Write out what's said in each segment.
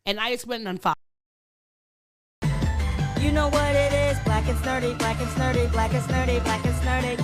And I just went on fire. You know what it is, black and snerdy, black and snerdy, black and snerdy, black and snerdy.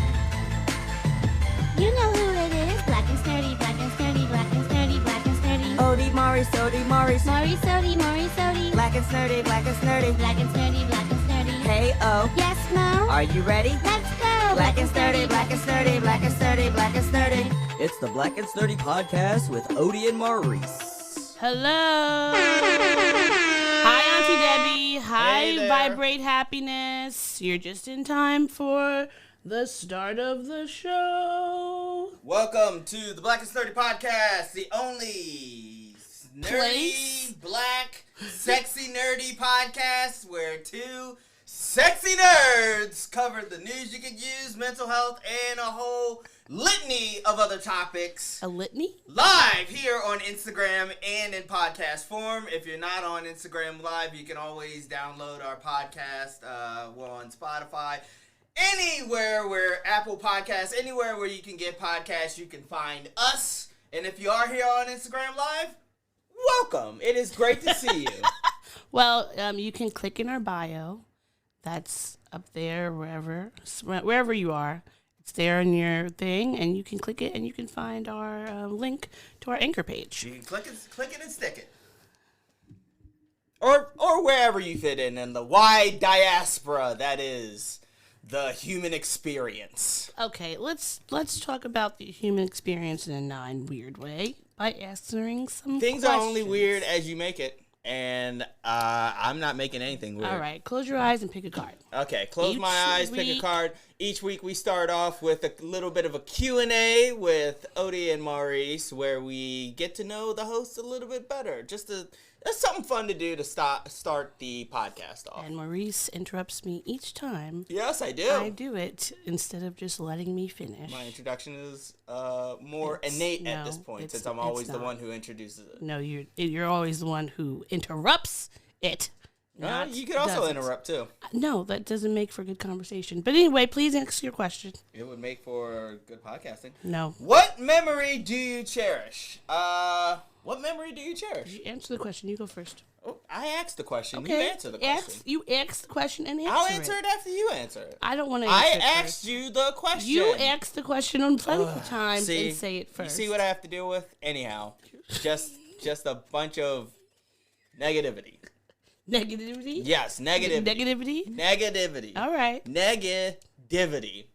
You know who it is, black and snerdy, black and snerdy, black and snerdy, black and snerdy. Ode, Maurice, Ode, Maurice. Maurice, Ode, Maurice, Ode. Black and snerdy, black and snerdy. Black and snerdy, black and snerdy. Hey, oh. Yes, Mo? Are you ready? Let's go! Black and snerdy, black and snerdy, black and snerdy, black and snerdy. It's the Black and Snerdy podcast with Ode and Maurice. Hello. Hi, Auntie Debbie. Hi, Hey there. Vibrate Happiness. You're just in time for the start of the show. Welcome to the Black and Snerdy podcast, the only nerdy, Place? black, sexy, nerdy podcast where two sexy nerds cover the news you could use, mental health, and a whole litany of other topics. A litany? Live here on Instagram and in podcast form. If you're not on Instagram Live, you can always download our podcast. We're on Spotify. Anywhere where Apple Podcasts, anywhere where you can get podcasts, you can find us. And if you are here on Instagram Live, welcome. It is great to see you. Well, you can click in our bio. That's up there, wherever you are. It's there in your thing, and you can click it, and you can find our link to our anchor page. You can click it and stick it. Or wherever you fit in the wide diaspora that is the human experience. Okay, let's talk about the human experience in a non-weird way by answering some Things questions. are only weird as you make it, and I'm not making anything weird. All right, close your eyes and pick a card. Okay, close Each my eyes, pick a week- card. Each week we start off with a little bit of a Q&A with Ode and Maurice, where we get to know the hosts a little bit better. That's something fun to do to start the podcast off. And Maurice interrupts me each time Yes, I do. I do it instead of just letting me finish. My introduction is more It's- innate no, at this point, it's- since I'm it's always the not. one who introduces it. No, you're always the one who interrupts it. Not You could also doesn't. interrupt, too. No, that doesn't make for good conversation. But anyway, please answer your question. It would make for good podcasting. No. What memory do you cherish? What memory do you cherish? You answer the question. You go first. Oh, I asked the question. Okay. You answer the question. You ask the question and answer I'll answer it after you answer it. I don't want to I answer it asked first. you the question. You asked the question on plenty of times See, and say it first. You see what I have to deal with? Anyhow, just a bunch of negativity. Negativity? Yes, negativity. Negativity? Negativity. All right. Negativity.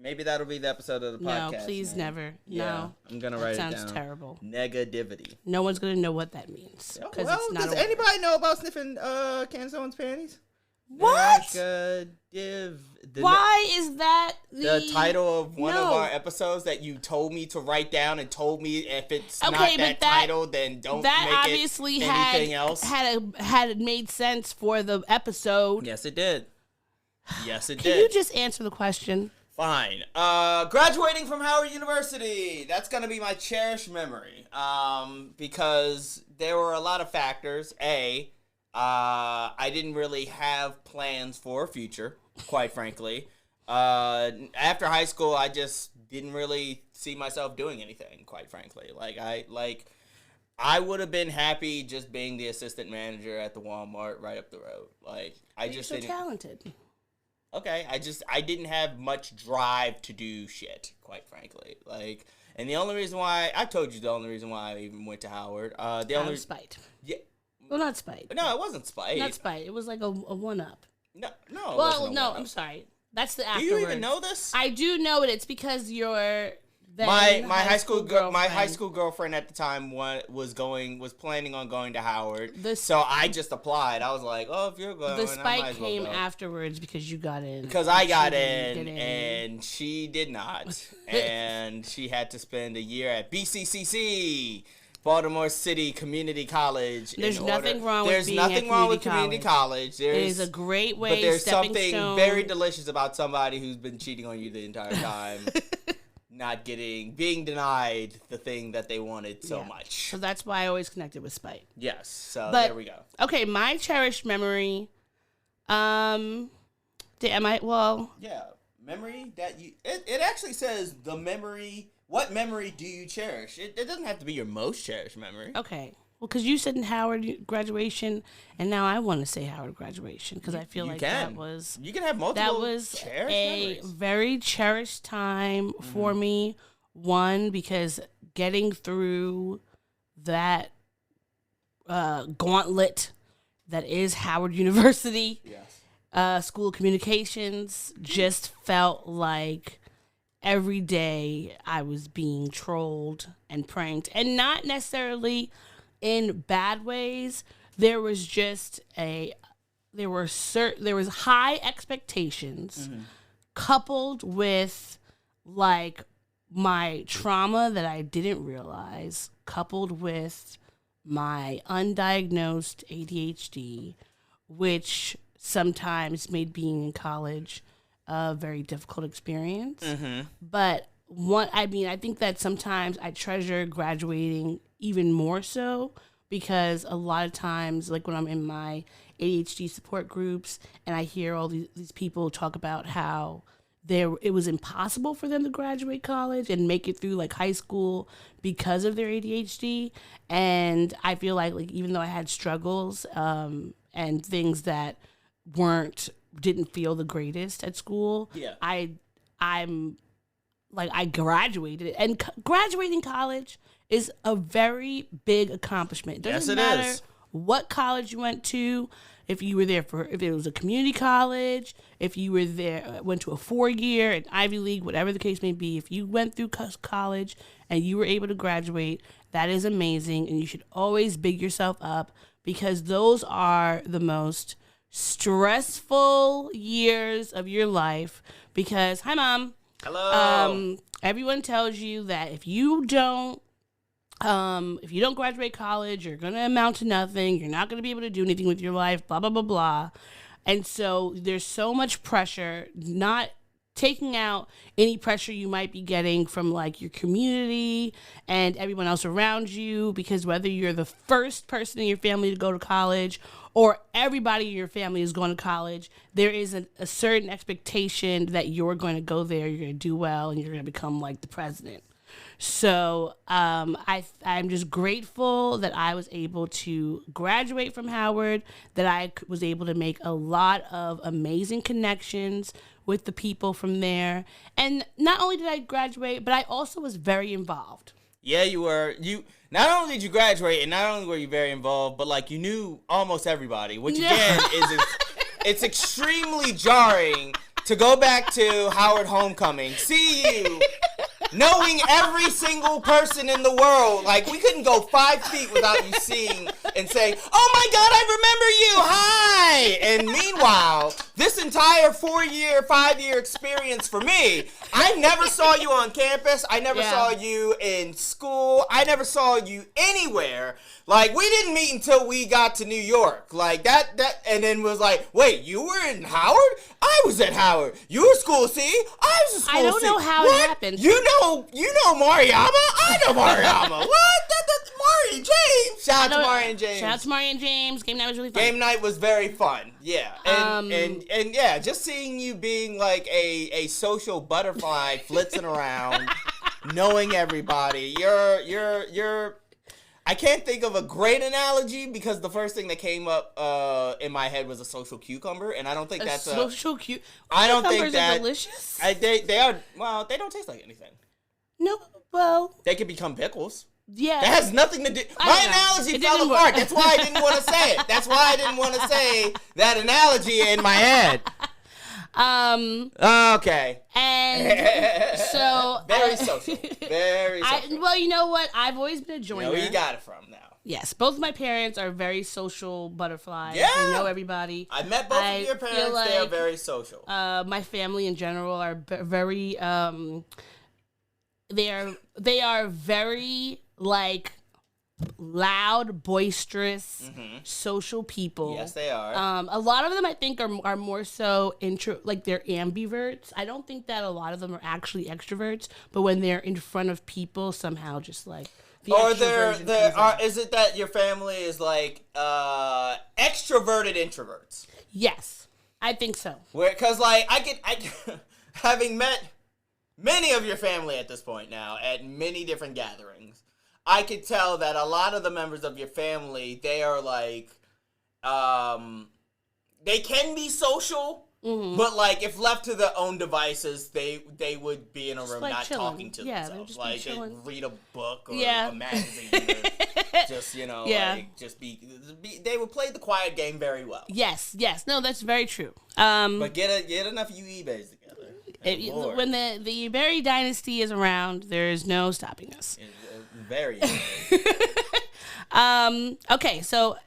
Maybe that'll be the episode of the No, podcast. please man. never. Yeah, No. I'm gonna That write it sounds down. terrible. Negativity. No one's going to know what that means. Well, Because it's not does a anybody know about sniffing cans someone's panties? What? Negative. Why is that The title of one of No. our episodes that you told me to write down and told me if it's Okay, not but that that- title, then don't That make obviously it had anything else. had made sense for the episode. Yes, it did. Yes, it Can did. you just answer the question? Fine. Graduating from Howard University. That's gonna be my cherished memory. Because there were a lot of factors. I didn't really have plans for a future, quite frankly. After high school, I just didn't really see myself doing anything, quite frankly. I would have been happy just being the assistant manager at the Walmart right up the road. You're so talented. Okay, I didn't have much drive to do shit, quite frankly. And the only reason why I told you the only reason why I even went to Howard. Out of spite. Yeah. Well, not spite. No, it wasn't spite. Not spite. It was like a one-up. No. Well, wasn't a no, one-up. I'm sorry. That's the Do afterwards. you even know this? I do know it. It's because you're My high school girlfriend. girlfriend at the time was planning on going to Howard. The so I just applied. I was like, oh, if you're going, The I might spike as well came go. afterwards because you got in. Because I got She didn't in, get and she did not. And she had to spend a year at BCCC, Baltimore City Community College. There's nothing wrong with There's being nothing at wrong with community community college. It is a great way. But there's stepping something stone. very delicious about somebody who's been cheating on you the entire time. being denied the thing that they wanted so much. So that's why I always connected with spite. Yes. So But- there we go. Okay, my cherished memory. Yeah. Memory that you. It actually says the memory what memory do you cherish? It doesn't have to be your most cherished memory. Okay. Well, because you said Howard graduation, and now I want to say Howard graduation because I feel that was... You can have multiple That was cherished a memories. very cherished time for me. One, because getting through that gauntlet that is Howard University, School of Communications, just felt like every day I was being trolled and pranked, and not necessarily in bad ways. There was just there was high expectations coupled with like my trauma that I didn't realize, coupled with my undiagnosed ADHD, which sometimes made being in college a very difficult experience. But I think that sometimes I treasure graduating even more so, because a lot of times, like when I'm in my ADHD support groups and I hear all these people talk about how it was impossible for them to graduate college and make it through like high school because of their ADHD. And I feel like even though I had struggles and things that didn't feel the greatest at school, I'm like, I graduated, and graduating college is a very big accomplishment. It doesn't matter what college you went to, if you were there if it was a community college, if you were there, went to a 4-year, an Ivy League, whatever the case may be. If you went through college and you were able to graduate, that is amazing, and you should always big yourself up, because those are the most stressful years of your life. Because, hi, Mom. Hello. Everyone tells you that if you don't graduate college, you're going to amount to nothing. You're not going to be able to do anything with your life, blah, blah, blah, blah. And so there's so much pressure, not taking out any pressure you might be getting from like your community and everyone else around you, because whether you're the first person in your family to go to college or everybody in your family is going to college, there is a certain expectation that you're going to go there, you're going to do well, and you're going to become like the president. So I'm just grateful that I was able to graduate from Howard, that I was able to make a lot of amazing connections with the people from there. And not only did I graduate, but I also was very involved. Yeah, you were. Not only did you graduate, and not only were you very involved, but like you knew almost everybody, which again it's extremely jarring to go back to Howard Homecoming, see you knowing every single person in the world. Like, we couldn't go 5 feet without you seeing and saying, "Oh my God, I remember you, hi!" And meanwhile, this entire 4-year, 5-year experience for me, I never saw you on campus. I never saw you in school. I never saw you anywhere. Like, we didn't meet until we got to New York. Like, that, and then was like, wait, you were in Howard? I was at Howard. You were school C? I was at school C. I don't know how it happened. You know Mariama? I know Mariama. What? That's Mari and James. Shout out to Mari and James. Shout out to Mari and James. Game night was really fun. Game night was very fun. Yeah. And yeah, just seeing you being like a social butterfly flitzing around, knowing everybody. You're I can't think of a great analogy because the first thing that came up in my head was a social cucumber, and I don't think that's social cucumber. I don't think that are delicious. They are. Well, they don't taste like anything. No, well, they could become pickles. Yeah, that has nothing to do. My analogy fell apart. That's why I didn't want to say it. That's why I didn't want to say that analogy in my head. Okay. And so very social. Very social. Well, you know what? I've always been a joiner. You know where you got it from now. Yes, both of my parents are very social butterflies. Yeah. They know everybody. I met both of your parents. Like, they are very social. My family in general are very they are very like loud, boisterous, social people. Yes, they are. A lot of them, I think, are more so like they're ambiverts. I don't think that a lot of them are actually extroverts, but when they're in front of people, somehow just like the is it that your family is like extroverted introverts? Yes, I think so. Because like I having met many of your family at this point now at many different gatherings, I could tell that a lot of the members of your family, they are like, they can be social, but like if left to their own devices, they would be in a room like not chilling. talking to themselves. Just like they read a book or Yeah. a magazine. Or just, like just be. They would play the quiet game very well. Yes. No, that's very true. But get enough UEBAs together. Lord. When the Berry dynasty is around, there is no stopping us. Very. Okay, so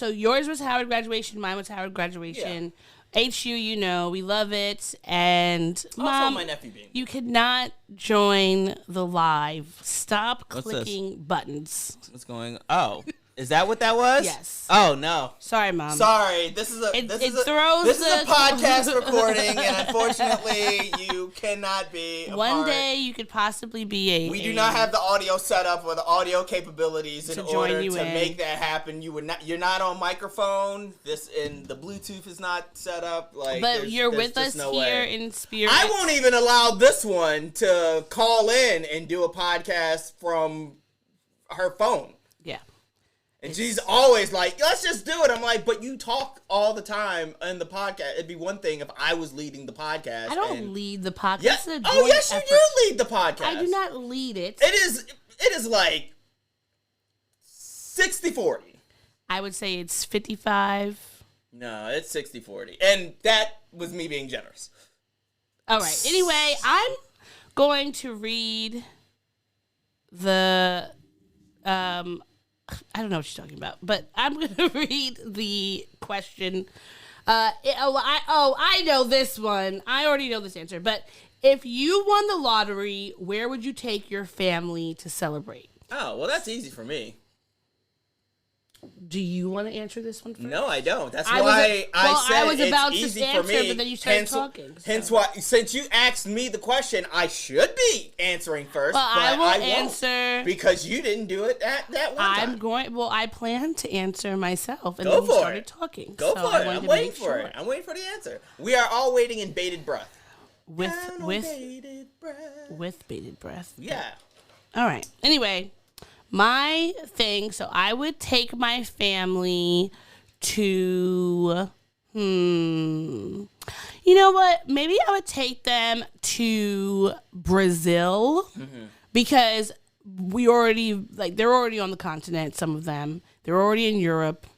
yours was Howard graduation, mine was Howard graduation. HU, we love it. And Mom, my nephew being. You cannot join the live. Stop clicking buttons. What's going? Oh, is that what that was? Yes. Oh no. Sorry, Mom. Sorry. This is a podcast recording, and unfortunately, you cannot be. One day you could possibly be We do not have the audio set up or the audio capabilities in order to make that happen. You're not on microphone. The Bluetooth is not set up. But you're with us here in spirit. I won't even allow this one to call in and do a podcast from her phone. Yeah. And she's always like, let's just do it. I'm like, but you talk all the time in the podcast. It'd be one thing if I was leading the podcast. I don't lead the podcast. Yeah. Oh, yes, you do lead the podcast. I do not lead it. It is like 60-40. I would say it's 55. No, it's 60-40. And that was me being generous. All right. Anyway, I'm going to read the... I don't know what you're talking about, but I'm going to read the question. I know this one. I already know this answer. But if you won the lottery, where would you take your family to celebrate? Oh, well, that's easy for me. Do you want to answer this one first? No, I don't. That's why I was about to answer, but then you started talking. Hence why, since you asked me the question, I should be answering first. Well, but I will answer because you didn't do it at that one time. I plan to answer myself, and Go then you for started it. talking. Go for it. I'm waiting for it. I'm waiting for the answer. We are all waiting in bated breath. With bated breath. Yeah. All right. Anyway. My thing, so I would take my family to, you know what? Maybe I would take them to Brazil because they're already on the continent, some of them. They're already in Europe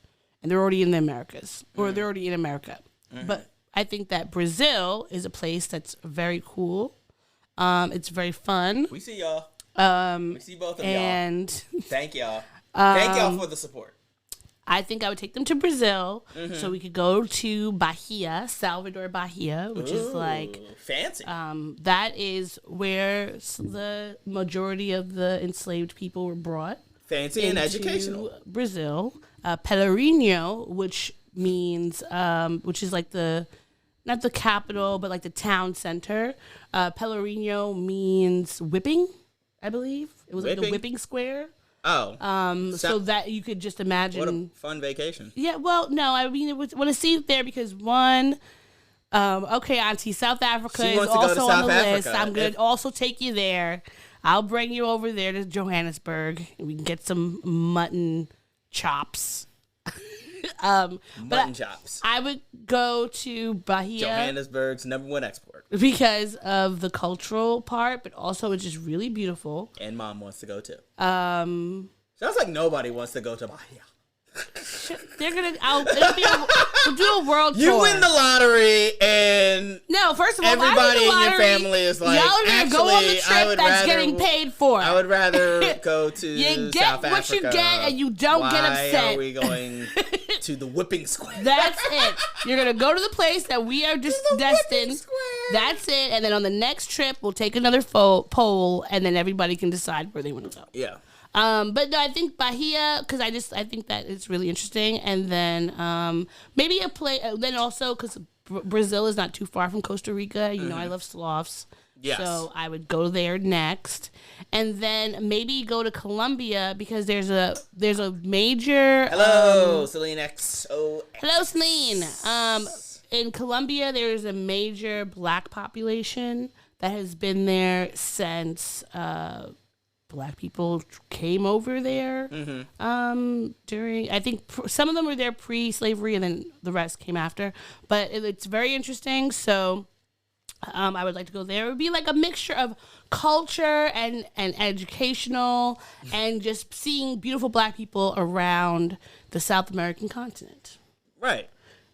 and they're already in the Americas, or they're already in America. But I think that Brazil is a place that's very cool. It's very fun. We see y'all. We see both of and y'all. Thank y'all. Thank y'all for the support. I think I would take them to Brazil so we could go to Bahia, Salvador, Bahia, which is like fancy. That is where the majority of the enslaved people were brought. Fancy and educational. Brazil, Pelourinho, which means which is like not the capital, but like the town center. Pelourinho means whipping. I believe it was like the whipping square. Oh. So that you could just imagine. What a fun vacation. Yeah. Well, no, I mean, want to see it there because one, okay, Auntie, South Africa is also on the list. I'm going to also take you there. I'll bring you over there to Johannesburg and we can get some mutton chops. Mutton chops. I would go to Bahia. Johannesburg's #1 export. Because of the cultural part, but also it's just really beautiful. And Mom wants to go too. Sounds like nobody wants to go to Bahia. They're gonna. We'll do a world tour. You win the lottery, and no. First of all, everybody in your family is like, y'all are gonna go on the trip that's getting paid for. I would rather go to you get South what Africa. You get, and you don't get upset. Why are we going to the whipping square? That's it. You're gonna go to the place that we are just destined. That's it. And then on the next trip, we'll take another poll, and then everybody can decide where they want to go. Yeah. But no, I think Bahia, because I think that it's really interesting. And then maybe then also because Brazil is not too far from Costa Rica. You know, I love sloths. Yes. So I would go there next. And then maybe go to Colombia because there's a major... Hello, Celine XOX. Hello, Celine. In Colombia, there's a major black population that has been there since Black people came over there. During, I think some of them were there pre-slavery, and then the rest came after. But it's very interesting. So I would like to go there. It would be like a mixture of culture and educational, and just seeing beautiful Black people around the South American continent. Right.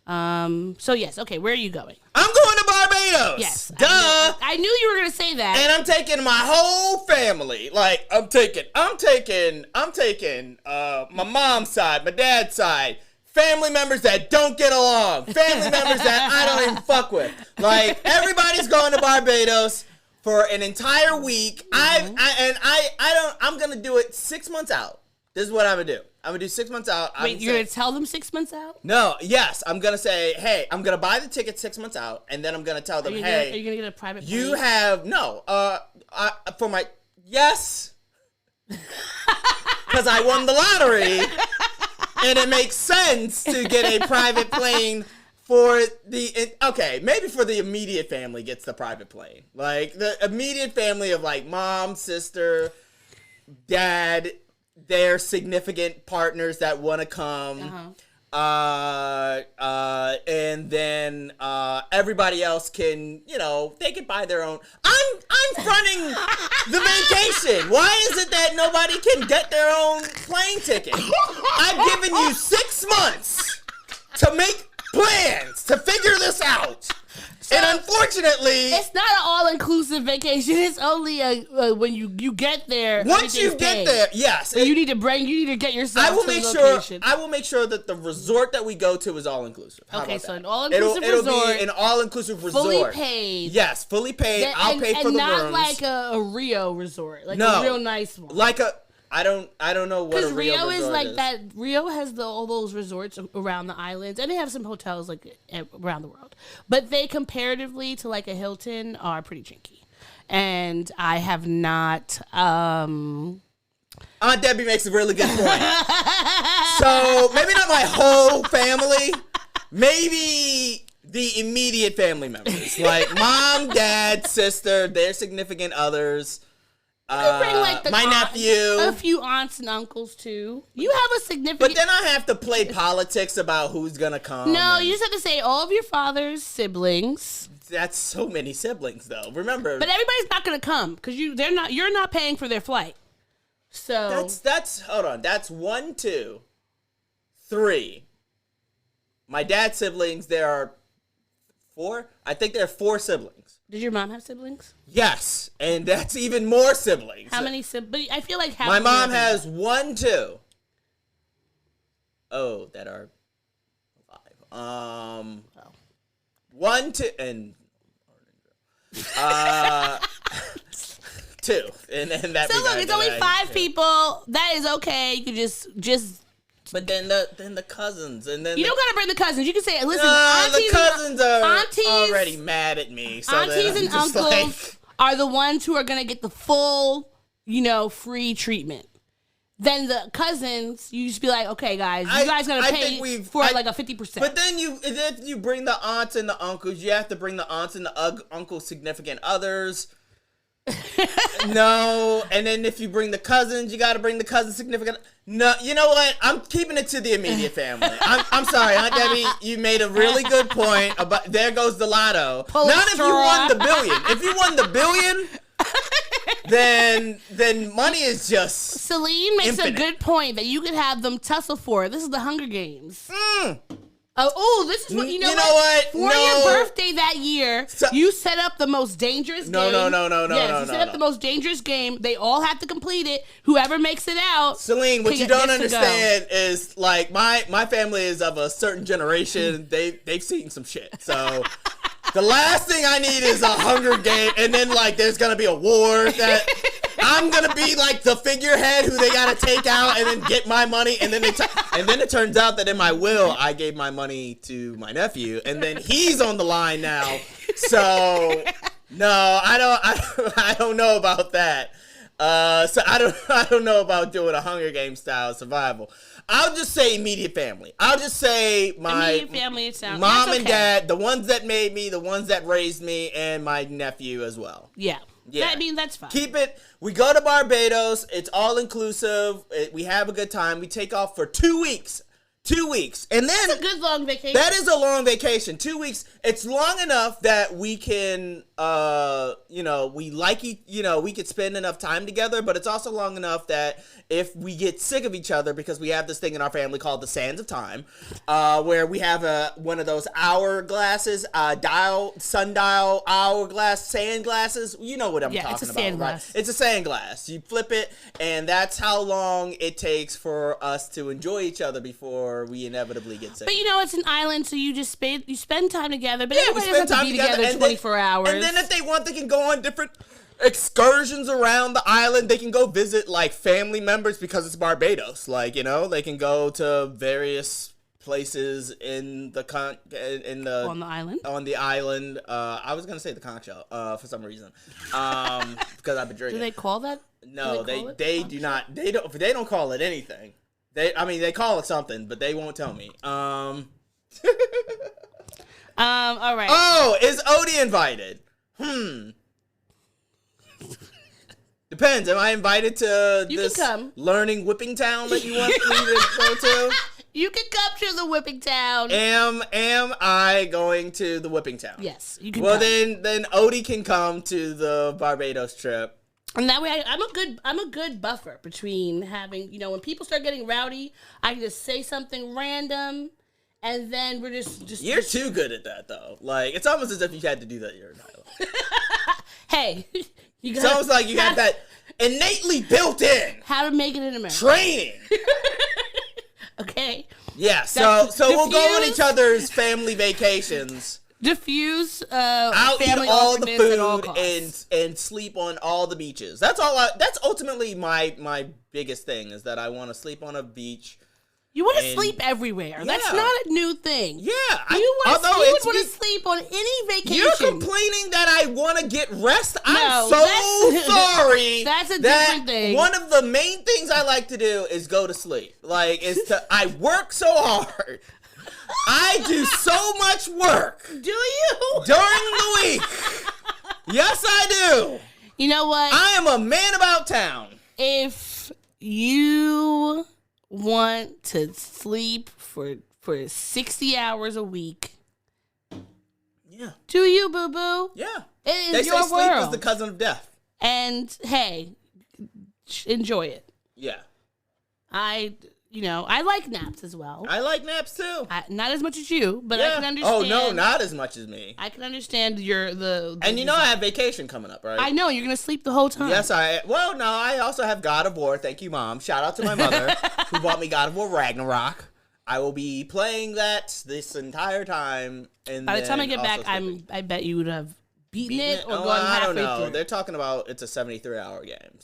So yes, okay, where are you going? I'm going to Barbados. Yes. Duh. I knew you were gonna say that. And I'm taking my whole family. Like, I'm taking my mom's side, my dad's side, family members that don't get along, family members that I don't even fuck with. Like, everybody's going to Barbados for an entire week. I'm gonna do it 6 months out. This is what I'm gonna do. I'm gonna do 6 months out. Wait, you're gonna tell them 6 months out? No, yes. I'm gonna say, hey, I'm gonna buy the ticket 6 months out, and then I'm gonna tell them, are you gonna get a private plane? You have for my yes, because I won the lottery, and it makes sense to get a private plane for maybe for the immediate family gets the private plane, like the immediate family of like mom, sister, dad, their significant partners that want to come. And then everybody else can, they can buy their own. I'm fronting the vacation. Why is it that nobody can get their own plane ticket? I've given you 6 months to make plans, to figure this out. So, and unfortunately, it's not an all-inclusive vacation. It's only when you get there. Once you get there, yes. So you need to get yourself. I will make sure that the resort that we go to is all-inclusive. Okay, so an all-inclusive resort. It'll be an all-inclusive resort. Fully paid. Yes, fully paid. I'll pay for the rooms. And not like a Rio resort, like a real nice one. I don't know what a Rio resort is like that. Rio has all those resorts around the islands, and they have some hotels like around the world. But they, comparatively to like a Hilton, are pretty chinky. And I have not. Aunt Debbie makes a really good point. So maybe not my whole family. Maybe the immediate family members, like mom, dad, sister, their significant others. Bring like my nephew, a few aunts and uncles too. You have a significant. But then I have to play politics about who's gonna come. No, you just have to say all of your father's siblings. That's so many siblings, though. Remember, but everybody's not gonna come because you're not paying for their flight. So that's hold on. That's 1, 2, 3. My dad's siblings. There are 4. I think there are 4 siblings. Did your mom have siblings? Yes, and that's even more siblings. How many siblings? I feel like my mom has 1, 2. Oh, that are 5. 1, 2, and 2, and then that. So look, it's only 5 people. That is okay. You can just. But then the cousins, and then you don't gotta bring the cousins. You can say, listen, the cousins are already mad at me. So aunties and uncles are the ones who are gonna get the full, free treatment. Then the cousins, you just be like, okay, guys, you guys gonna pay for like a 50%. But then if you bring the aunts and the uncles, you have to bring the aunts and the uncles' significant others. No, and then if you bring the cousins, you got to bring the cousins significant. No, you know what? I'm keeping it to the immediate family. I'm sorry, Aunt Debbie. You made a really good point about. There goes the lotto. Not if you won the billion. If you won the billion, then money is just. Celine makes a good point that you could have them tussle for. This is the Hunger Games. This is what you know what? For your birthday that year, you set up the most dangerous game. No. Yes, you set up the most dangerous game. They all have to complete it. Whoever makes it out. Celine, what you don't understand is like my family is of a certain generation. They've seen some shit. So the last thing I need is a Hunger Game, and then like there's gonna be a war that. I'm gonna be like the figurehead who they gotta take out and then get my money, and then it turns out that in my will I gave my money to my nephew, and then he's on the line now. So no, I don't know about that. So I don't know about doing a Hunger Games style survival. I'll just say immediate family. I'll just say my Immediate family. It sounds mom that's and okay. dad, the ones that made me, the ones that raised me, and my nephew as well. Yeah. Yeah. I mean, that's fine. Keep it. We go to Barbados. It's all inclusive. We have a good time. We take off for 2 weeks. 2 weeks. And then That's a good long vacation. that is a long vacation. 2 weeks. It's long enough that we can, we could spend enough time together, but it's also long enough that if we get sick of each other, because we have this thing in our family called the Sands of Time, where we have one of those hourglasses, sundial hourglass sand glasses. You know what I'm talking it's a about, sand right? glass. It's a sand glass. You flip it, and that's how long it takes for us to enjoy each other before we inevitably get sick. But it's an island, so you just spend time together. But Yeah, we everybody spend doesn't have time to be together, together and 24 hours. And then if they want, they can go on different excursions around the island. They can go visit like family members because it's Barbados. Like, they can go to various places in the on the island. On the island. I was gonna say the concho for some reason. Because I've been drinking. Do they call that? No, do call it they concho? do not. They don't call it anything. They call it something, but they won't tell me. All right. Oh, is Odie invited? Depends. Am I invited to You this can come. learning whipping town that you want me to go to? You can come to the whipping town. Am I going to the whipping town? Yes, you can. Well, come. then Odie can come to the Barbados trip. And that way, I'm a good buffer between having, when people start getting rowdy, I can just say something random, and then we're just. You're too good at that, though. Like, it's almost as if you had to do that your entire life. Hey, you It's almost like you had that innately built in how to make it in America. training. Okay. Yeah, so we'll go on diffuse- each other's family vacations. Diffuse I'll family eat all the awkwardness at all food costs. and sleep on all the beaches. That's that's ultimately my biggest thing, is that I want to sleep on a beach. You want to and- sleep everywhere. That's Yeah. not a new thing. Yeah, You would although want it's to sleep on any vacation. You're complaining that I want to get rest. I'm No, so that's- sorry. that's a that different thing. One of the main things I like to do is go to sleep. I work so hard. I do so much work Do you? during the week. Yes, I do. You know what? I am a man about town. If you want to sleep for 60 hours a week, Yeah. do you, boo-boo? Yeah. It is They say your sleep world. is the cousin of death. And, hey, enjoy it. Yeah. I like naps as well. I like naps too. Not as much as you, but I Yeah. can understand. Oh, no, not as much as me. I can understand the And I have vacation coming up, right? I know, you're going to sleep the whole time. Yes, I also have God of War. Thank you, Mom. Shout out to my mother who bought me God of War Ragnarok. I will be playing that this entire time. And By the time I then get back, also sleeping. I bet you would have beaten it or Oh, gone I don't halfway know. through. They're talking about it's a 73-hour game,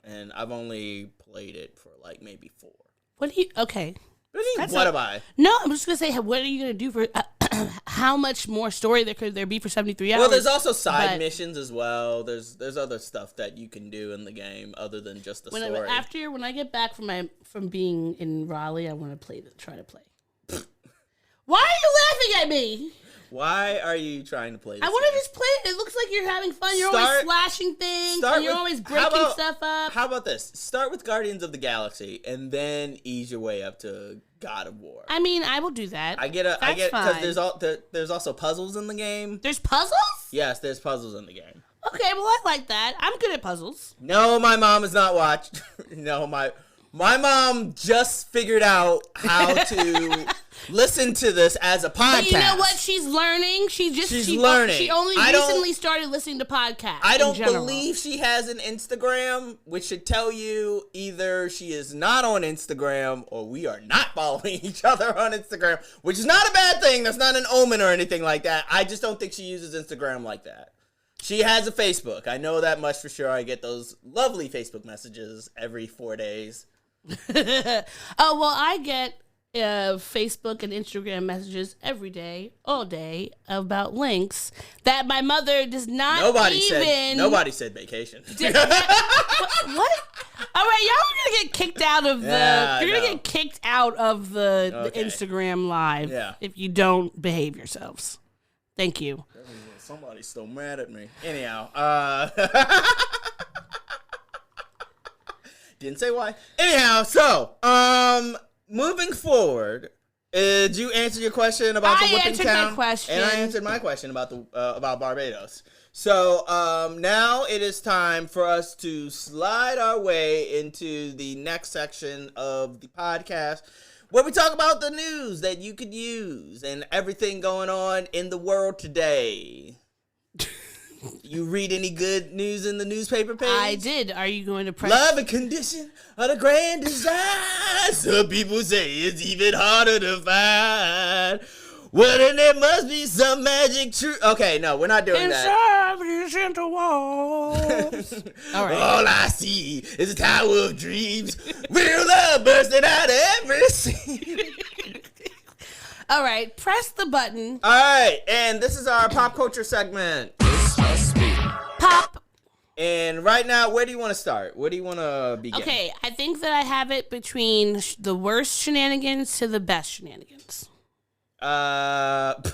and I've only played it for like maybe 4. Okay. That's What a- am I? No, I'm just gonna say, what are you gonna do for? How much more story could there be for 73 hours? Well, there's also side but- missions as well. There's other stuff that you can do in the game other than just the story. When I get back from being in Raleigh, I want to try to play. Why are you laughing at me? Why are you trying to play this I want to game? just play it. It looks like you're having fun. You're always slashing things. And you're always breaking stuff up. How about this? Start with Guardians of the Galaxy and then ease your way up to God of War. I mean, I will do that. I get because fine. there's also puzzles in the game. There's puzzles? Yes, there's puzzles in the game. Okay, well, I like that. I'm good at puzzles. No, my mom has not watched. No, my mom just figured out how to listen to this as a podcast. But you know what? She's learning. She's learning. She only recently started listening to podcasts. I don't in general. believe she has an Instagram, which should tell you either she is not on Instagram or we are not following each other on Instagram, which is not a bad thing. That's not an omen or anything like that. I just don't think she uses Instagram like that. She has a Facebook. I know that much for sure. I get those lovely Facebook messages every 4 days. Oh, well, I get Facebook and Instagram messages every day, all day, about links that my mother does not Nobody said vacation. What? All right, y'all are gonna get kicked out of the. You're gonna get kicked out of the Instagram live if you don't behave yourselves. Thank you. Somebody's still mad at me. Anyhow, didn't say why. Anyhow, so moving forward, did you answer your question about the whooping town? I answered my question, and I answered my question about the about Barbados. So now it is time for us to slide our way into the next section of the podcast, where we talk about the news that you could use and everything going on in the world today. You read any good news in the newspaper page? I did. Are you going to press? Love and condition are the grand design. Some people say it's even harder to find. Well, then there must be some magic truth. Okay, no, we're not doing that. Inside these center walls. All right. All I see is a tower of dreams. Real love bursting out of every scene. All right, press the button. All right, and this is our pop culture segment. This must be pop. And right now, where do you want to start? Where do you want to begin? Okay, I think that I have it between the worst shenanigans to the best shenanigans. Bruh.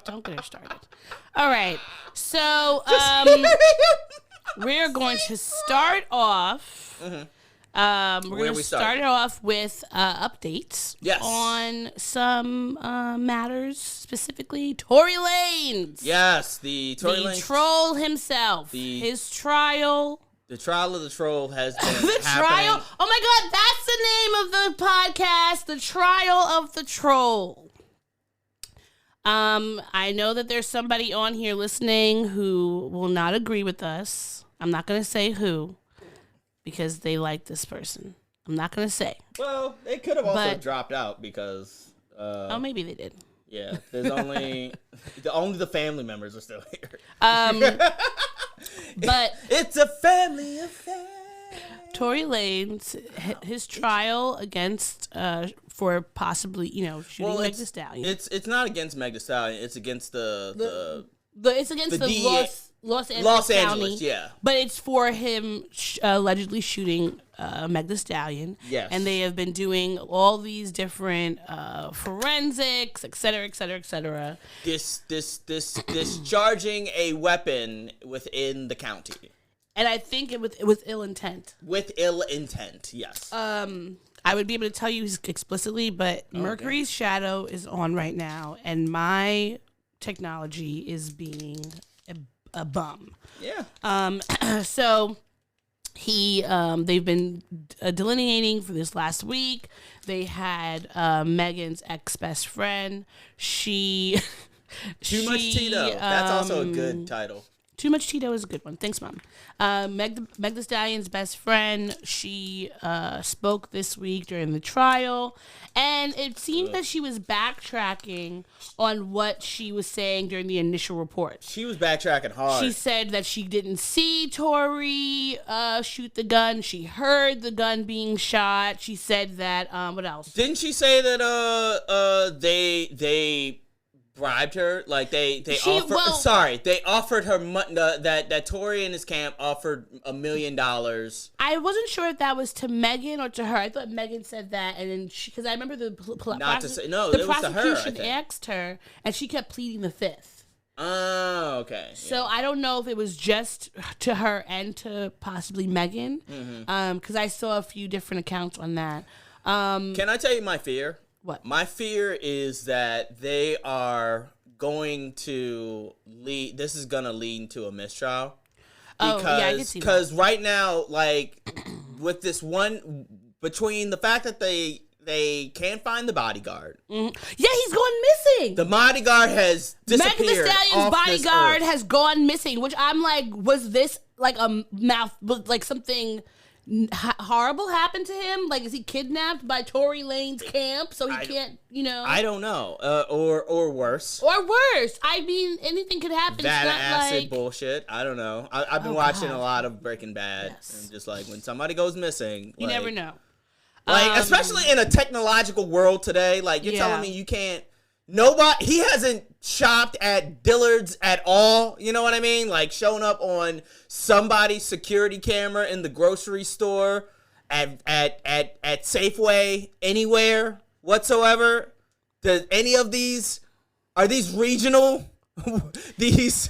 Don't get her started. All right, so we're going to start off. Mm-hmm. We're going to start it off with updates on some matters, specifically Tory Lanez. Yes, the Tory Lanez. The troll himself. His trial. The trial of the troll has been the happening. Trial. Oh my God, that's the name of the podcast. The Trial of the Troll. I know that there's somebody on here listening who will not agree with us. I'm not going to say who, because they like this person. I'm not going to say. Well, they could have also dropped out because... oh, maybe they did. Yeah, there's only the family members are still here. But it's a family affair. Tory Lanez, his trial against for possibly shooting Meg Thee Stallion. It's not against Meg Thee Stallion. It's against the Los Angeles County. Yeah. But it's for him allegedly shooting Meg Thee Stallion. Yes. And they have been doing all these different forensics, et cetera, et cetera, et cetera. Discharging a weapon within the county. And I think it was ill intent. With ill intent, yes. I would be able to tell you explicitly, but Mercury's shadow is on right now, and my technology is being a bum. Yeah. So they've been delineating for this last week. They had Megan's ex-best friend. Too Much Tito. That's also a good title. Too Much Tito is a good one. Thanks, Mom. Meg Thee Stallion's best friend, she spoke this week during the trial, and it seemed that she was backtracking on what she was saying during the initial report. She was backtracking hard. She said that she didn't see Tory shoot the gun. She heard the gun being shot. She said that, what else? Didn't she say that they bribed her? Like they offered her that Tory and his camp offered $1 million. I wasn't sure if that was to Megan or to her. I thought Megan said that, and then because I remember the prosecution asked her, and she kept pleading the fifth. Oh, okay. So I don't know if it was just to her and to possibly Megan, because I saw a few different accounts on that. Can I tell you my fear? What? My fear is that they are going to lead. This is going to lead to a mistrial. I can see that. Because right now, like, with this one, between the fact that they can't find the bodyguard. Mm-hmm. Yeah, he's gone missing. The bodyguard has disappeared. Meg Thee Stallion's bodyguard has gone missing, which I'm like, was this like something horrible happened to him? Like, is he kidnapped by Tory Lanez camp so he can't, I don't know. Or worse. Or worse. I mean, anything could happen. That it's not acid like... bullshit. I don't know. I've been watching a lot of Breaking Bad. Yes. And just like when somebody goes missing. You never know. Like, especially in a technological world today, like, you're telling me you can't, he hasn't shopped at Dillard's at all, you know what I mean? Like, showing up on somebody's security camera in the grocery store, at Safeway, anywhere whatsoever. Does any of these, are these regional? these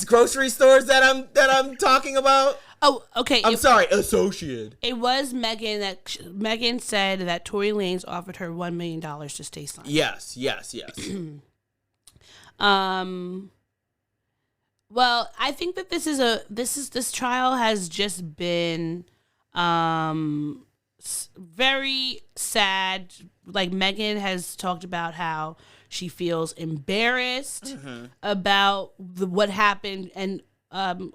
grocery stores that I'm talking about? Oh, okay. I'm sorry, associated. It was Megan said that Tory Lanez offered her $1 million to stay silent. Yes. Well, I think that this trial has just been very sad. Like, Megan has talked about how she feels embarrassed about what happened, and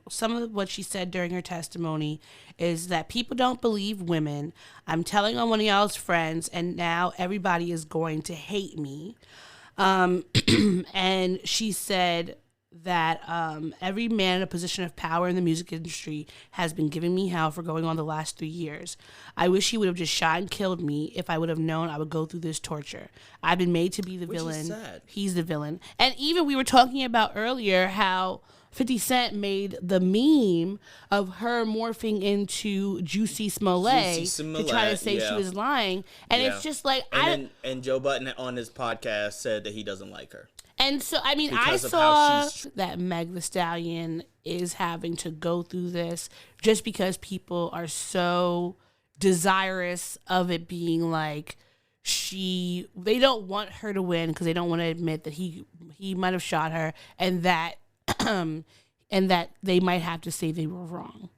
some of what she said during her testimony is that people don't believe women. I'm telling on one of y'all's friends, and now everybody is going to hate me. And she said that every man in a position of power in the music industry has been giving me hell for going on the last 3 years. I wish he would have just shot and killed me if I would have known I would go through this torture. I've been made to be the villain. Is sad. He's the villain. And even we were talking about earlier how 50 Cent made the meme of her morphing into Juicy Smollett to try to say she was lying. And it's just like... And Joe Budden on his podcast said that he doesn't like her. And so, I mean, I saw that Meg Thee Stallion is having to go through this just because people are so desirous of it being like they don't want her to win because they don't want to admit that he might have shot her, and that and that they might have to say they were wrong.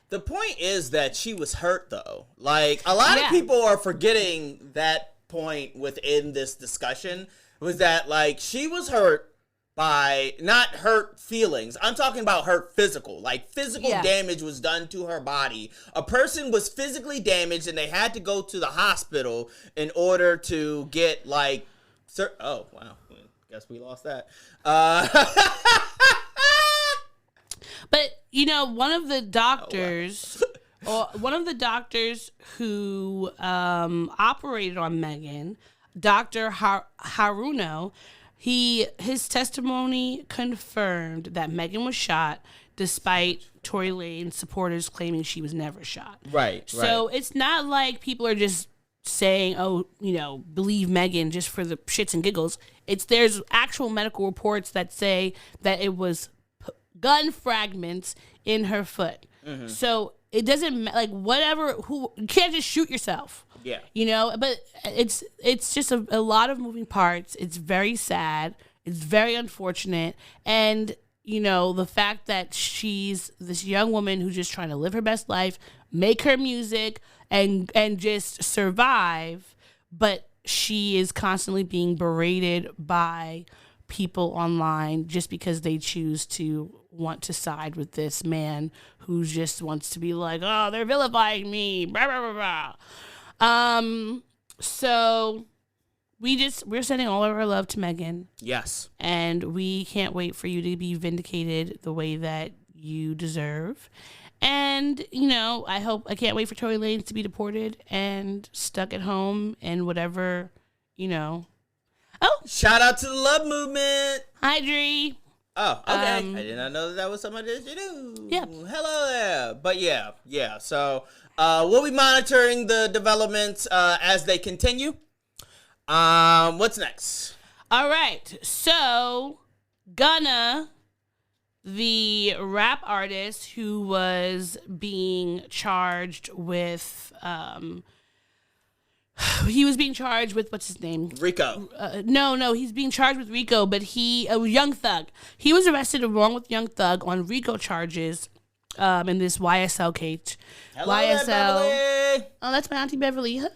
The point is that she was hurt, though. Like, a lot of people are forgetting that point within this discussion, was that, like, she was hurt by, not hurt feelings. I'm talking about hurt physical. Like, physical damage was done to her body. A person was physically damaged, and they had to go to the hospital in order to get, like... oh, wow. Guess we lost that. But, you know, one of the doctors who operated on Megan, Dr. Haruno, his testimony confirmed that Megan was shot despite Tory Lanez supporters claiming she was never shot. Right. So it's not like people are just saying, oh, you know, believe Megan just for the shits and giggles. There's actual medical reports that say that it was gun fragments in her foot. Mm-hmm. So it doesn't, like, whatever, you can't just shoot yourself. Yeah. You know, but it's just a lot of moving parts. It's very sad. It's very unfortunate. And, you know, the fact that she's this young woman who's just trying to live her best life, make her music, and just survive, but she is constantly being berated by people online just because they choose to want to side with this man who just wants to be like, oh, they're vilifying me, blah, blah, blah, blah. So we're sending all of our love to Megan. Yes. And we can't wait for you to be vindicated the way that you deserve. And, you know, I can't wait for Tory Lanez to be deported and stuck at home and whatever, you know. Oh! Shout out to the love movement. Hi, Dree. Oh, okay. I did not know that was somebody that you knew. Yeah. Hello there. But yeah. So we'll be monitoring the developments as they continue. What's next? All right. So, Gunna, the rap artist who was being charged with, what's his name? Rico. No, he's being charged with Rico, but Young Thug. He was arrested along with Young Thug on Rico charges in this YSL case. Hello, YSL. Beverly. Oh, that's my Auntie Beverly. Hello.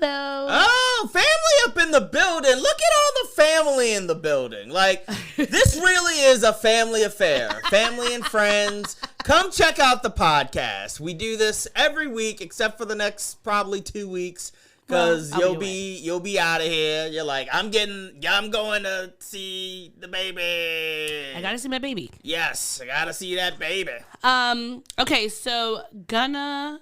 Oh, family up in the building. Look at all the family in the building. Like, this really is a family affair. Family and friends. Come check out the podcast. We do this every week except for the next probably 2 weeks. Because you'll be out of here. You're like, I'm going to see the baby. I gotta see my baby. Yes, I gotta see that baby. Okay, so Gunna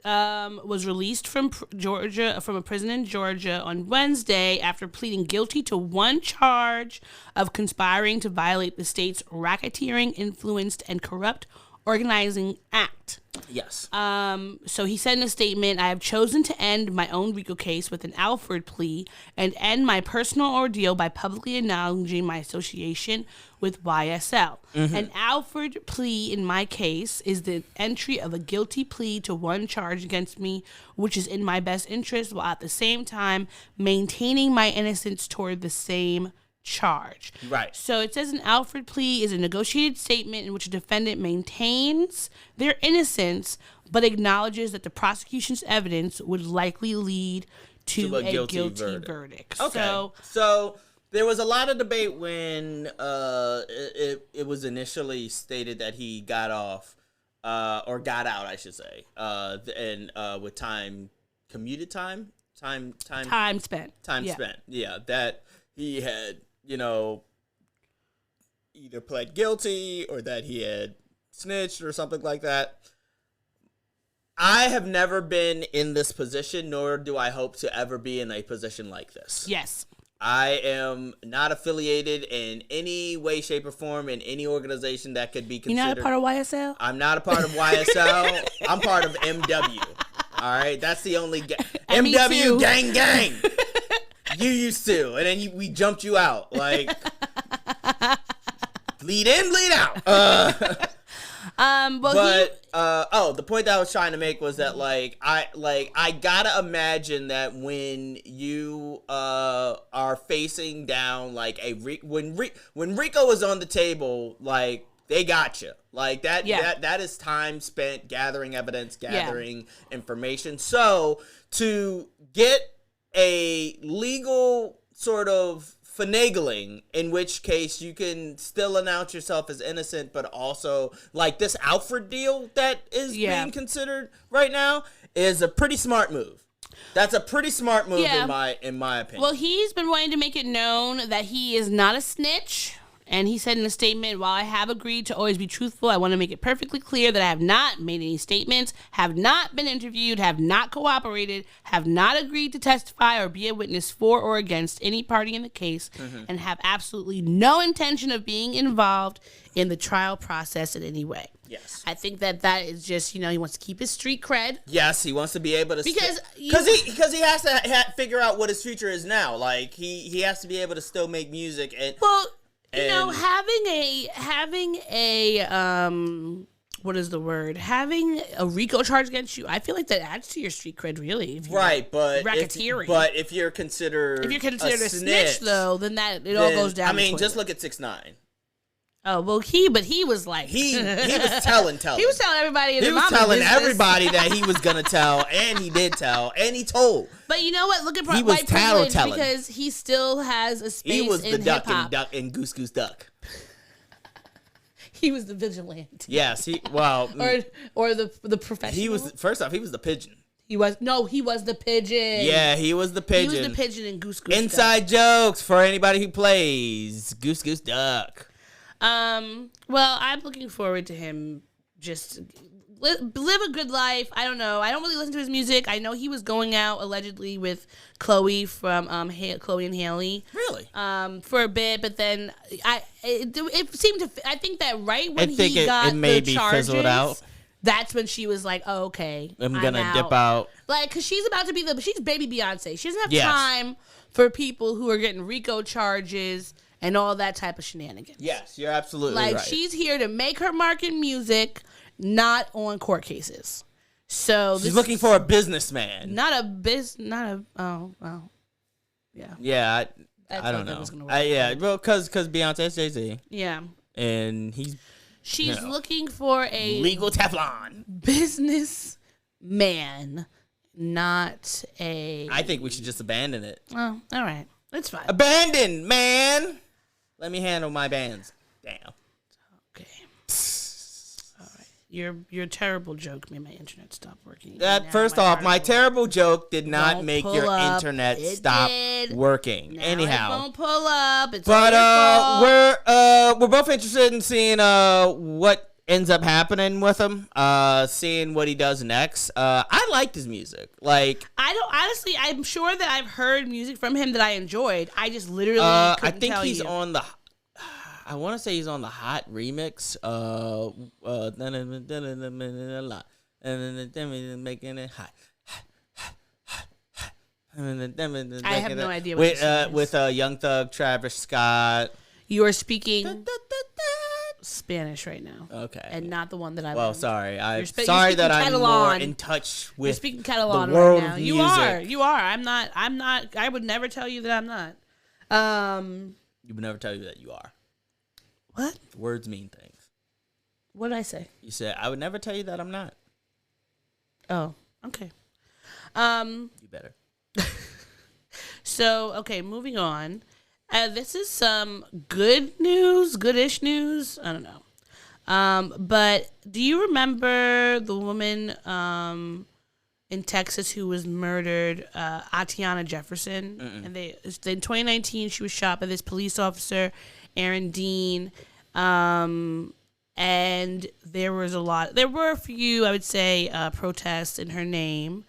was released from a prison in Georgia on Wednesday after pleading guilty to one charge of conspiring to violate the state's racketeering, influenced, and corrupt organizing act. Yes. So he said in a statement, I have chosen to end my own RICO case with an Alford plea and end my personal ordeal by publicly acknowledging my association with YSL. An Alford plea in my case is the entry of a guilty plea to one charge against me, which is in my best interest, while at the same time maintaining my innocence toward the same charge. Right. So it says an Alford plea is a negotiated statement in which a defendant maintains their innocence but acknowledges that the prosecution's evidence would likely lead to a guilty verdict. Okay. So there was a lot of debate when it was initially stated that he got off or got out, I should say, and with commuted time spent. Yeah, that he had, either pled guilty or that he had snitched or something like that. I have never been in this position, nor do I hope to ever be in a position like this. Yes. I am not affiliated in any way, shape, or form in any organization that could be considered. You're not a part of YSL? I'm not a part of YSL. I'm part of MW. All right? That's the only... MW gang. You used to. And then we jumped you out. Like... Bleed in, bleed out. The point that I was trying to make was that I gotta imagine that when you are facing down like when Rico was on the table, like they got you like that. Yeah. That is time spent gathering evidence, gathering information. So to get a legal sort of finagling, in which case you can still announce yourself as innocent, but also like this Alford deal that is being considered right now is a pretty smart move. That's a pretty smart move in my opinion. Well, he's been wanting to make it known that he is not a snitch. And he said in a statement, while I have agreed to always be truthful, I want to make it perfectly clear that I have not made any statements, have not been interviewed, have not cooperated, have not agreed to testify or be a witness for or against any party in the case, and have absolutely no intention of being involved in the trial process in any way. Yes. I think that is just, he wants to keep his street cred. Yes, he wants to be able to... Because he has to figure out what his future is now. Like, he has to be able to still make music and... Well... having a what is the word? Having a RICO charge against you, I feel like that adds to your street cred, really. Right, but racketeering. If you're considered a snitch, though, then all goes down. I mean, just look at 6ix9ine. Oh well, he was like he was telling. He was telling everybody. He was telling everybody that he was gonna tell, and he did tell, and he told. But you know what? Look at he was white privilege telling because he still has a space. He was the in duck hip-hop. and Goose Goose Duck. He was the vigilante. Yes, or the professional. He was he was the pigeon. He was the pigeon. Yeah, he was the pigeon. He was the pigeon in Goose Goose Inside Duck. jokes for anybody who plays Goose Goose Duck. Well, I'm looking forward to him just live a good life. I don't know. I don't really listen to his music. I know he was going out allegedly with Chloe from Chloe and Haley. Really? For a bit, but then it seemed to. I think that right when he got the charges, fizzled out. That's when she was like, "Oh, okay, I'm gonna dip out." Like, cause she's about to be she's baby Beyonce. She doesn't have time for people who are getting RICO charges and all that type of shenanigans. Yes, you're absolutely right. Like, she's here to make her mark in music, not on court cases. So she's looking for a businessman. Yeah. Yeah, I don't know. Well, because Beyonce's Jay-Z. Yeah. And she's looking for a legal Teflon businessman, not a... I think we should just abandon it. Oh, all right. That's fine. Abandon, man! Let me handle my bands. Damn. Okay. All right. Your terrible joke made my internet stop working. First off, my terrible joke did not make your internet stop working. Now anyhow, it won't pull up. It's but all your fault. we're both interested in seeing what ends up happening with him, seeing what he does next. I liked his music. Like, I don't honestly. I'm sure that I've heard music from him that I enjoyed. I just literally I couldn't think tell he's you. on the. I want to say he's on the Hot remix. Making it hot. I have no idea what this is. With Young Thug, Travis Scott. You are speaking Spanish right now. Okay. And not the one that I Well, learned. sorry. I'm You're sorry that I'm more Catalan. in touch You're with speaking Catalan the world right now. of You music. are. I'm not. I would never tell you that I'm not. You would never tell you that you are. What? Words mean things. What did I say? You said, I would never tell you that I'm not. Oh, okay. You better. So, okay, moving on. This is some good news, goodish news. I don't know. But do you remember the woman in Texas who was murdered, Atyana Jefferson? Mm-mm. And in 2019, she was shot by this police officer, Aaron Dean. And there were a few, I would say, protests in her name.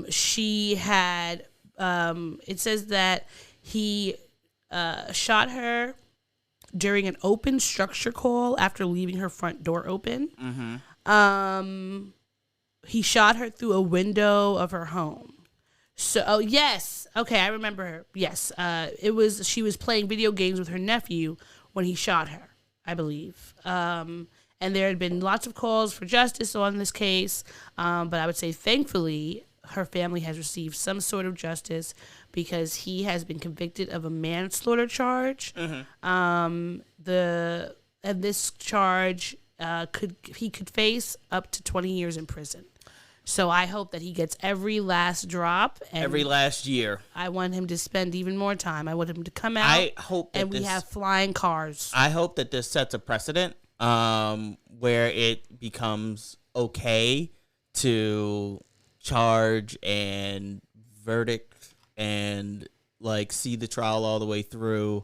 She had, it says that he shot her during an open structure call after leaving her front door open. Mm-hmm. He shot her through a window of her home. So, yes. Okay, I remember her. Yes. She was playing video games with her nephew when he shot her, I believe. And there had been lots of calls for justice on this case. But I would say, thankfully, her family has received some sort of justice because he has been convicted of a manslaughter charge. Mm-hmm. And this charge he could face up to 20 years in prison. So I hope that he gets every last drop. And every last year. I want him to spend even more time. I want him to come out. I hope that we have flying cars. I hope that this sets a precedent where it becomes okay to charge and verdict and like see the trial all the way through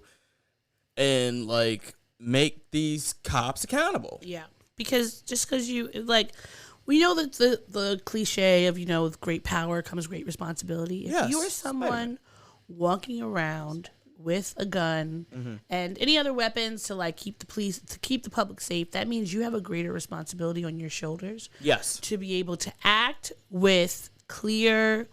and like make these cops accountable. Yeah, because just because you like, we know that the cliche of, with great power comes great responsibility. If you are someone walking around with a gun mm-hmm. and any other weapons to like keep the public safe, that means you have a greater responsibility on your shoulders. Yes. To be able to act with clear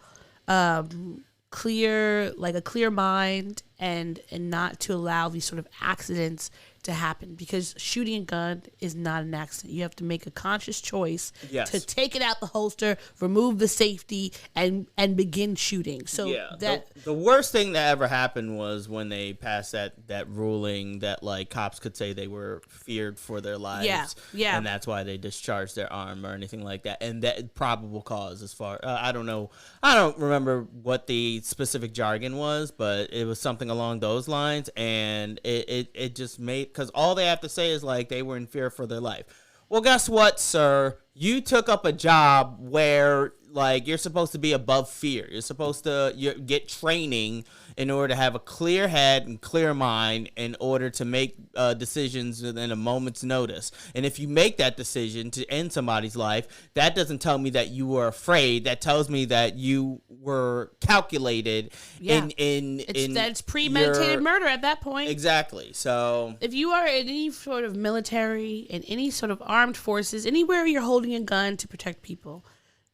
mind and not to allow these sort of accidents to happen, because shooting a gun is not an accident. You have to make a conscious choice to take it out the holster, remove the safety, and begin shooting. So the worst thing that ever happened was when they passed that ruling that like cops could say they were feared for their lives. Yeah. And that's why they discharged their arm or anything like that. And that probable cause, as far I don't know, I don't remember what the specific jargon was, but it was something along those lines, and it just made, because all they have to say is like they were in fear for their life. Well, guess what, sir? You took up a job where like you're supposed to be above fear. You're supposed to get training in order to have a clear head and clear mind in order to make decisions within a moment's notice. And if you make that decision to end somebody's life, that doesn't tell me that you were afraid. That tells me that you were calculated. It's premeditated murder at that point. Exactly. So if you are in any sort of military, in any sort of armed forces, anywhere you're holding a gun to protect people,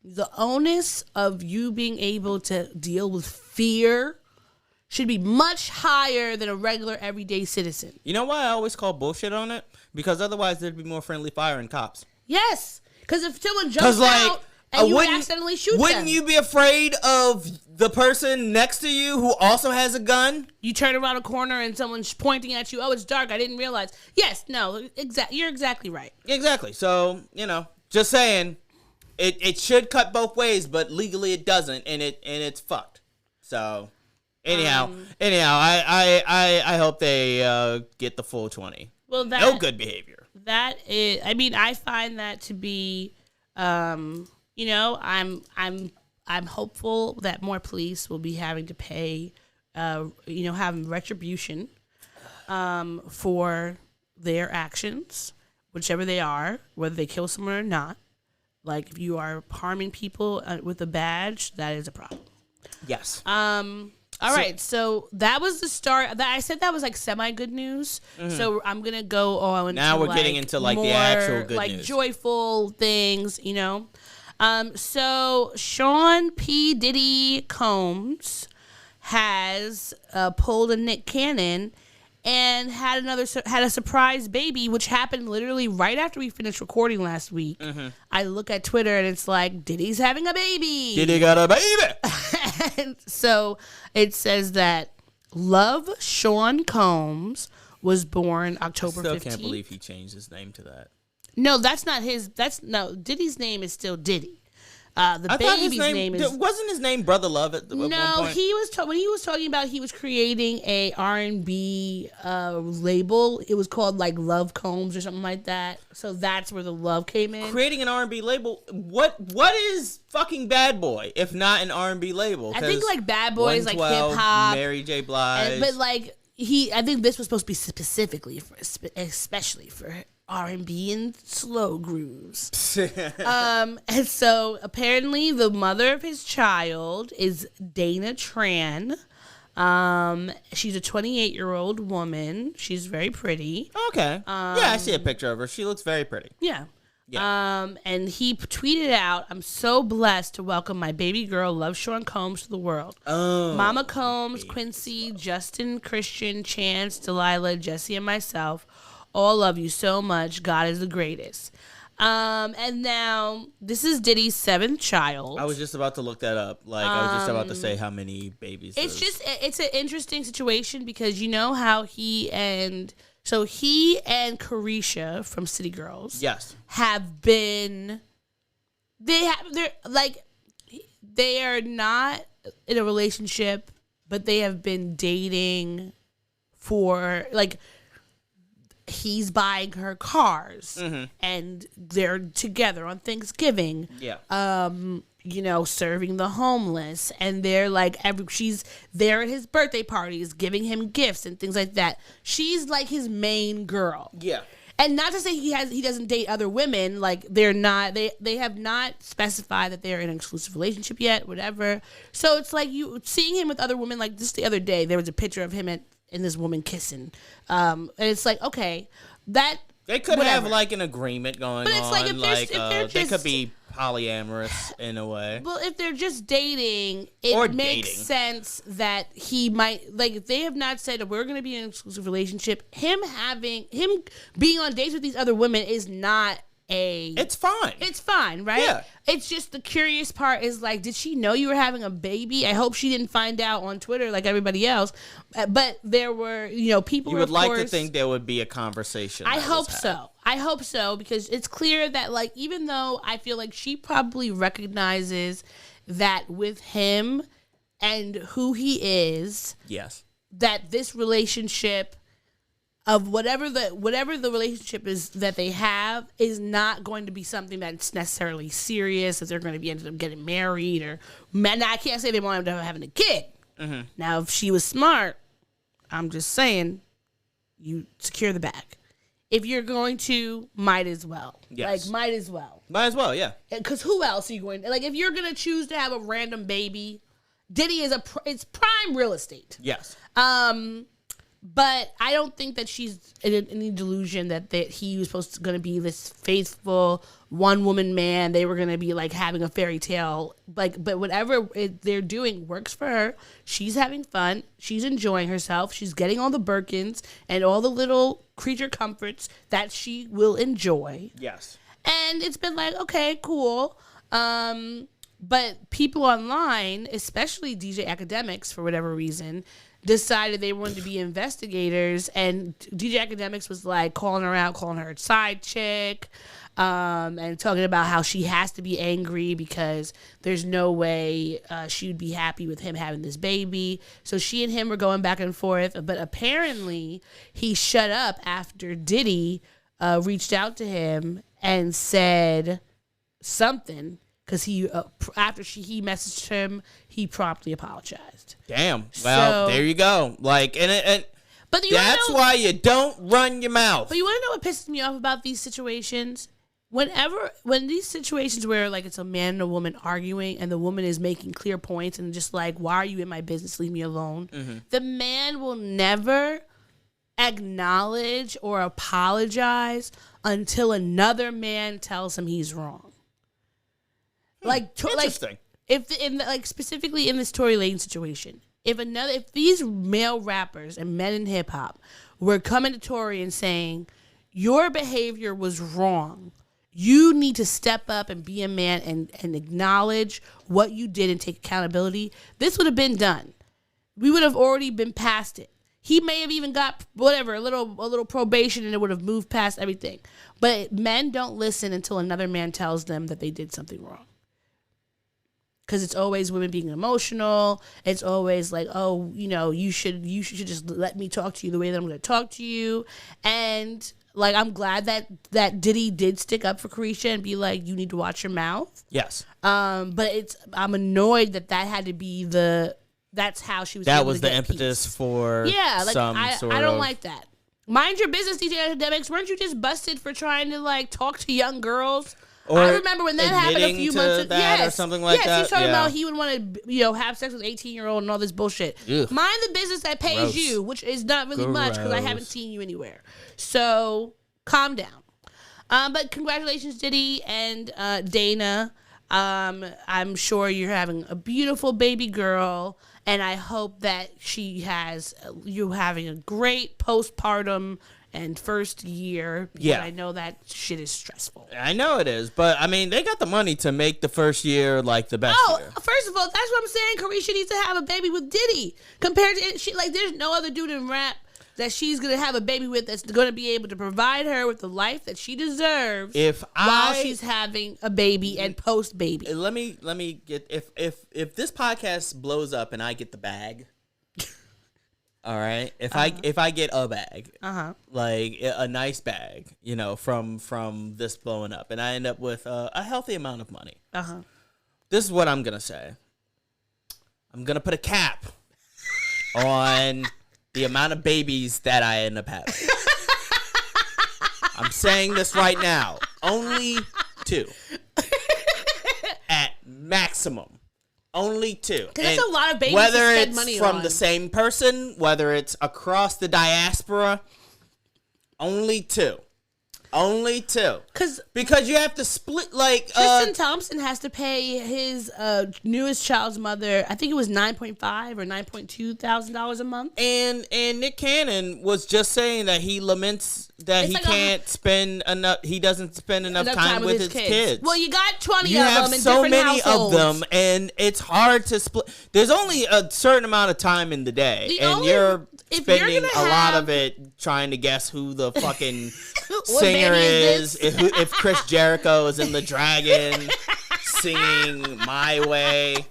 the onus of you being able to deal with fear should be much higher than a regular everyday citizen. You know why I always call bullshit on it? Because otherwise there'd be more friendly fire in cops. Yes, because if someone jumps out and you accidentally shoot them. Wouldn't you be afraid of the person next to you who also has a gun? You turn around a corner and someone's pointing at you. Oh, it's dark. I didn't realize. Yes, no, you're exactly right. Exactly. So, just saying. It should cut both ways, but legally it doesn't, and it's fucked. So, anyhow, I hope they get the full 20. Well, no good behavior. That is, I find that to be, I'm hopeful that more police will be having to pay, having retribution, for their actions. whichever they are, whether they kill someone or not. Like, if you are harming people with a badge, that is a problem. Yes. All right, so that was the start. I said that was like semi-good news. So I'm going to go on now to we're like getting into like more, the actual good like news. joyful things, you know. So Sean P. Diddy Combs has pulled a Nick Cannon and had a surprise baby, which happened literally right after we finished recording last week. I look at Twitter and it's like, Diddy's having a baby. Diddy got a baby. And so it says that Love Sean Combs was born October 15th. I still can't believe he changed his name to that. No, that's not his. Diddy's name is still Diddy. The I baby's thought his name is wasn't his name Brother Love at one point? he was when he was talking about he was creating a R&B label. It was called like Love Combs or something like that. So that's where the love came in. Creating an R&B label. What is fucking Bad Boy if not an R&B label? I think like Bad Boy is like hip hop, Mary J. Blige, but like I think this was supposed to be specifically especially for R&B and slow grooves. And so apparently the mother of his child is Dana Tran. She's a 28-year-old woman. She's very pretty. Okay. Yeah, I see a picture of her. She looks very pretty. Yeah. Yeah. And he tweeted out, "I'm so blessed to welcome my baby girl, Love Sean Combs, to the world. Oh. Mama Combs, Quincy, Justin, Christian, Chance, Delilah, Jesse, and myself all love you so much. God is the greatest." And now this is Diddy's 7th child. I was just about to look that up. Like I was just about to say how many babies. It's an interesting situation because you know how he and Carisha from City Girls, yes, have been. They are not in a relationship, but they have been dating for like. He's buying her cars, and they're together on Thanksgiving. Yeah. Serving the homeless, and they're like she's there at his birthday parties, giving him gifts and things like that. She's like his main girl. Yeah. And not to say he doesn't date other women. Like they're not they have not specified that they're in an exclusive relationship yet. Whatever. So it's like you seeing him with other women. Like just the other day, there was a picture of him and this woman kissing. And it's like, okay, that they could whatever. have like an agreement going but it's on. like if they're just, they could be polyamorous in a way. Well, if they're just dating, it makes sense that he might like. If they have not said we're going to be in an exclusive relationship, him being on dates with these other women is not It's fine. It's fine, right? Yeah. It's just the curious part is like, did she know you were having a baby? I hope she didn't find out on Twitter like everybody else. But there were, people. You would like to think there would be a conversation. I hope so. I hope so because it's clear that like even though I feel like she probably recognizes that with him and who he is, yes, that this relationship of whatever the relationship is that they have is not going to be something that's necessarily serious, that they're going to be ended up getting married or now I can't say they want them to having a kid. Mm-hmm. Now, if she was smart, I'm just saying, you secure the bag. If you're going to, might as well. Yes. Like, might as well. Might as well, yeah. Because who else are you going to, like, if you're going to choose to have a random baby, Diddy is it's prime real estate. Yes. But I don't think that she's in any delusion that he was going to be this faithful one-woman man. They were going to be like having a fairy tale. But whatever they're doing works for her. She's having fun. She's enjoying herself. She's getting all the Birkins and all the little creature comforts that she will enjoy. Yes. And it's been like, okay, cool. But people online, especially DJ academics for whatever reason, decided they wanted to be investigators, and DJ Academics was like calling her out, calling her a side chick, and talking about how she has to be angry because there's no way she would be happy with him having this baby. So she and him were going back and forth, but apparently he shut up after Diddy reached out to him and said something. Because after he messaged him, he promptly apologized. Damn. Well, there you go. Like, but But that's why you don't run your mouth. But you want to know what pisses me off about these situations? When these situations where like it's a man and a woman arguing and the woman is making clear points and just like, why are you in my business? Leave me alone. Mm-hmm. The man will never acknowledge or apologize until another man tells him he's wrong. Interesting. Specifically in this Tory Lanez situation, if these male rappers and men in hip hop were coming to Tory and saying your behavior was wrong, you need to step up and be a man and acknowledge what you did and take accountability, this would have been done. We would have already been past it. He may have even got whatever, a little probation, and it would have moved past everything. But men don't listen until another man tells them that they did something wrong. Because it's always women being emotional. It's always like, oh, you should just let me talk to you the way that I'm going to talk to you. And like, I'm glad that Diddy did stick up for Carisha and be like, you need to watch your mouth. Yes. But I'm annoyed that had to be that's how she was. That was the impetus for I don't like that. Mind your business, DJ Academics. Weren't you just busted for trying to like talk to young girurs? Or I remember when that happened a few months ago. Or something like that. Yes, he's talking about he would want to have sex with 18-year-old and all this bullshit. Ugh. Mind the business that pays you, which is not really much because I haven't seen you anywhere. So calm down. But congratulations, Diddy and Dana. I'm sure you're having a beautiful baby girl. And I hope that you having a great postpartum and first year. Yeah. I know that shit is stressful. I know it is. But, I mean, they got the money to make the first year, like, the best year. First of all, that's what I'm saying. Carisha needs to have a baby with Diddy. Compared to, there's no other dude in rap that she's going to have a baby with that's going to be able to provide her with the life that she deserves while she's having a baby and post-baby. Let me get, if this podcast blows up and I get the bag, all right? If I get a bag, like a nice bag, from this blowing up, and I end up with a healthy amount of money, this is what I'm going to say. I'm going to put a cap on the amount of babies that I end up having. I'm saying this right now. Only 2. At maximum. Only 2. Because that's a lot of babies whether to spend it's money from on. the same person, whether it's across the diaspora, only 2. Only 2. Because you have to split, like... Tristan Thompson has to pay his newest child's mother, I think it was $9.5 or $9.2 a month. And Nick Cannon was just saying that he laments that he doesn't spend enough time with his kids. Well, you got 20 you of have them in so different many households. of them, and it's hard to split. There's only a certain amount of time in the day, you're spending a lot of it trying to guess who the fucking singer is, if Chris Jericho is in the Dragon singing My Way,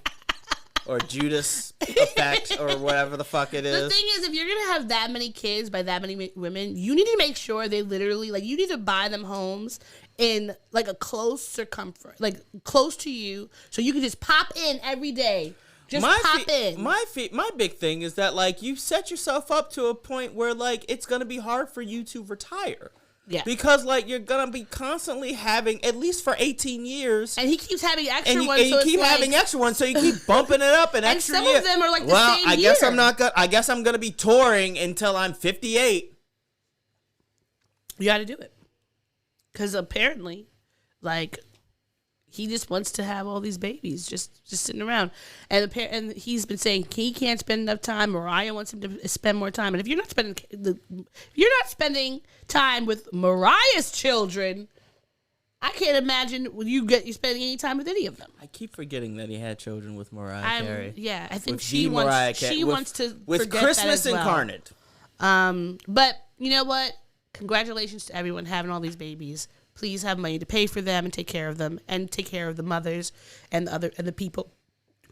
or Judas Effect, or whatever the fuck it is. The thing is, if you're gonna have that many kids by that many women, you need to make sure they literally, like, you need to buy them homes in like a close circumference, like close to you, so you can just pop in every day. Just pop in. My big thing is that, like, you set yourself up to a point where, like, it's gonna be hard for you to retire. Yeah. Because, like, you're going to be constantly having, at least for 18 years. And he keeps having extra ones. And you keep having extra ones, so you keep bumping it up an extra year. And some of them are, like, the same year. I guess I'm going to be touring until I'm 58. You got to do it. Because apparently, like, he just wants to have all these babies just sitting around. And he's been saying he can't spend enough time. Mariah wants him to spend more time. And if you're not spending time with Mariah's children, I can't imagine you spending any time with any of them. I keep forgetting that he had children with Mariah Carey. Yeah, I think she wants to with forget Christmas that as well. incarnate. But you know what? Congratulations to everyone having all these babies. Please have money to pay for them and take care of them, and take care of the mothers and the people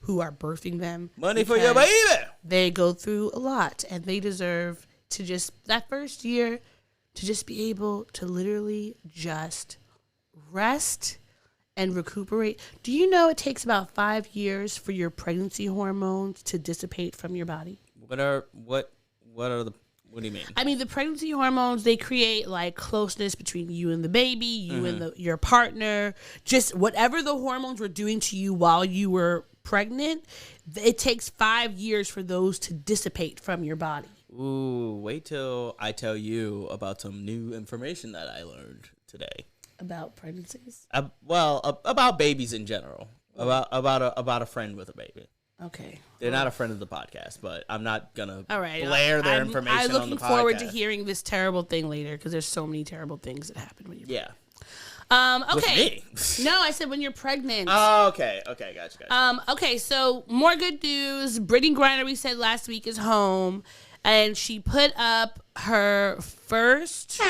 who are birthing them. Money for your baby. They go through a lot, and they deserve to that first year to just be able to literally just rest and recuperate. Do you know it takes about 5 years for your pregnancy hormones to dissipate from your body? What do you mean? I mean, the pregnancy hormones, they create like closeness between you and the baby, you and your partner. Just whatever the hormones were doing to you while you were pregnant, it takes 5 years for those to dissipate from your body. Ooh, wait till I tell you about some new information that I learned today. About pregnancies? About babies in general. About a friend with a baby. Okay. They're not a friend of the podcast, but I'm not gonna All right. blare their information on the podcast. I'm looking forward to hearing this terrible thing later because there's so many terrible things that happen when you're pregnant. Okay. With me? No, I said when you're pregnant. Oh, okay. Okay, gotcha. Okay, so more good news. Brittney Griner, we said last week, is home, and she put up her first.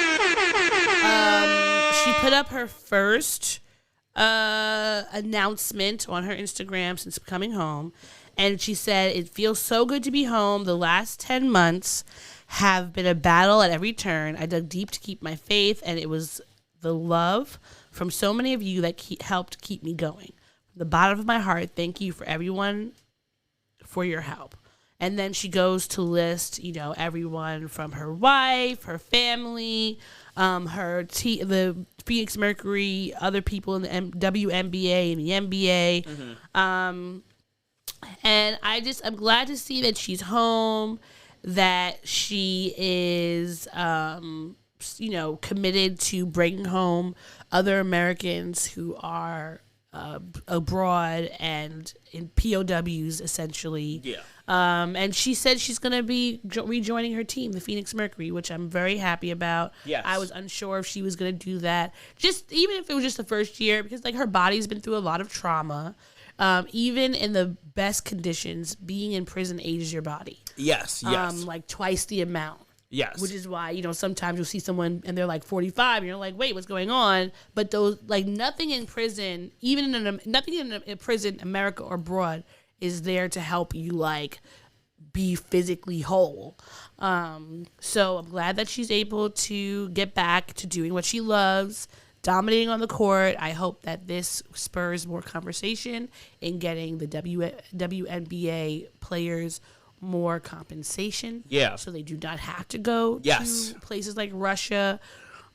Announcement on her Instagram since coming home, and she said it feels so good to be home. The last 10 months have been a battle at every turn. I dug deep to keep my faith, and it was the love from so many of you that helped keep me going. From the bottom of my heart, thank you for everyone for your help. And then she goes to list, everyone from her wife, her family, the Phoenix Mercury, other people in the WNBA and the NBA. And I'm glad to see that she's home, that she is, committed to bringing home other Americans who are abroad and in POWs, essentially. Yeah. And she said she's going to be rejoining her team, the Phoenix Mercury, which I'm very happy about. Yes. I was unsure if she was going to do that, even if it was just the first year, because her body's been through a lot of trauma. Even in the best conditions, being in prison ages your body. Yes. Like twice the amount. Yes. Which is why, sometimes you'll see someone and they're like 45 and you're like, wait, what's going on? But those, nothing in prison, nothing in a prison, America or abroad, is there to help you, be physically whole. So I'm glad that she's able to get back to doing what she loves, dominating on the court. I hope that this spurs more conversation in getting the WNBA players more compensation. Yeah. So they do not have to go to places like Russia.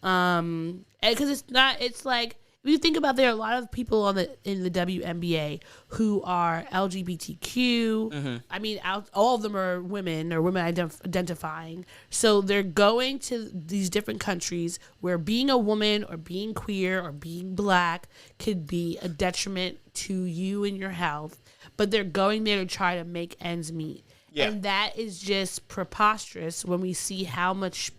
Because if you think about, there are a lot of people in the WNBA who are LGBTQ. I mean, all of them are women or women identifying. So they're going to these different countries where being a woman or being queer or being black could be a detriment to you and your health. But they're going there to try to make ends meet. Yeah. And that is just preposterous when we see how much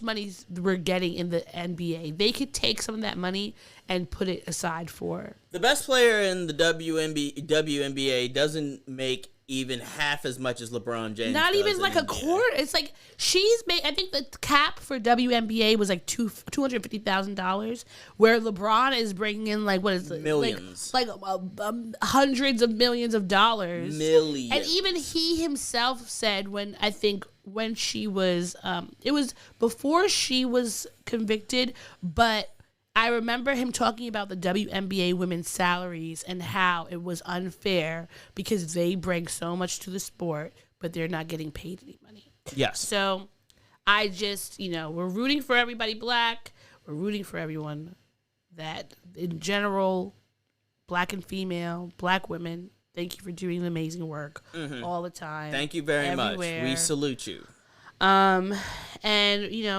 money we're getting in the NBA. They could take some of that money and put it aside for... The best player in the WNBA doesn't make even half as much as LeBron James. Not even like a quarter. It's like she's made... I think the cap for WNBA was like $250,000, where LeBron is bringing in millions. Hundreds of millions of dollars. Millions. And even he himself said when she was... it was before she was convicted, but... I remember him talking about the WNBA women's salaries and how it was unfair because they bring so much to the sport, but they're not getting paid any money. Yes. So I just, we're rooting for everybody black. We're rooting for everyone that, in general, black and female, black women, thank you for doing the amazing work all the time. Thank you very much. We salute you. And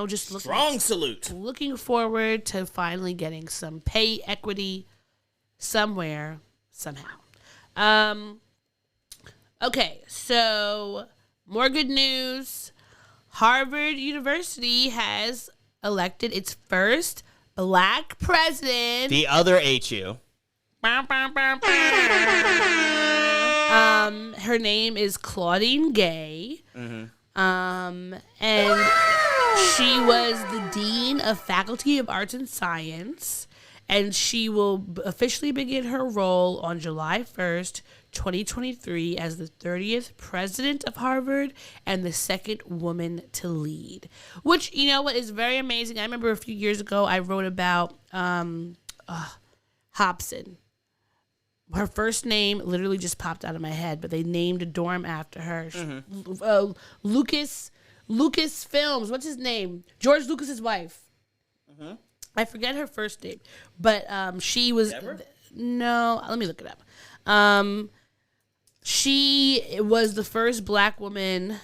just strong salute. Looking forward to finally getting some pay equity somewhere, somehow. Okay, so more good news. Harvard University has elected its first black president. The other HU. Her name is Claudine Gay. And she was the Dean of Faculty of Arts and Science, and she will officially begin her role on July 1st, 2023 as the 30th president of Harvard and the second woman to lead, which, what is very amazing. I remember a few years ago I wrote about Hobson. her first name literally just popped out of my head, but they named a dorm after her. Lucas Films. What's his name? George Lucas's wife. I forget her first name, but she was. No, let me look it up. She was the first black woman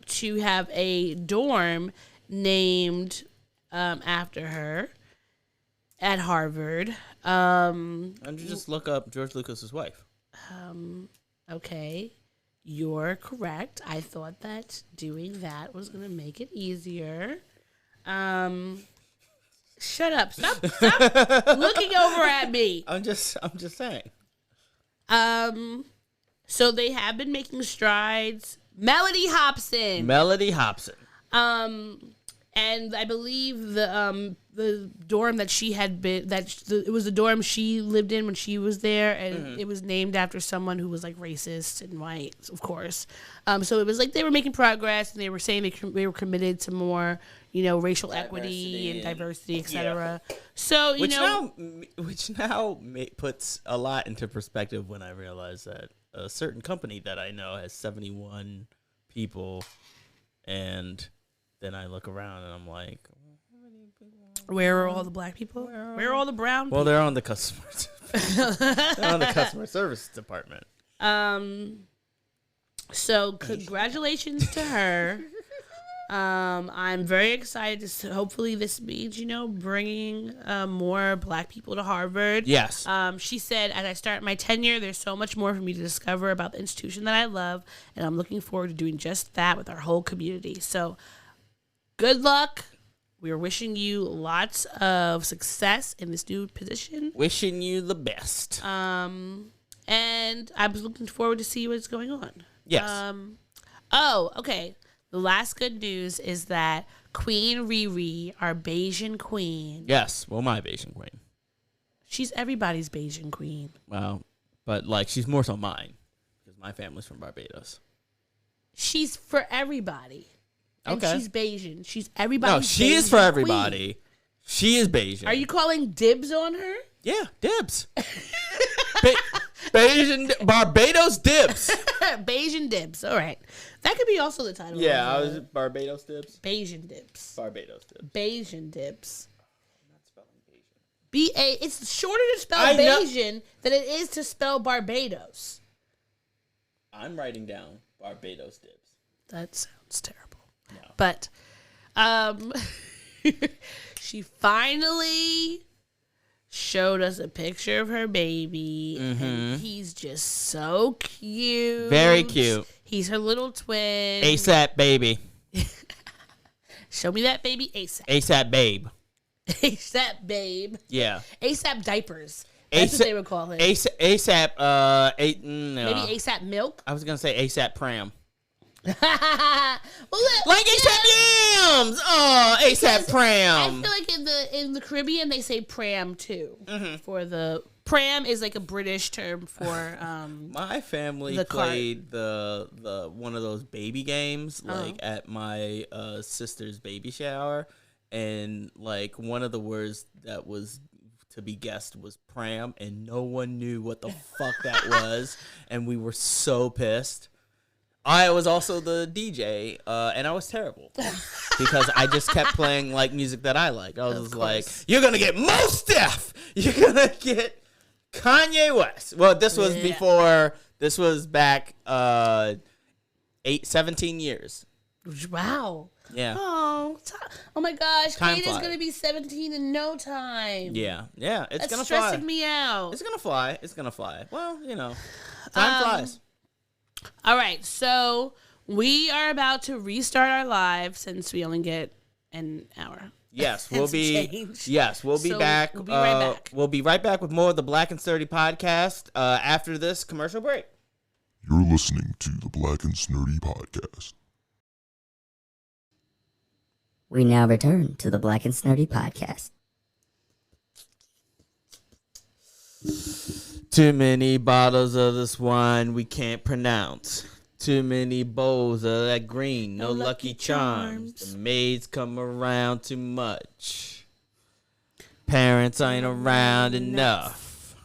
to have a dorm named after her at Harvard. Why don't you just look up George Lucas's wife? Okay, you're correct. I thought that doing that was going to make it easier. Shut up. Stop looking over at me. I'm just saying. So they have been making strides. Melody Hobson. And I believe the dorm that she had been it was the dorm she lived in when she was there, and it was named after someone who was like racist and white, of course. So it was like they were making progress, and they were saying they were committed to more, racial equity and diversity, etc. Yeah. So which now puts a lot into perspective when I realize that a certain company that I know has 71 people, and then I look around and I'm like, where are all the black people? Where are all the brown people? Well, they're on the customer service department. So congratulations to her. I'm very excited to hopefully this means, bringing more black people to Harvard. Yes. She said, as I start my tenure, there's so much more for me to discover about the institution that I love, and I'm looking forward to doing just that with our whole community. So good luck. We are wishing you lots of success in this new position. Wishing you the best. And I was looking forward to see what's going on. Yes. Okay. The last good news is that Queen Riri, our Bayesian queen. Yes. Well, my Bayesian queen. She's everybody's Bayesian queen. Well, but she's more so mine because my family's from Barbados. She's for everybody. And okay. She's Bayesian. She's everybody's No, she Bayesian is for everybody. Queen. She is Bayesian. Are you calling dibs on her? Yeah, dibs. Barbados Dibs. Bayesian Dibs. All right. That could be also the title. Yeah, I was Barbados Dibs. Bayesian Dibs. Barbados Dibs. Bayesian Dibs. I'm not spelling Bayesian. B-A. It's shorter to spell Bayesian than it is to spell Barbados. I'm writing down Barbados Dibs. That sounds terrible. No. But she finally showed us a picture of her baby, and he's just so cute. Very cute. He's her little twin. ASAP baby. Show me that baby ASAP. ASAP babe. ASAP babe. Yeah. ASAP diapers. That's what they would call him. ASAP. No. Maybe ASAP milk. I was gonna say ASAP pram. Well, like ASAP yams. Oh, ASAP pram. I feel like in the Caribbean they say pram too. For the pram is like a British term for my family played the one of those baby games at my sister's baby shower, and one of the words that was to be guessed was pram, and no one knew what the fuck that was, and we were so pissed. I was also the DJ, and I was terrible because I just kept playing music that I like. I was like, "You're gonna get Mos Def, you're gonna get Kanye West." Well, this was before. This was back 17 years. Wow. Yeah. Oh my gosh, Time Kate is flies. gonna be 17 in no time. Yeah. It's gonna fly. That's stressing me out. It's gonna fly. Well, time flies. All right, so we are about to restart our live since we only get an hour. Yes, we'll be. Yes, we'll be back. We'll be right back. We'll be right back with more of the Black and Snerdy podcast after this commercial break. You're listening to the Black and Snerdy podcast. We now return to the Black and Snerdy podcast. Too many bottles of this wine we can't pronounce. Too many bowls of that green, no Lucky Charms. The maids come around too much. Parents ain't around enough.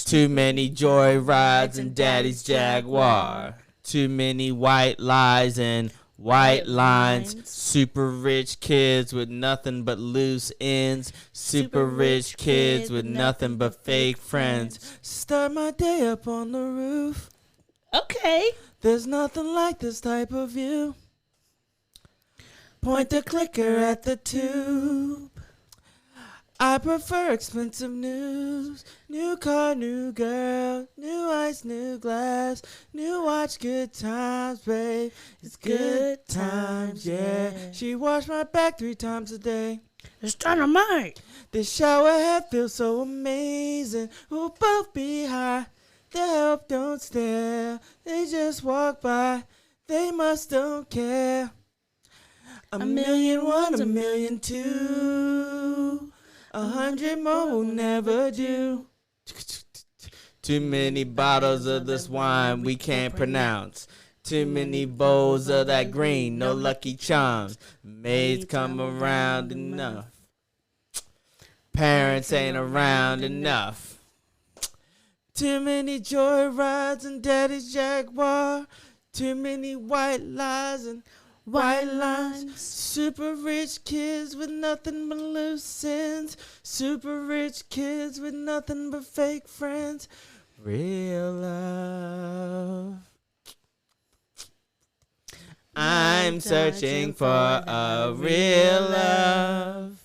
Too many joy rides in daddy's Jaguar. Too many white lies and white lines. Super rich kids with nothing but loose ends. Super rich kids with nothing but fake friends. Start my day up on the roof. Okay. There's nothing like this type of view. Point the clicker at the tube. I prefer expensive news. New car, new girl, new ice, new glass, new watch, good times, babe. It's good times, yeah. She washed my back 3 times a day. It's dynamite. This shower head feels so amazing. We'll both be high. The help don't stare. They just walk by. They must don't care. A million one, a million two. 100 more will never do. Too many bottles of this wine we can't pronounce. Too many bowls of that green, no Lucky Charms. Maids come around enough. Parents ain't around enough. Too many joy rides in daddy's Jaguar. Too many white lies and white lines. Super rich kids with nothing but loose ends. Super rich kids with nothing but fake friends. Real love. I'm searching for a real love.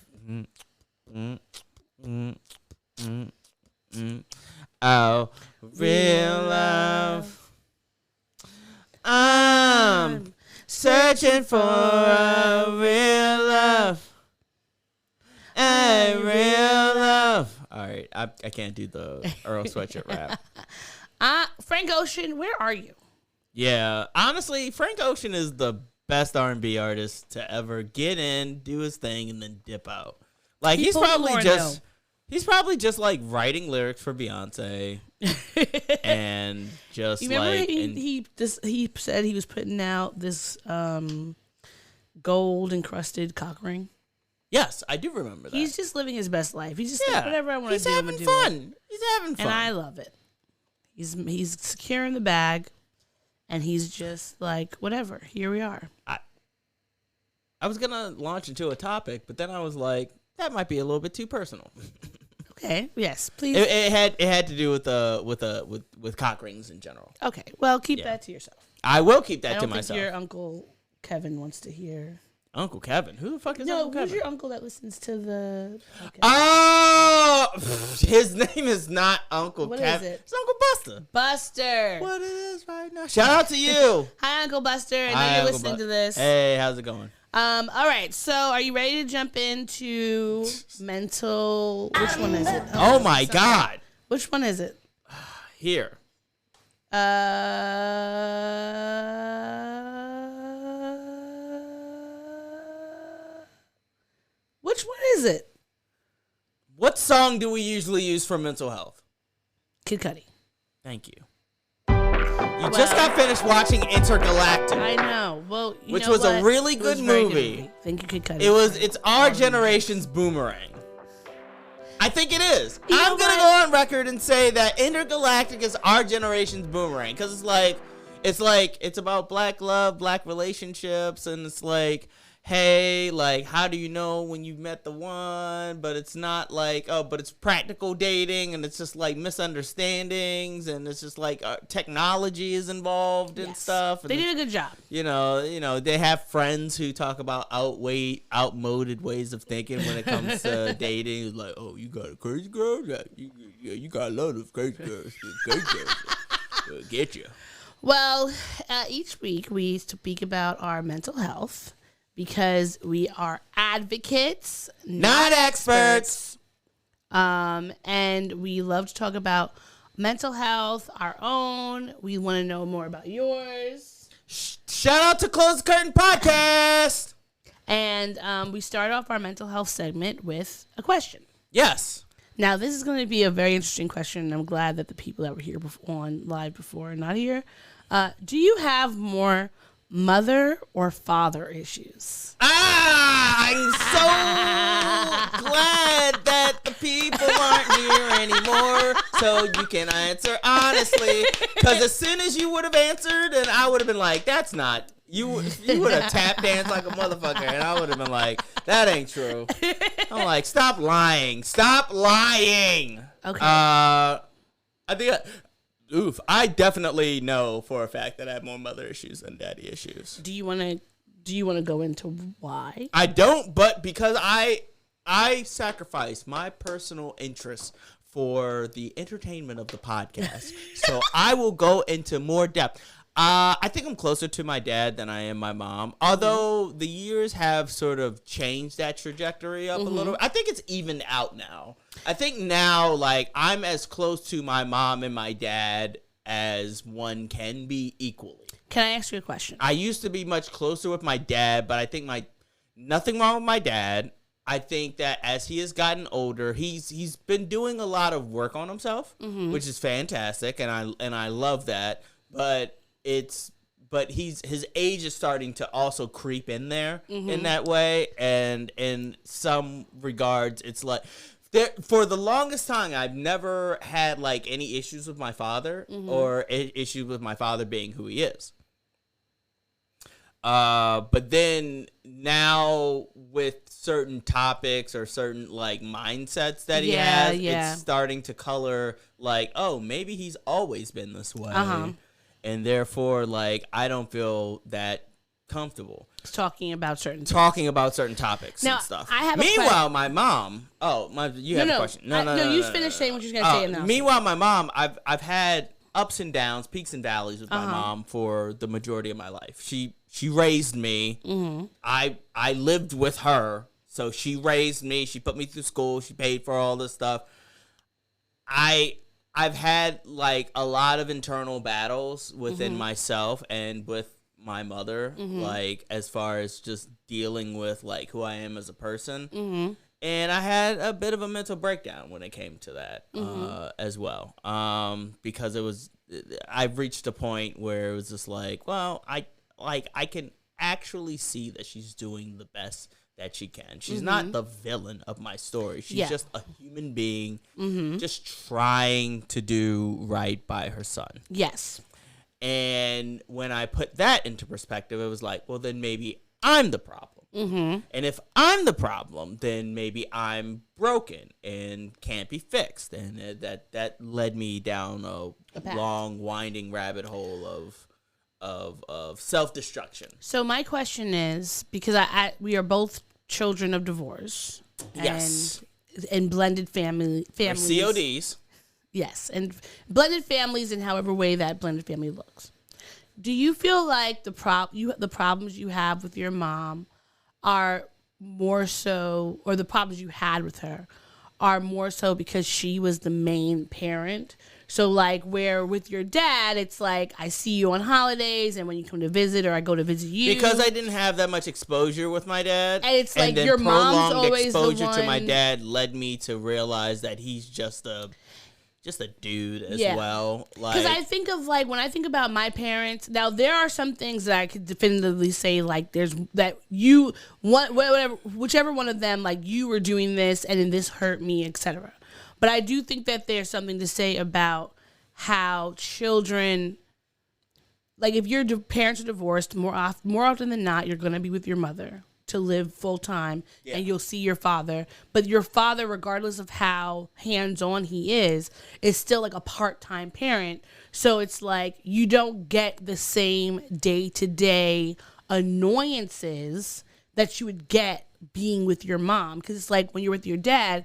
Oh, real love. I'm searching for a real love. A real love. All right, I can't do the Earl Sweatshirt rap. Frank Ocean, where are you? Yeah, honestly, Frank Ocean is the best R&B artist to ever get in, do his thing, and then dip out. Like he's probably just like writing lyrics for Beyonce, and just you remember like he said he was putting out this gold encrusted cock ring. Yes, I do remember that. He's just living his best life. He's just like, whatever I want to do. He's having fun. He's having fun, and I love it. He's secure in the bag, and he's just like, whatever. Here we are. I was gonna launch into a topic, but then I was like, that might be a little bit too personal. Okay. Yes, please. It had to do with cock rings in general. Okay. Well, keep that to yourself. I will keep that I to don't myself. think your Uncle Kevin wants to hear. Uncle Kevin? Who the fuck is Uncle Kevin? Who's your uncle that listens to the podcast? Oh, his name is not Uncle Kevin. What is it? It's Uncle Buster. Buster. What it is right now? Shout out to you. Hi, Uncle Buster. I know Hi, you're Uncle listening to this. Hey, how's it going? All right. So, are you ready to jump into mental? Which one is it? Oh my God. Which one is it? Here. Which one is it? What song do we usually use for mental health? Kid Cudi. Thank you. You just got finished watching Intergalactic. I know. Well, which was a really good movie. Thank you, Kid Cudi. It's our generation's Boomerang. I think it is. I'm gonna go on record and say that Intergalactic is our generation's Boomerang, because it's about black love, black relationships, and it's like, hey, like, how do you know when you've met the one? But it's not like, but it's practical dating, and it's just like misunderstandings, and it's just like technology is involved and stuff. And they did a good job. You know, they have friends who talk about outmoded ways of thinking when it comes to dating. It's like, oh, you got a crazy girl? You got a lot of crazy girls. Crazy girls get you. Well, each week we speak about our mental health, because we are advocates, not experts. And we love to talk about mental health, our own. We want to know more about yours. Shout out to Close the Curtain Podcast. And we start off our mental health segment with a question. Yes. Now, this is going to be a very interesting question, and I'm glad that the people that were here on live before are not here. Do you have more mother or father issues? I'm so glad that the people aren't here anymore, so you can answer honestly. Because as soon as you would have answered, and I would have been like, that's not. You would have tap danced like a motherfucker, and I would have been like, that ain't true. I'm like, stop lying. Stop lying. Okay. I think, I definitely know for a fact that I have more mother issues than daddy issues. Do you want to go into why? I don't, but because I sacrifice my personal interests for the entertainment of the podcast, so I will go into more depth. I think I'm closer to my dad than I am my mom, although the years have sort of changed that trajectory up a little. I think it's evened out now. I think now, like, I'm as close to my mom and my dad as one can be equally. Can I ask you a question? I used to be much closer with my dad, but I think nothing wrong with my dad. I think that as he has gotten older, he's been doing a lot of work on himself, which is fantastic, and I love that. But his age is starting to also creep in there in that way, and in some regards, it's like for the longest time, I've never had like any issues with my father or issues with my father being who he is. But then now with certain topics or certain like mindsets that he has, it's starting to color like, oh, maybe he's always been this way. And therefore, like, I don't feel that comfortable talking about certain topics now, and stuff. Meanwhile, my mom. You have a question? No. You finish saying what you're gonna say. Now. Meanwhile, my mom. I've had ups and downs, peaks and valleys with my mom for the majority of my life. She raised me. I lived with her, so she raised me. She put me through school. She paid for all this stuff. I've had like a lot of internal battles within myself and with my mother, like as far as just dealing with like who I am as a person. And I had a bit of a mental breakdown when it came to that as well. Because I've reached a point where it was just like, well, I can actually see that she's doing the best that she can. She's not the villain of my story. She's just a human being just trying to do right by her son. Yes. And when I put that into perspective, it was like, well, then maybe I'm the problem. And if I'm the problem, then maybe I'm broken and can't be fixed. And that led me down a long, winding rabbit hole of self-destruction. So my question is, because we are both children of divorce. Yes. And blended families. CODs. Yes, and blended families in however way that blended family looks. Do you feel like the problems you have with your mom are more so, or the problems you had with her are more so because she was the main parent? So, like, where with your dad, it's like, I see you on holidays, and when you come to visit, or I go to visit you. Because I didn't have that much exposure with my dad. And it's like, your mom's always the one. Exposure to my dad led me to realize that he's just a dude as well. Because I think of, like, when I think about my parents, now there are some things that I could definitively say, like, there's that whichever one of them, like, you were doing this and then this hurt me, etc. But I do think that there's something to say about how children, like, if your parents are divorced, more often than not, you're going to be with your mother to live full time, and you'll see your father. But your father, regardless of how hands-on he is still like a part-time parent. So it's like you don't get the same day-to-day annoyances that you would get being with your mom. Because it's like when you're with your dad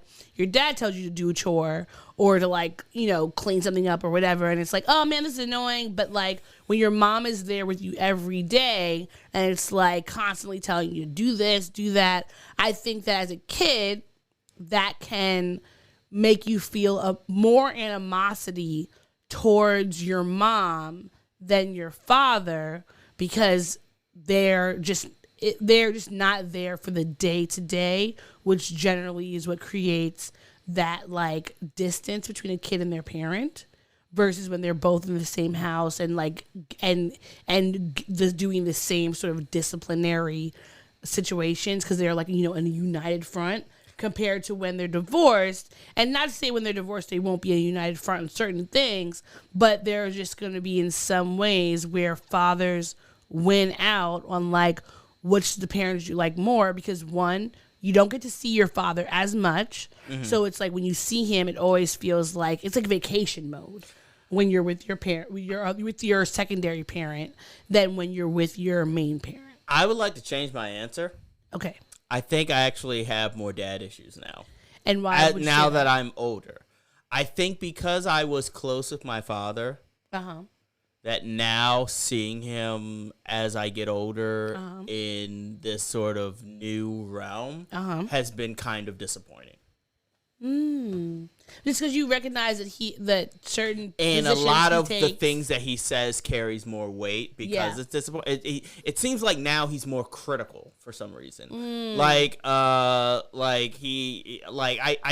tells you to do a chore or to, like, you know, clean something up or whatever, and it's like, oh man, this is annoying. But like when your mom is there with you every day and it's like constantly telling you to do this, do that, I think that as a kid that can make you feel a more animosity towards your mom than your father, because they're just not there for the day-to-day, which generally is what creates that, like, distance between a kid and their parent, versus when they're both in the same house and, like, and doing the same sort of disciplinary situations because they're, like, you know, in a united front. compared to when they're divorced. And not to say when they're divorced they won't be a united front on certain things, but there are just going to be in some ways where fathers win out on like which the parents you like more, because one, you don't get to see your father as much. So it's like when you see him, it always feels like it's like vacation mode when you're with your parent, with your secondary parent, than when you're with your main parent. I would like to change my answer. Okay. I think I actually have more dad issues now. And why? Now that I'm older, I think because I was close with my father. That now seeing him as I get older in this sort of new realm has been kind of disappointing. Just because you recognize that certain and a lot of the things that he says carries more weight because it's disappointing. It seems like now he's more critical for some reason. Like I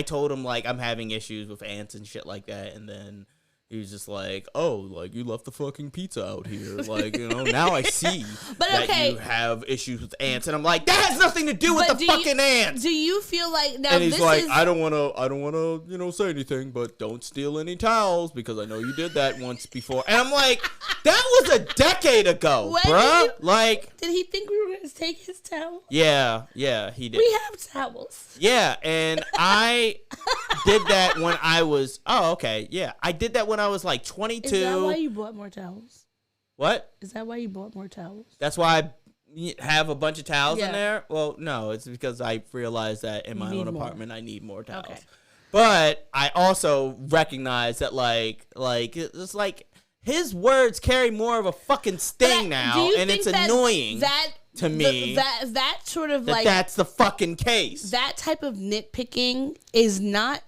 told him like I'm having issues with ants and shit like that, and then he was just like, oh, like, you left the fucking pizza out here. Like, you know, now I see that you have issues with ants. And I'm like, that has nothing to do with the fucking ants. Do you feel like now? And he's like, I don't want to, you know, say anything, but don't steal any towels because I know you did that once before. And I'm like, that was a decade ago, bruh. Like, did he think we were going to take his towel? Yeah, he did. We have towels. Yeah, and I did that when I was, I did that when I was like 22. Is that why you bought more towels? What? Is that why you bought more towels? That's why I have a bunch of towels in there? Well, no, it's because I realized that in my own apartment I need more towels. Okay. But I also recognize that like it's like his words carry more of a fucking sting now, and it's annoying to me that sort of like that's the fucking case. That type of nitpicking is not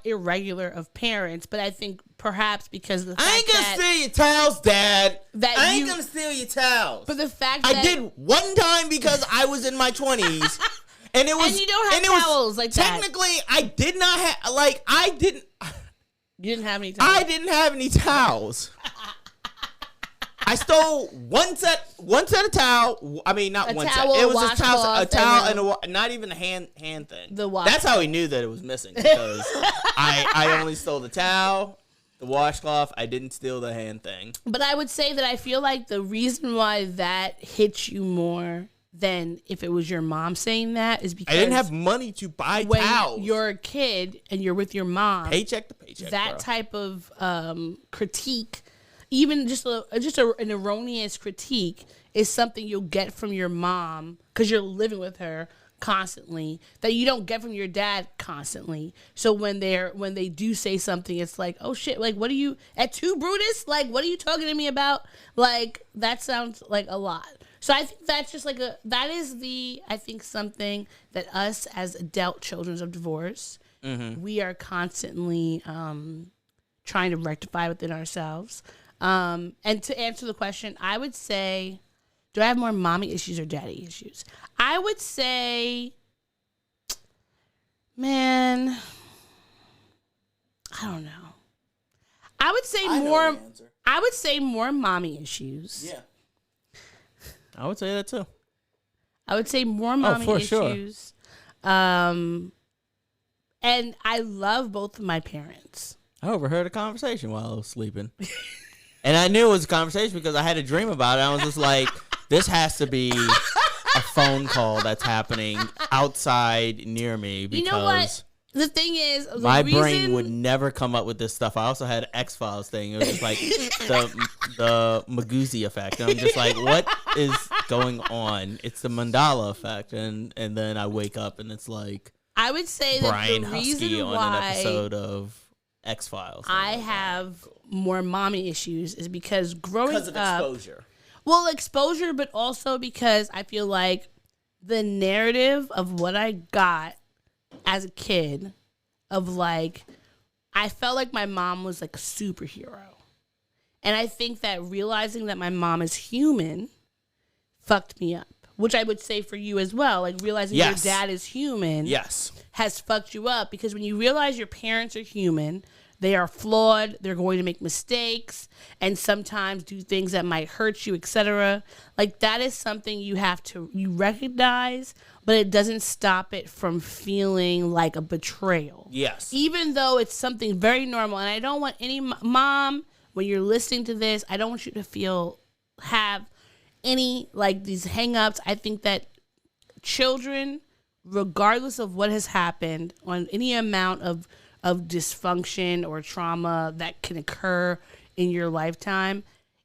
irregular of parents, but I think perhaps because of the fact I ain't gonna steal your towels, Dad. I ain't gonna steal your towels. But the fact that I did one time because I was in my 20s, and it was and you don't have towels like that. Technically, I did not have I didn't. You didn't have any towels. I didn't have any towels. I stole one set of towel. I mean, not one set. It was a towel and not even a hand thing. That's how he knew that it was missing, because I only stole the towel, the washcloth. I didn't steal the hand thing. But I would say that I feel like the reason why that hits you more than if it was your mom saying that is because I didn't have money to buy towels. When you're a kid and you're with your mom, paycheck to paycheck, that type of critique, even just an erroneous critique, is something you'll get from your mom because you're living with her constantly that you don't get from your dad constantly. So when they do say something, it's like, oh shit, like what are you at two, Brutus? Like what are you talking to me about? Like that sounds like a lot. So I think that's just like I think something that us as adult children of divorce, we are constantly trying to rectify within ourselves. And to answer the question, I would say, do I have more mommy issues or daddy issues? I would say, man, I don't know. I would say more mommy issues. Yeah. I would say that too. I would say more mommy issues. Sure. And I love both of my parents. I overheard a conversation while I was sleeping. And I knew it was a conversation because I had a dream about it. I was just like, this has to be a phone call that's happening outside near me, because you know what? The thing is, my brain would never come up with this stuff. I also had an X-Files thing. It was just like the Magoozy effect. And I'm just like, what is going on? It's the mandala effect. And then I wake up and it's like, I would say Brian that the Husky reason on why an episode of X-Files. I have more mommy issues is because growing up, because of exposure. Well, exposure, but also because I feel like the narrative of what I got as a kid of like, I felt like my mom was like a superhero. And I think that realizing that my mom is human fucked me up, which I would say for you as well. Like realizing your dad is human has fucked you up, because when you realize your parents are human, They are flawed. They're going to make mistakes and sometimes do things that might hurt you, etc. Like, that is something you recognize, but it doesn't stop it from feeling like a betrayal. Yes. Even though it's something very normal. And I don't want any mom, when you're listening to this, I don't want you to have any, like, these hang-ups. I think that children, regardless of what has happened, on any amount of dysfunction or trauma that can occur in your lifetime,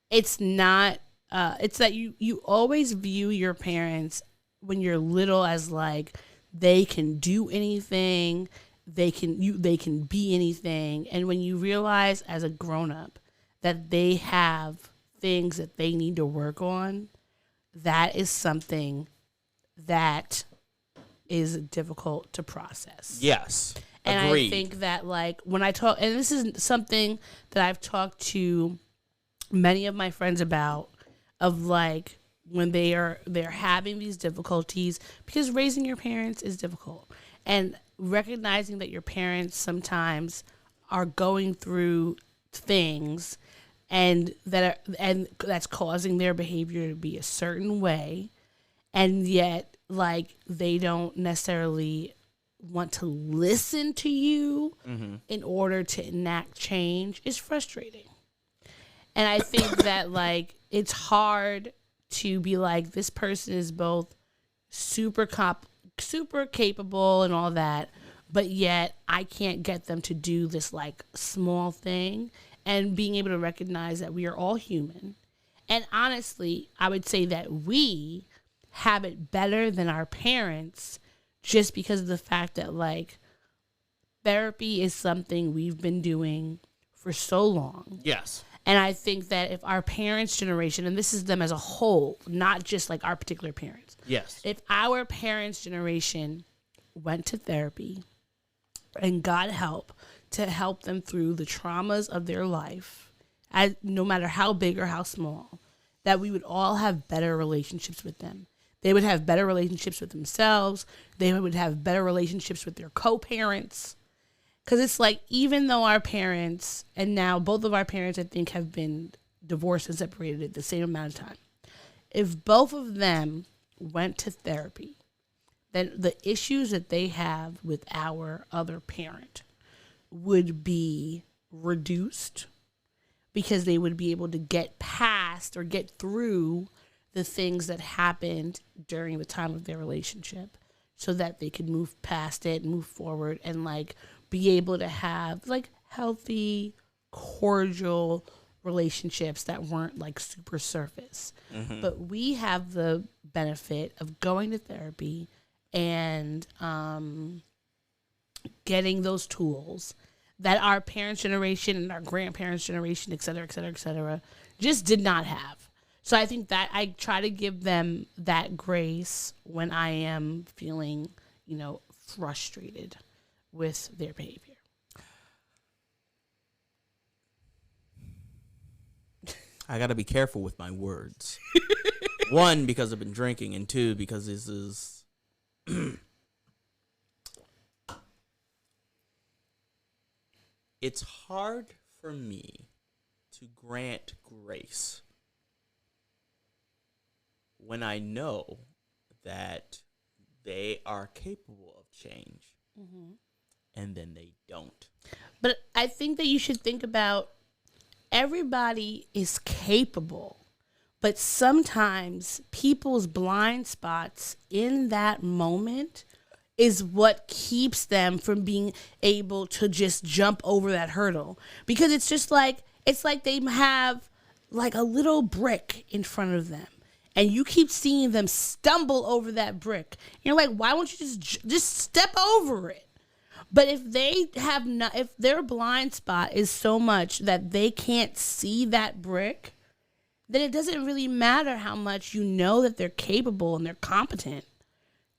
it's not, it's that you always view your parents when you're little as like, they can do anything, they can be anything. And when you realize as a grown-up that they have things that they need to work on, that is something that is difficult to process. Yes. And Agreed. I think that, like, when I talk, and this is something that I've talked to many of my friends about, of like, when they're having these difficulties, because raising your parents is difficult, and recognizing that your parents sometimes are going through things and that's causing their behavior to be a certain way, and yet, like, they don't necessarily want to listen to you in order to enact change, is frustrating. And I think that, like, it's hard to be like, this person is both super capable and all that, but yet I can't get them to do this, like, small thing. And being able to recognize that we are all human. And honestly, I would say that we have it better than our parents, just because of the fact that, like, therapy is something we've been doing for so long. Yes. And I think that if our parents' generation, and this is them as a whole, not just like our particular parents. Yes. If our parents' generation went to therapy and got help to help them through the traumas of their life, no matter how big or how small, that we would all have better relationships with them. They would have better relationships with themselves. They would have better relationships with their co-parents. Because it's like, even though our parents, and now both of our parents, I think, have been divorced and separated at the same amount of time. If both of them went to therapy, then the issues that they have with our other parent would be reduced, because they would be able to get past or get through the things that happened during the time of their relationship, so that they could move past it, move forward, and, like, be able to have, like, healthy, cordial relationships that weren't, like, super surface. But we have the benefit of going to therapy and getting those tools that our parents' generation and our grandparents' generation, et cetera, just did not have. So I think that I try to give them that grace when I am feeling, frustrated with their behavior. I got to be careful with my words. One, because I've been drinking, and two, because this is... It's hard for me to grant grace when I know that they are capable of change, and then they don't. But I think that you should think about, everybody is capable, but sometimes people's blind spots in that moment is what keeps them from being able to just jump over that hurdle. Because it's just like, it's like they have, like, a little brick in front of them, and you keep seeing them stumble over that brick. You're like, why won't you just step over it? But if they have not, if their blind spot is so much that they can't see that brick, then it doesn't really matter how much you know that they're capable and they're competent.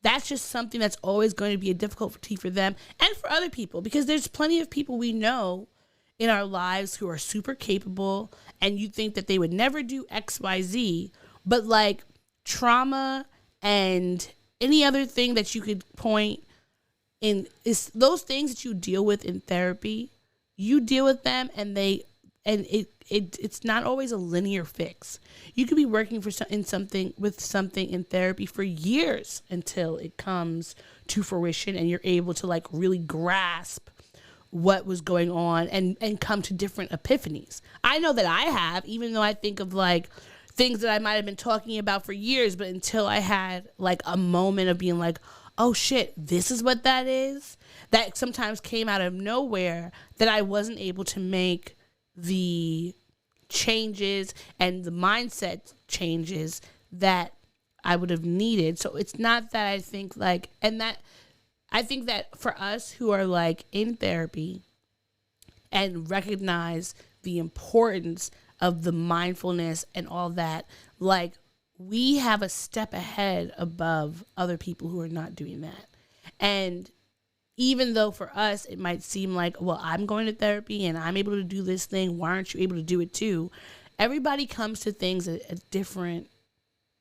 That's just something that's always going to be a difficulty for them and for other people, because there's plenty of people we know in our lives who are super capable, and you think that they would never do X, Y, Z, but, like, trauma and any other thing that you could point in, is those things that you deal with in therapy you deal with them, and it's not always a linear fix. You could be working with something in therapy for years until it comes to fruition and you're able to like really grasp what was going on and come to different epiphanies. I know that I have, even though I think of like things that I might have been talking about for years, but until I had like a moment of being like, oh shit, this is what that is, that sometimes came out of nowhere, that I wasn't able to make the changes and the mindset changes that I would have needed. So it's not that I think like, and that I think that for us who are like in therapy and recognize the importance of the mindfulness and all that, like we have a step ahead above other people who are not doing that. And even though for us it might seem like, well, I'm going to therapy and I'm able to do this thing, why aren't you able to do it too? Everybody comes to things at a different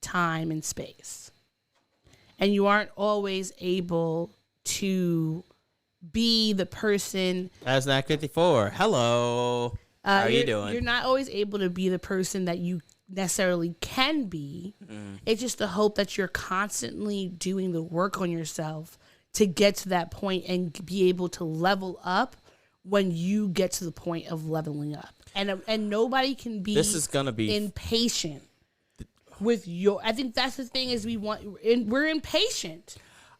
time and space. And you aren't always able to be the person. That's not 54. Hello. How are you doing? You're not always able to be the person that you necessarily can be. It's just the hope that you're constantly doing the work on yourself to get to that point and be able to level up when you get to the point of leveling up. And nobody can be impatient with your. I think that's the thing is we're impatient.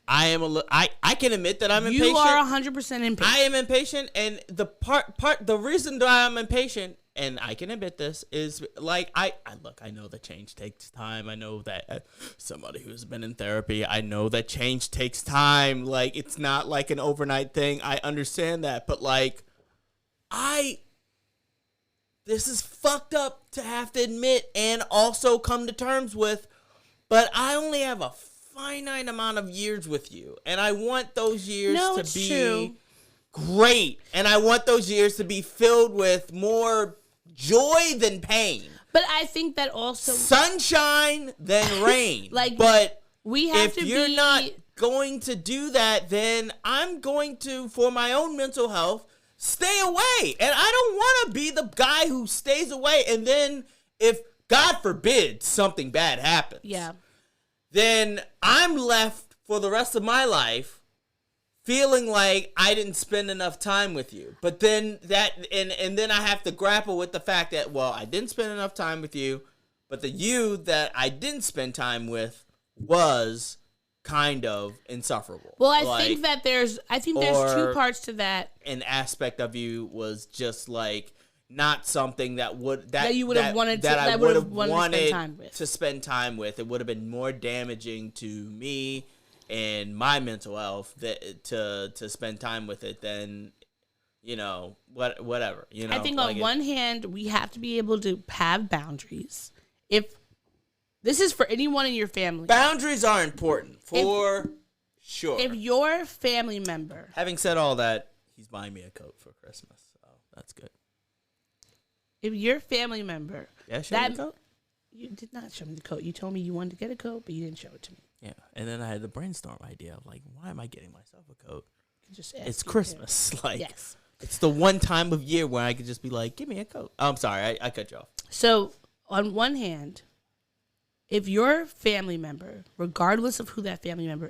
I can admit that I'm impatient. You are 100% impatient. I am impatient, and the reason that I'm impatient, and I can admit this, is like I know that change takes time. I know that somebody who's been in therapy, I know that change takes time. Like it's not like an overnight thing. I understand that, but like this is fucked up to have to admit and also come to terms with, but I only have a finite amount of years with you, and I want those years to be great, and I want those years to be filled with more joy than pain. But I think that also sunshine than rain. Like, but we have if you're not going to do that, then I'm going to, for my own mental health, stay away. And I don't want to be the guy who stays away, and then if God forbid something bad happens, then I'm left for the rest of my life feeling like I didn't spend enough time with you. But then and then I have to grapple with the fact that, well, I didn't spend enough time with you, but the you that I didn't spend time with was kind of insufferable. Well, I think there's two parts to that. An aspect of you was just like not something that you would have wanted to spend time with. It would have been more damaging to me and my mental health to spend time with it than, whatever. I think on one hand, we have to be able to have boundaries. If this is for anyone in your family, boundaries are important for sure. If your family member, having said all that, he's buying me a coat for Christmas, so that's good. If your family member, show me the coat. You did not show me the coat. You told me you wanted to get a coat, but you didn't show it to me. Yeah, and then I had the brainstorm idea of like, why am I getting myself a coat? It's Christmas, it's the one time of year where I could just be like, give me a coat. Oh, I'm sorry, I cut you off. So on one hand, if your family member, regardless of who that family member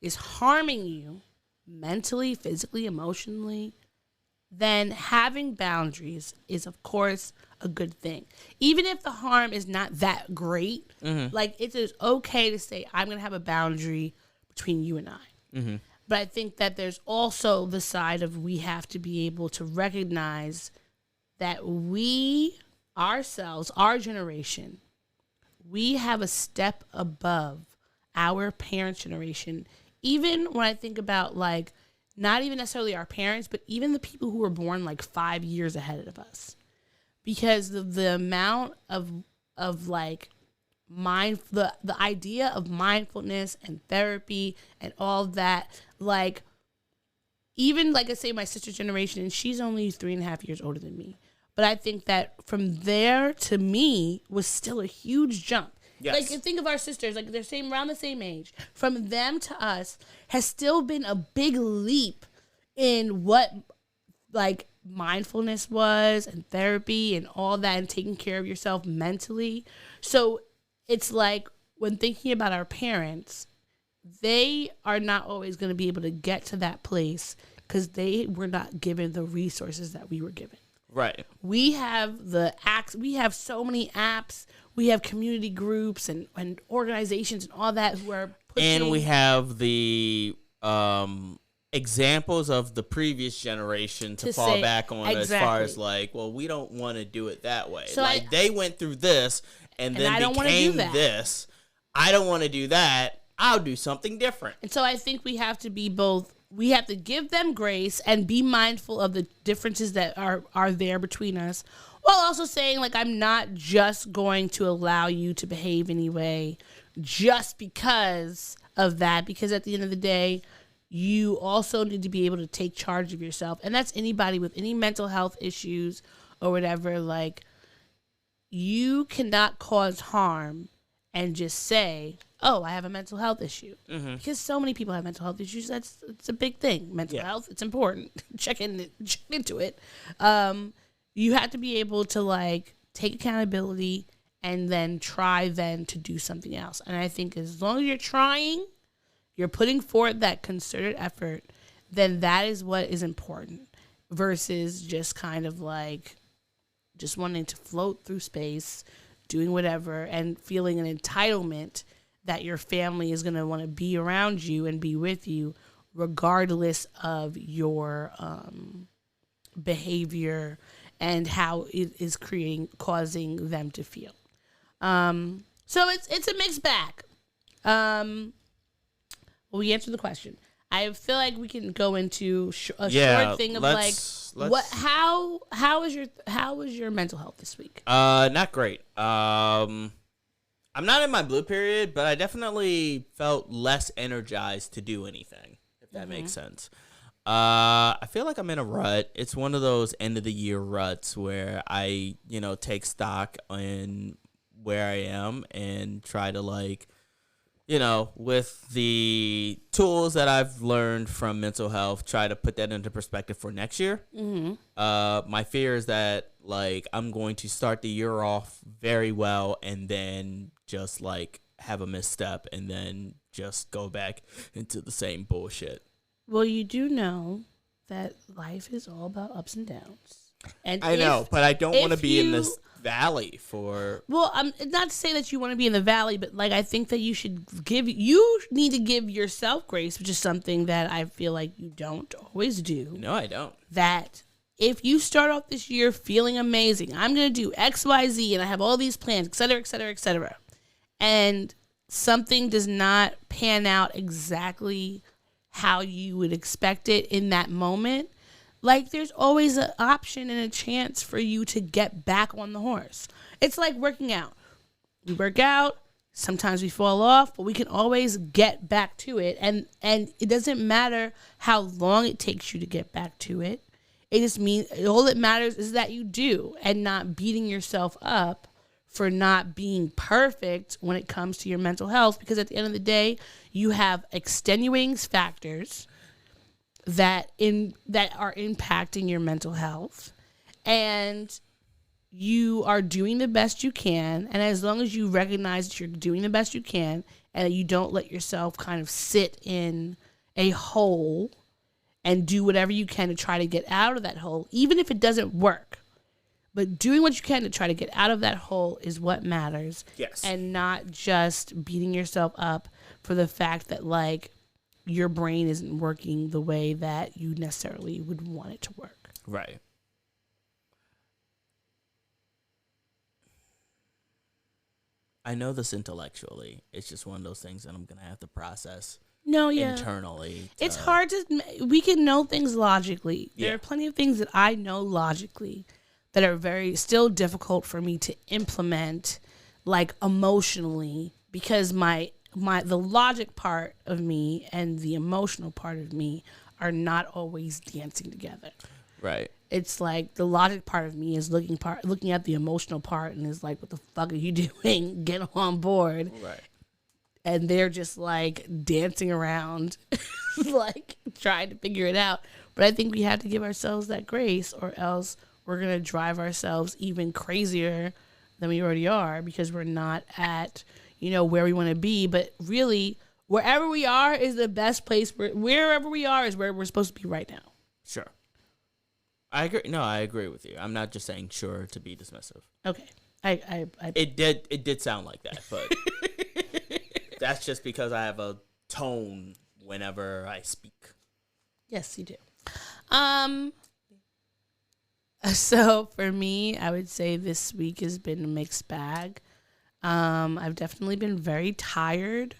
is harming you mentally, physically, emotionally, then having boundaries is, of course, a good thing. Even if the harm is not that great, like it is okay to say, I'm going to have a boundary between you and I. Mm-hmm. But I think that there's also the side of we have to be able to recognize that we, ourselves, our generation, we have a step above our parents' generation. Even when I think about like, not even necessarily our parents, but even the people who were born like 5 years ahead of us. Because the amount of like the idea of mindfulness and therapy and all that, like even like I say my sister's generation, and she's only 3.5 years older than me. But I think that from there to me was still a huge jump. Yes. Like think of our sisters, like they're around the same age. From them to us has still been a big leap in what like mindfulness was and therapy and all that and taking care of yourself mentally. So it's like when thinking about our parents, they are not always going to be able to get to that place because they were not given the resources that we were given. Right. We have we have so many apps, we have community groups and organizations and all that who are pushing. And we have the examples of the previous generation to fall back on, as far as like, well, we don't want to do it that way. So like they went through this and then became this. I don't want to do that. I'll do something different. And so I think we have to be both. We have to give them grace and be mindful of the differences that are there between us, while also saying, like, I'm not just going to allow you to behave anyway just because of that, because at the end of the day, you also need to be able to take charge of yourself. And that's anybody with any mental health issues or whatever. Like, you cannot cause harm and just say, oh, I have a mental health issue. Mm-hmm. Because so many people have mental health issues. It's a big thing. Mental health, it's important. Check into it. You have to be able to, like, take accountability and then try to do something else. And I think as long as you're trying, you're putting forth that concerted effort, then that is what is important versus just kind of like just wanting to float through space, doing whatever, and feeling an entitlement that your family is going to want to be around you and be with you regardless of your behavior and how it is causing them to feel. So it's a mixed bag. Well, we answered the question. I feel like we can go into a short thing of how was your mental health this week? Not great. I'm not in my blue period, but I definitely felt less energized to do anything, if that makes sense. I feel like I'm in a rut. It's one of those end of the year ruts where I, take stock in where I am and try to, like, with the tools that I've learned from mental health, try to put that into perspective for next year. Mm-hmm. My fear is that, like, I'm going to start the year off very well and then just, like, have a misstep and then just go back into the same bullshit. Well, you do know that life is all about ups and downs. And I know, but I don't want to be in this valley for... Well, not to say that you want to be in the valley, but, like, I think that you need to give yourself grace, which is something that I feel like you don't always do. No, I don't. That if you start off this year feeling amazing, I'm going to do X, Y, Z, and I have all these plans, et cetera, et cetera, et cetera, and something does not pan out exactly how you would expect it in that moment, like, there's always an option and a chance for you to get back on the horse. It's like working out. We work out, sometimes we fall off, but we can always get back to it. And it doesn't matter how long it takes you to get back to it. It just means all that matters is that you do, and not beating yourself up for not being perfect when it comes to your mental health, because at the end of the day, you have extenuating factors that are impacting your mental health, and you are doing the best you can. And as long as you recognize that you're doing the best you can and that you don't let yourself kind of sit in a hole and do whatever you can to try to get out of that hole, even if it doesn't work, but doing what you can to try to get out of that hole is what matters. Yes. And not just beating yourself up for the fact that, like, your brain isn't working the way that you necessarily would want it to work. Right. I know this intellectually. It's just one of those things that I'm going to have to process internally. It's hard we can know things logically. There are plenty of things that I know logically that are very still difficult for me to implement, like, emotionally, because the logic part of me and the emotional part of me are not always dancing together. Right. It's like the logic part of me is looking at the emotional part and is like, what the fuck are you doing? Get on board. Right. And they're just, like, dancing around, like, trying to figure it out. But I think we have to give ourselves that grace, or else we're going to drive ourselves even crazier than we already are, because we're not at, where we want to be. But really, wherever we are is the best place. Wherever we are is where we're supposed to be right now. Sure. I agree. No, I agree with you. I'm not just saying sure to be dismissive. Okay. It did sound like that, but that's just because I have a tone whenever I speak. Yes, you do. So for me, I would say this week has been a mixed bag. I've definitely been very tired.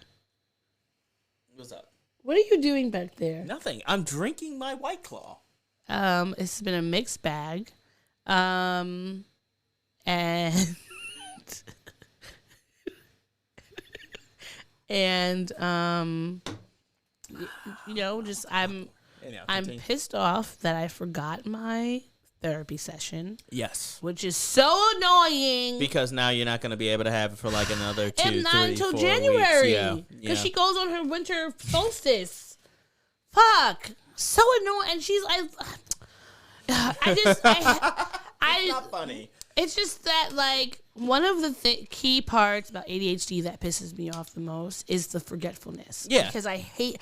What's up? What are you doing back there? Nothing. I'm drinking my White Claw. It's been a mixed bag. And and just I'm pissed off that I forgot my therapy session. Yes. Which is so annoying. Because now you're not going to be able to have it for like another 2, 3, 4 not until weeks. January. Yeah. Because she goes on her winter solstice. Fuck. So annoying. And she's It's not funny. It's just that, like, one of the key parts about ADHD that pisses me off the most is the forgetfulness. Yeah. Because I hate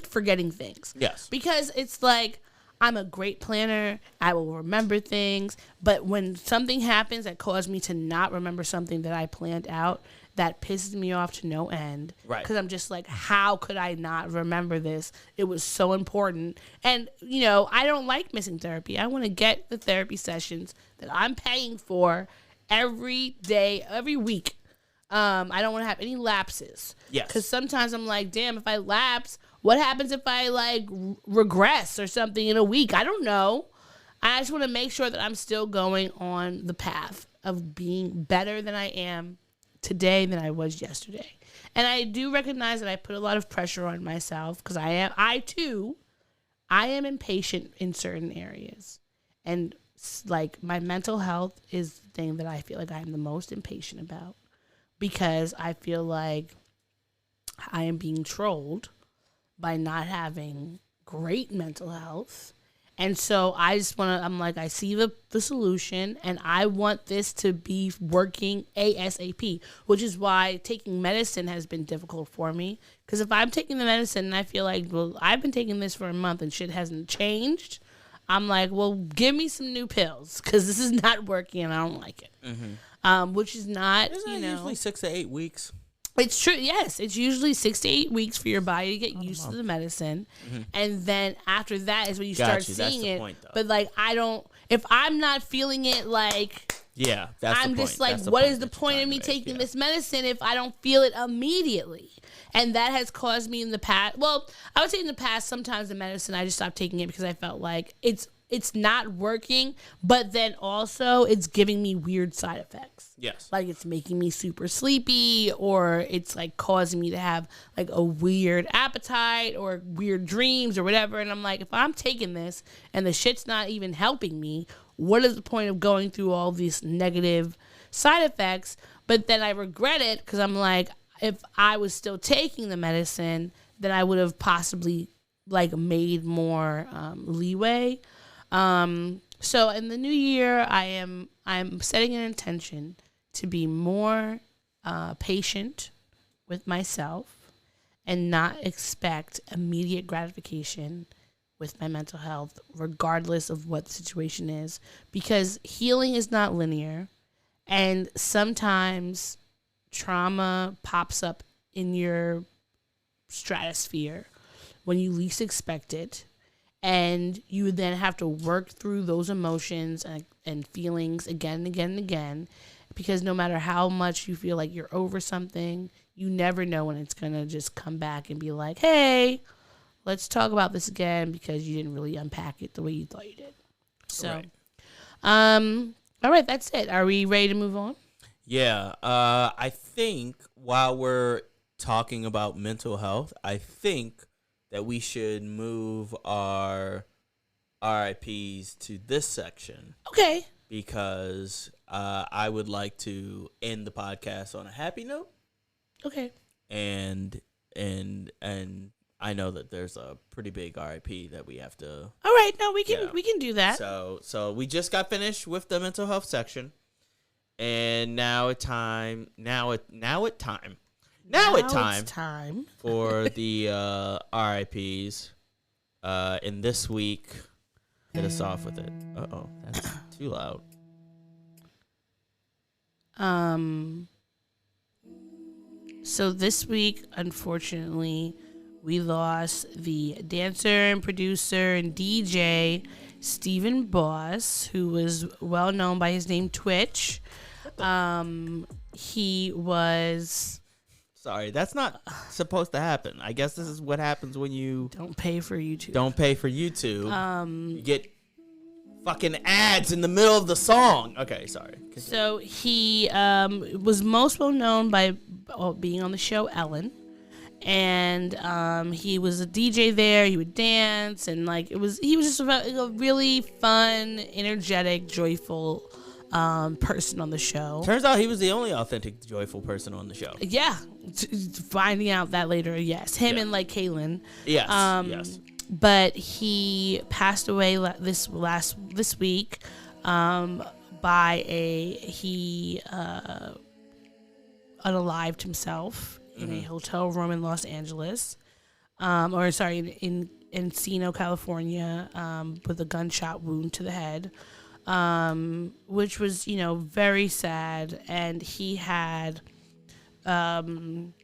forgetting things. Yes. Because it's like, I'm a great planner. I will remember things. But when something happens that caused me to not remember something that I planned out, that pisses me off to no end. Right. Because I'm just like, how could I not remember this? It was so important. And, I don't like missing therapy. I want to get the therapy sessions that I'm paying for every day, every week. I don't want to have any lapses. Yes. Because sometimes I'm like, damn, if I lapse, what happens if I, like, regress or something in a week? I don't know. I just want to make sure that I'm still going on the path of being better than I am today than I was yesterday. And I do recognize that I put a lot of pressure on myself because I am impatient in certain areas. And like my mental health is the thing that I feel like I'm the most impatient about, because I feel like I am being trolled by not having great mental health. And so I just want to, I'm like, I see the solution, and I want this to be working ASAP, which is why taking medicine has been difficult for me. Because if I'm taking the medicine and I feel like, well, I've been taking this for a month and shit hasn't changed, I'm like, well, give me some new pills, because this is not working and I don't like it. Mm-hmm. Which is not, Isn't it usually 6 to 8 weeks? It's true. Yes, it's usually 6 to 8 weeks for your body to get used to the medicine, and then after that is when you start seeing it. Point, but like, if I'm not feeling it, like, I'm just like, what is the point of me taking this medicine if I don't feel it immediately? And that has caused me in the past. Well, I would say in the past, sometimes the medicine I just stopped taking it because I felt like it's not working, but then also it's giving me weird side effects. Yes. Like it's making me super sleepy, or it's like causing me to have like a weird appetite or weird dreams or whatever. And I'm like, if I'm taking this and the shit's not even helping me, what is the point of going through all these negative side effects? But then I regret it because I'm like, if I was still taking the medicine, then I would have possibly like made more leeway. So in the new year, I'm setting an intention to be more patient with myself and not expect immediate gratification with my mental health, regardless of what the situation is, because healing is not linear, and sometimes trauma pops up in your stratosphere when you least expect it. And you then have to work through those emotions and feelings again and again and again, because no matter how much you feel like you're over something, you never know when it's going to just come back and be like, hey, let's talk about this again, because you didn't really unpack it the way you thought you did. So, all right, that's it. Are we ready to move on? Yeah. I think while we're talking about mental health, I think that we should move our RIPs to this section. Okay. Because I would like to end the podcast on a happy note. Okay. And I know that there's a pretty big RIP that we have to. All right, no, we can do that. So we just got finished with the mental health section, and now it's time for the RIPs. And this week, hit us off with it. Uh-oh, that's too loud. So this week, unfortunately, we lost the dancer and producer and DJ Stephen Boss, who was well known by his name Twitch. He was... Sorry, that's not supposed to happen. I guess this is what happens when you... Don't pay for YouTube. You get fucking ads in the middle of the song. Okay, sorry. Continue. So he was most well known by being on the show Ellen. And he was a DJ there. He would dance, and he was just a really fun, energetic, joyful person on the show. Turns out he was the only authentic, joyful person on the show. Yeah, finding out that later. Yes, him and Kaylin. Yes, yes. But he passed away this week. He unalived himself in a hotel room in Los Angeles, in Encino, California, with a gunshot wound to the head, which was, very sad. And he had written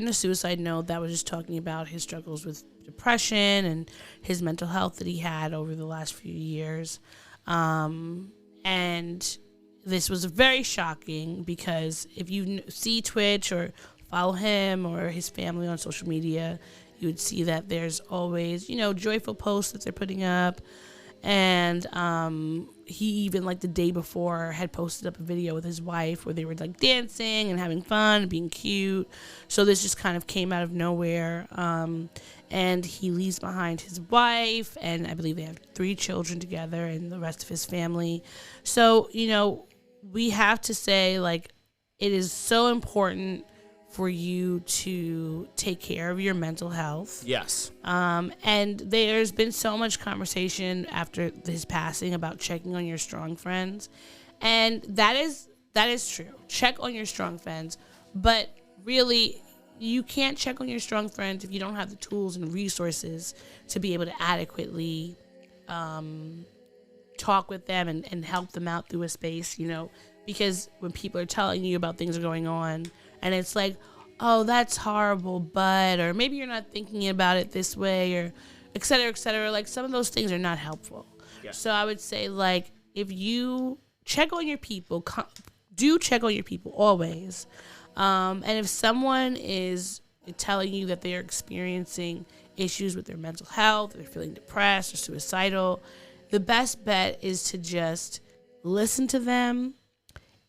a suicide note that was just talking about his struggles with depression and his mental health that he had over the last few years. And this was very shocking because if you see Twitch or follow him or his family on social media, you would see that there's always, joyful posts that they're putting up. And he even, the day before, had posted up a video with his wife where they were, dancing and having fun and being cute. So this just kind of came out of nowhere. And he leaves behind his wife, and I believe they have 3 children together and the rest of his family. So, we have to say, it is so important for you to take care of your mental health. Yes. And there's been so much conversation after his passing about checking on your strong friends. And that is true. Check on your strong friends. But really, you can't check on your strong friends if you don't have the tools and resources to be able to adequately talk with them and help them out through a space, because when people are telling you about things that are going on and it's oh, that's horrible, but, or maybe you're not thinking about it this way, or et cetera, some of those things are not helpful. Yeah. So I would say, if you check on your people, do check on your people always. And if someone is telling you that they're experiencing issues with their mental health, they're feeling depressed or suicidal, the best bet is to just listen to them,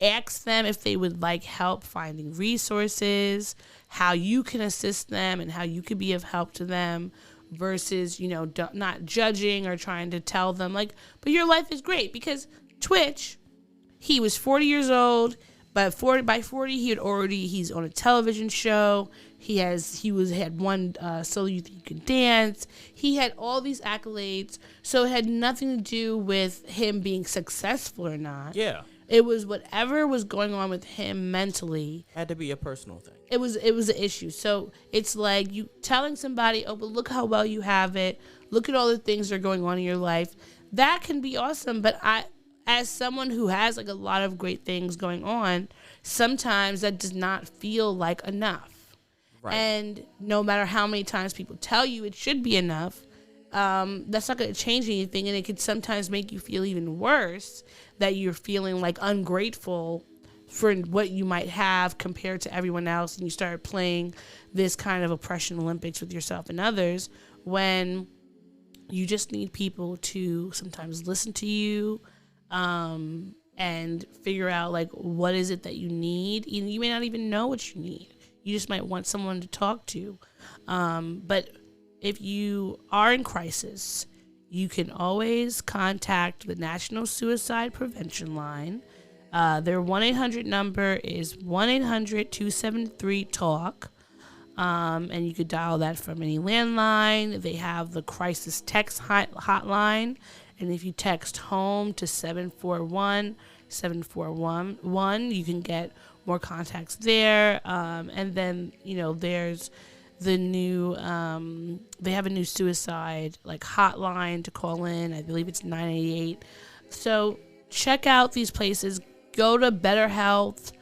ask them if they would like help finding resources, how you can assist them and how you could be of help to them versus, not judging or trying to tell them but your life is great. Because Twitch, he was 40 years old, but by 40 he's on a television show. He had won So You Think You Can Dance. He had all these accolades. So it had nothing to do with him being successful or not. Yeah. It was whatever was going on with him mentally. Had to be a personal thing. It was an issue. So it's you telling somebody, oh, but look how well you have it. Look at all the things that are going on in your life. That can be awesome. But as someone who has a lot of great things going on, sometimes that does not feel like enough. Right. And no matter how many times people tell you it should be enough, that's not going to change anything. And it could sometimes make you feel even worse that you're feeling ungrateful for what you might have compared to everyone else. And you start playing this kind of oppression Olympics with yourself and others when you just need people to sometimes listen to you, and figure out what is it that you need. You may not even know what you need. You just might want someone to talk to. But if you are in crisis, you can always contact the National Suicide Prevention Line. Their 1-800 number is 1-800-273-TALK. And you could dial that from any landline. They have the crisis text hotline. And if you text home to 741-7411, you can get more contacts there. And then, there's the new, they have a new suicide hotline to call in. I believe it's 988. So check out these places. Go to Better Health,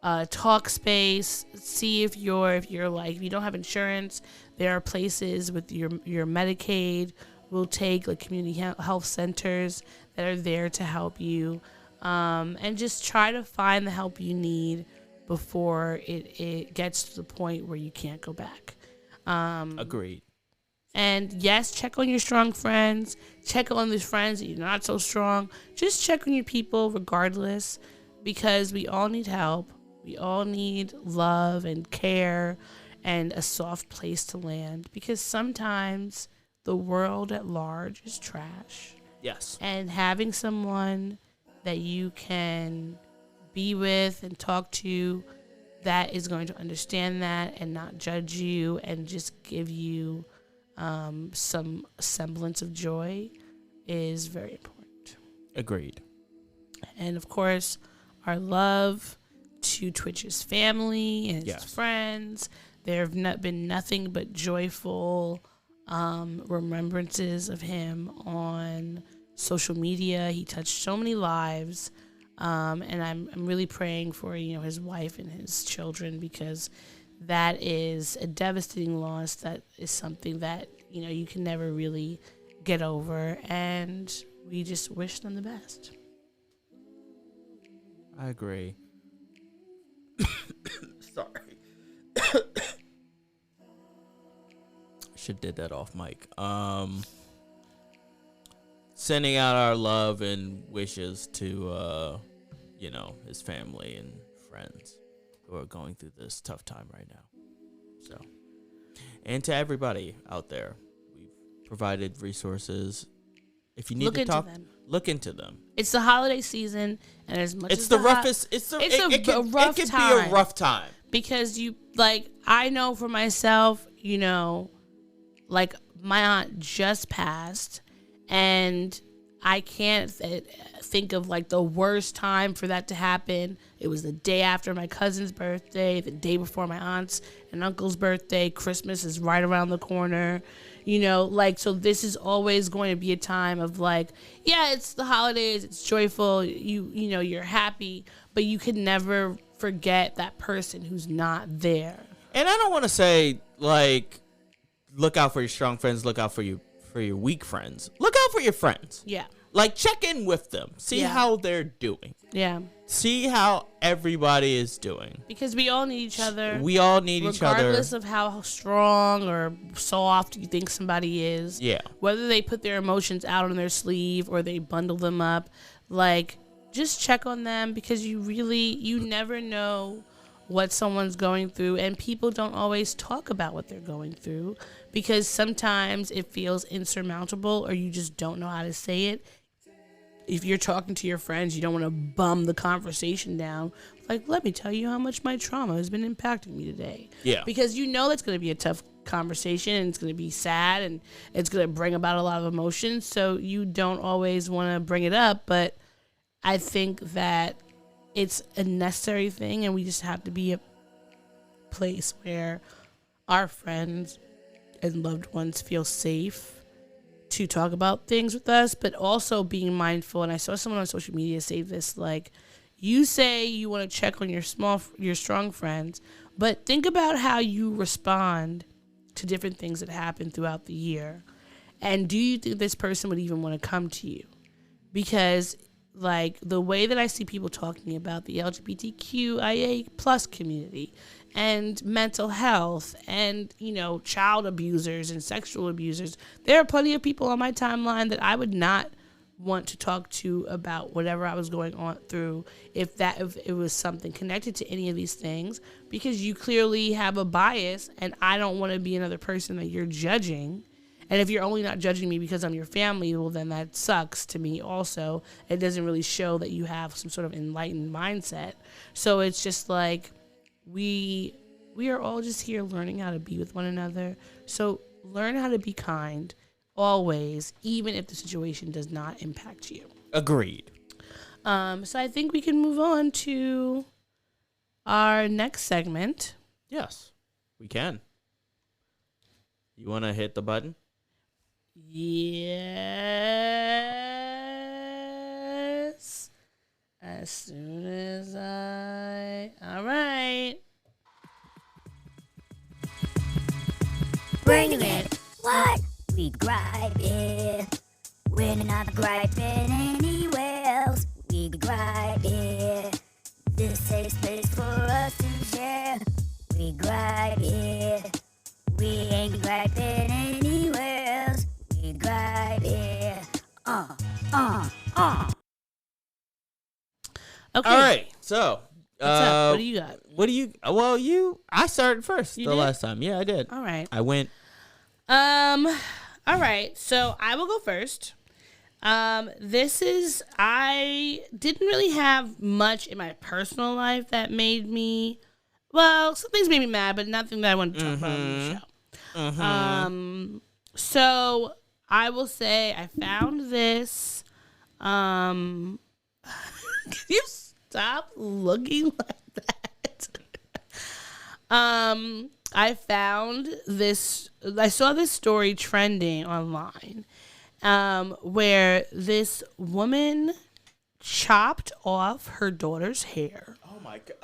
Talkspace. See if you don't have insurance, there are places with your Medicaid. We'll take community health centers that are there to help you, and just try to find the help you need before it gets to the point where you can't go back. Agreed. And yes, check on your strong friends. Check on the friends that you're not so strong. Just check on your people regardless, because we all need help. We all need love and care and a soft place to land, because sometimes the world at large is trash. Yes. And having someone that you can be with and talk to that is going to understand that and not judge you and just give you some semblance of joy is very important. Agreed. And of course, our love to Twitch's family and his friends. There have been nothing but joyful remembrances of him on social media. He touched so many lives, and I'm really praying for his wife and his children, because that is a devastating loss. That is something that you can never really get over, and we just wish them the best. I agree. Sorry. Should did that off mic. Sending out our love and wishes to his family and friends who are going through this tough time right now. So, and to everybody out there, we've provided resources. If you need to talk, look into them. It's the holiday season, and as much it's as the roughest. It can be a rough time, because I know for myself, my aunt just passed, and I can't think of the worst time for that to happen. It was the day after my cousin's birthday, the day before my aunt's and uncle's birthday. Christmas is right around the corner, so this is always going to be a time of it's the holidays, it's joyful, you're happy, but you can never forget that person who's not there. And I don't want to say look out for your strong friends, look out for your weak friends. Look out for your friends. Yeah. Check in with them. See how they're doing. Yeah. See how everybody is doing. Because we all need each other. We all need each other. Regardless of how strong or soft you think somebody is. Yeah. Whether they put their emotions out on their sleeve or they bundle them up. Just check on them, because you never know what someone's going through, and people don't always talk about what they're going through, because sometimes it feels insurmountable or you just don't know how to say it. If you're talking to your friends, you don't want to bum the conversation down. Let me tell you how much my trauma has been impacting me today. Yeah. Because that's going to be a tough conversation, and it's going to be sad, and it's going to bring about a lot of emotions. So you don't always want to bring it up, but I think that it's a necessary thing, and we just have to be a place where our friends and loved ones feel safe to talk about things with us, but also being mindful. And I saw someone on social media say this, you say you want to check on your strong friends, but think about how you respond to different things that happen throughout the year. And do you think this person would even want to come to you? Because the way that I see people talking about the LGBTQIA plus community and mental health and, child abusers and sexual abusers, there are plenty of people on my timeline that I would not want to talk to about whatever I was going on through if it was something connected to any of these things, because you clearly have a bias, and I don't want to be another person that you're judging. And if you're only not judging me because I'm your family, well, then that sucks to me also. It doesn't really show that you have some sort of enlightened mindset. So it's just we we are all just here learning how to be with one another. So learn how to be kind always, even if the situation does not impact you. Agreed. So I think we can move on to our next segment. Yes, we can. You want to hit the button? Yes. As soon as all right. Bring it. What? We griping. We're not griping anywhere else. We griping. This safe space for us to share. We griping. We ain't griping anywhere else. We griping. Okay. All right. So, What's up? What do you got? What do you? Well, I started first You the did? last time. Yeah, I did. All right. I went. All right. So I will go first. I didn't really have much in my personal life that made me, well, some things made me mad, but nothing that I want to talk about on the show. So I will say I found this, can you stop looking like that? I found this, I saw this story trending online, where this woman chopped off her daughter's hair. Oh my god!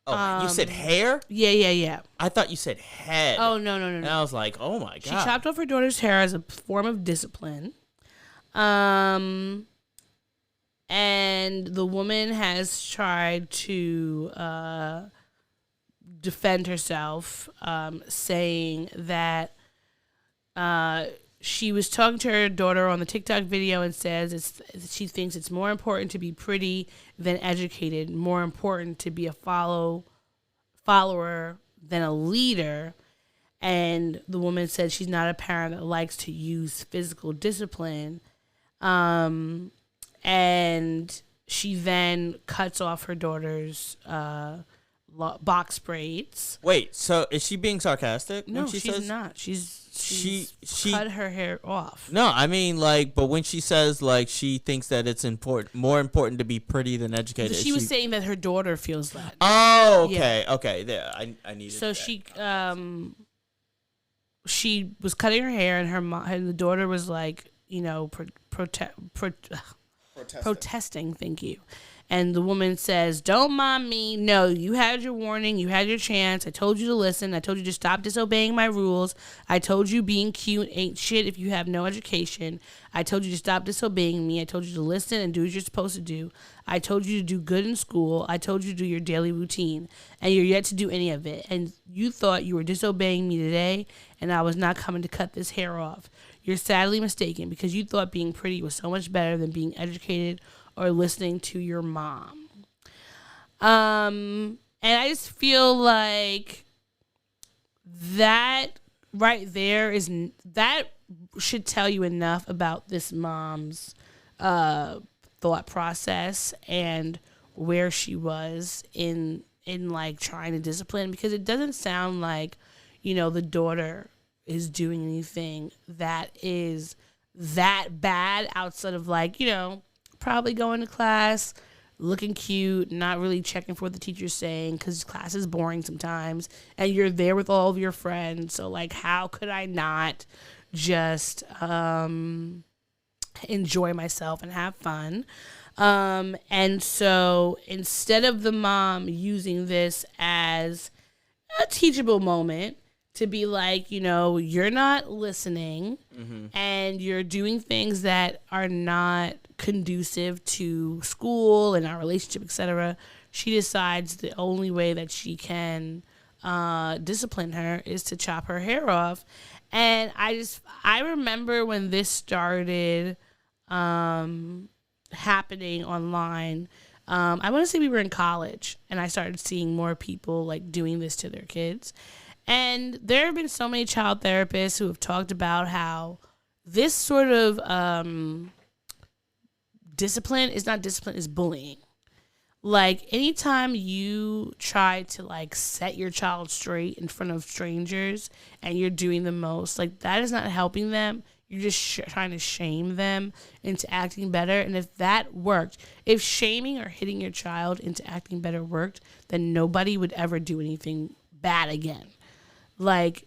Oh, you said hair? Yeah. I thought you said head. Oh no. And I was like, oh my god! She chopped off her daughter's hair as a form of discipline. And the woman has tried to defend herself, saying that she was talking to her daughter on the TikTok video and says she thinks it's more important to be pretty than educated, more important to be a follower than a leader. And the woman said she's not a parent that likes to use physical discipline. And she then cuts off her daughter's box braids. Wait, so is she being sarcastic? No, when she she's says, not. She's she cut her hair off. No, I mean but when she says she thinks that it's more important to be pretty than educated. She was saying that her daughter feels that. Oh, okay, okay. There, I needed. So that. she was cutting her hair, and her mom and the daughter was protesting. Thank you. And the woman says, "Don't mom me. No, you had your warning. You had your chance. I told you to listen. I told you to stop disobeying my rules. I told you being cute ain't shit if you have no education. I told you to stop disobeying me. I told you to listen and do what you're supposed to do. I told you to do good in school. I told you to do your daily routine. And you're yet to do any of it. And you thought you were disobeying me today, and I was not coming to cut this hair off. You're sadly mistaken because you thought being pretty was so much better than being educated or listening to your mom." And I just feel like that right there that should tell you enough about this mom's thought process and where she was in trying to discipline, because it doesn't sound like, the daughter is doing anything that is that bad outside of probably going to class, looking cute, not really checking for what the teacher's saying because class is boring sometimes, and you're there with all of your friends. So, how could I not just enjoy myself and have fun? And so instead of the mom using this as a teachable moment to be you're not listening, and you're doing things that are not conducive to school and our relationship, etc., she decides the only way that she can discipline her is to chop her hair off. And I remember when this started happening online, I want to say we were in college, and I started seeing more people doing this to their kids. And there have been so many child therapists who have talked about how this sort of discipline is not discipline, is bullying. Like, anytime you try to, like, set your child straight in front of strangers and you're doing the most, like, that is not helping them. You're just trying to shame them into acting better. And if that worked, if shaming or hitting your child into acting better worked, then nobody would ever do anything bad again. Like,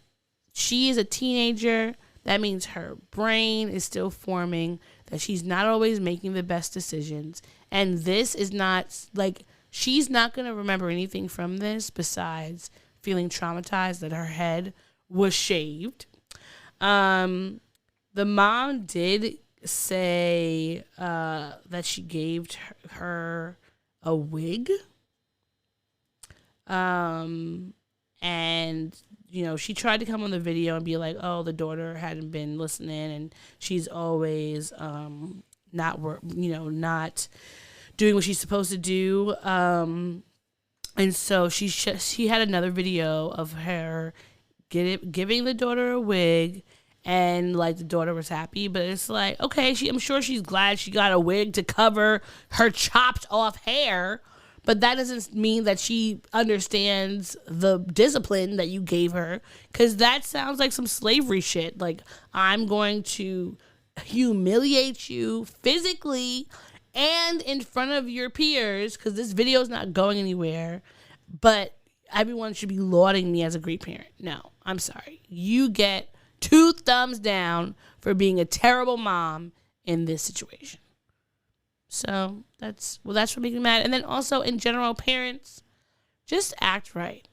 she is a teenager. That means her brain is still forming, that she's not always making the best decisions. And this is not, like, she's not going to remember anything from this besides feeling traumatized that her head was shaved. The mom did say that she gave her a wig. And, you know, she tried to come on the video and be like, oh, the daughter hadn't been listening and she's always not doing what she's supposed to do. And so she had another video of her giving the daughter a wig. And, like, the daughter was happy. But it's like, okay, I'm sure she's glad she got a wig to cover her chopped off hair. But that doesn't mean that she understands the discipline that you gave her. Because that sounds like some slavery shit. Like, I'm going to humiliate you physically and in front of your peers. Because this video is not going anywhere. But everyone should be lauding me as a great parent. No, I'm sorry. You get 2 thumbs down for being a terrible mom in this situation. So that's what makes me mad. And then also, in general, parents, just act right.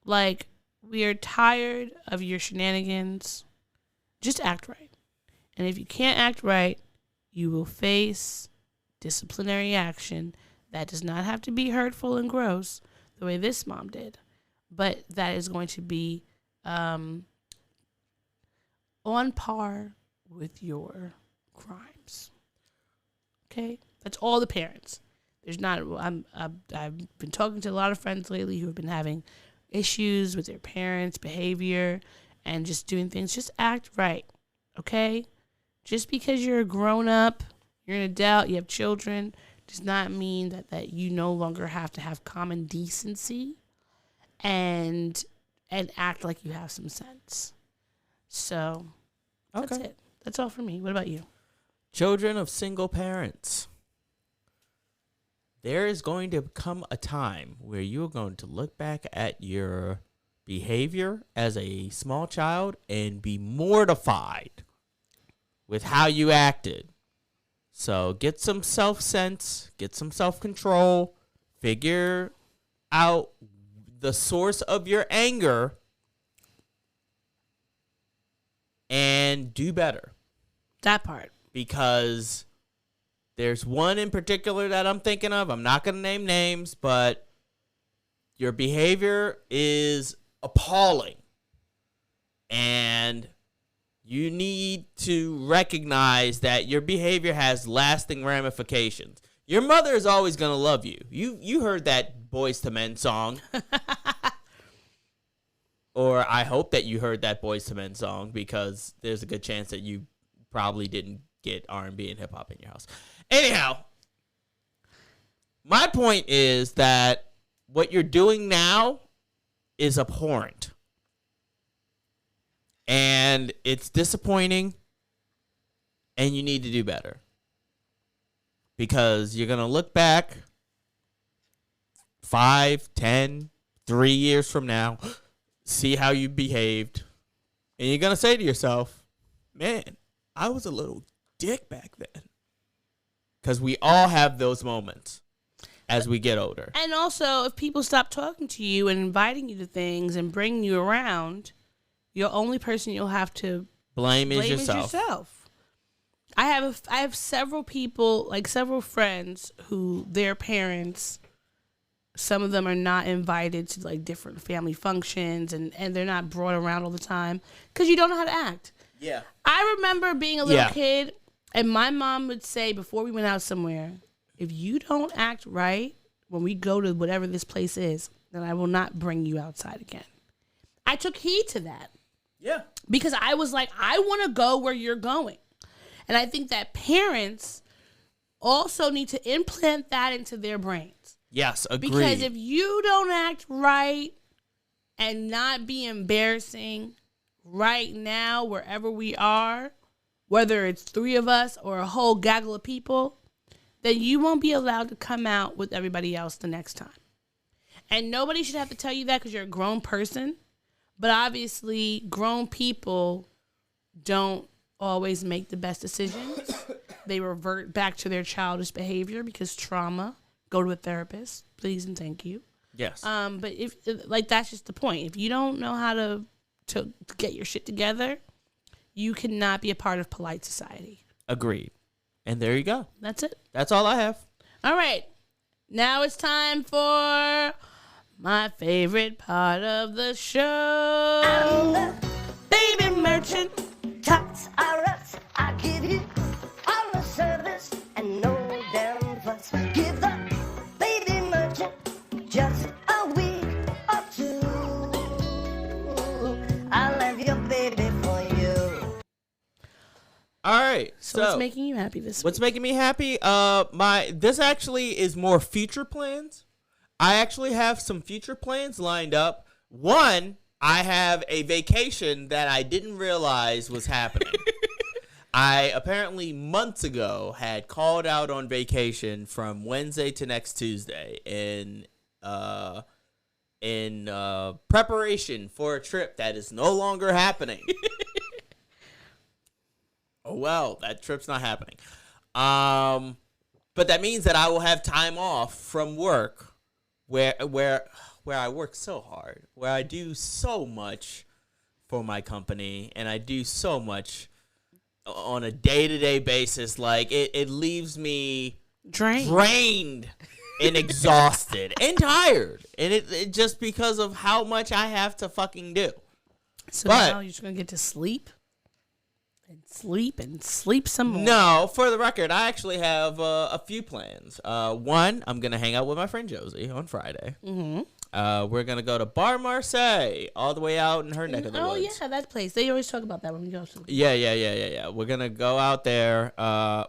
Like, we are tired of your shenanigans. Just act right. And if you can't act right, you will face disciplinary action that does not have to be hurtful and gross the way this mom did. But that is going to be on par with your crimes. Okay? That's all the parents. There's not, I've been talking to a lot of friends lately who have been having issues with their parents' behavior and just doing things. Just act right. Okay? Just because you're a grown up, you're an adult, you have children, does not mean that you no longer have to have common decency and act like you have some sense. So, that's it. That's all for me. What about you? Children of single parents. There is going to come a time where you're going to look back at your behavior as a small child and be mortified with how you acted. So get some self-sense, get some self-control, figure out the source of your anger, and do better. That part. Because there's one in particular that I'm thinking of. I'm not going to name names, but your behavior is appalling. And you need to recognize that your behavior has lasting ramifications. Your mother is always going to love you. You heard that Boyz II Men song. Or I hope that you heard that Boyz II Men song, because there's a good chance that you probably didn't get R&B and hip hop in your house. Anyhow, my point is that what you're doing now is abhorrent. And it's disappointing, and you need to do better. Because you're going to look back 5, 10, 3 years from now, see how you behaved, and you're going to say to yourself, man, I was a little dick back then. Because we all have those moments as we get older. And also, if people stop talking to you and inviting you to things and bringing you around, your only person you'll have to blame is yourself. I have several people, like several friends who their parents, some of them are not invited to like different family functions and they're not brought around all the time because you don't know how to act. Yeah. I remember being a little kid and my mom would say before we went out somewhere, if you don't act right when we go to whatever this place is, then I will not bring you outside again. I took heed to that. Yeah. Because I was like, I want to go where you're going. And I think that parents also need to implant that into their brains. Yes, agreed. Because if you don't act right and not be embarrassing right now, wherever we are, whether it's 3 of us or a whole gaggle of people, then you won't be allowed to come out with everybody else the next time. And nobody should have to tell you that because you're a grown person. But obviously, grown people don't always make the best decisions. They revert back to their childish behavior because trauma. Go to a therapist, please and thank you. Yes. But if like that's just the point. If you don't know how to get your shit together, you cannot be a part of polite society. Agreed. And there you go. That's it. That's all I have. All right. Now it's time for my favorite part of the show. I'm the Baby Merchant. tots are us. I give you all the service and no damn fuss. Give the baby merchant just a week or 2. I'll have your baby for you. All right. So what's making you happy this week? What's making me happy? This actually is more future plans. I actually have some future plans lined up. One, I have a vacation that I didn't realize was happening. I apparently months ago had called out on vacation from Wednesday to next Tuesday in preparation for a trip that is no longer happening. Oh well, that trip's not happening. But that means that I will have time off from work where I work so hard, where I do so much for my company, and I do so much on a day-to-day basis. Like, it leaves me drained and exhausted and tired. And it just because of how much I have to fucking do. So now you're just going to get to sleep? And sleep some more. No, for the record, I actually have a few plans. One, I'm going to hang out with my friend Josie on Friday. Mm-hmm. We're going to go to Bar Marseille, all the way out in her neck of the woods. Oh, yeah, that place. They always talk about that when we go to. Yeah. We're going to go out there. I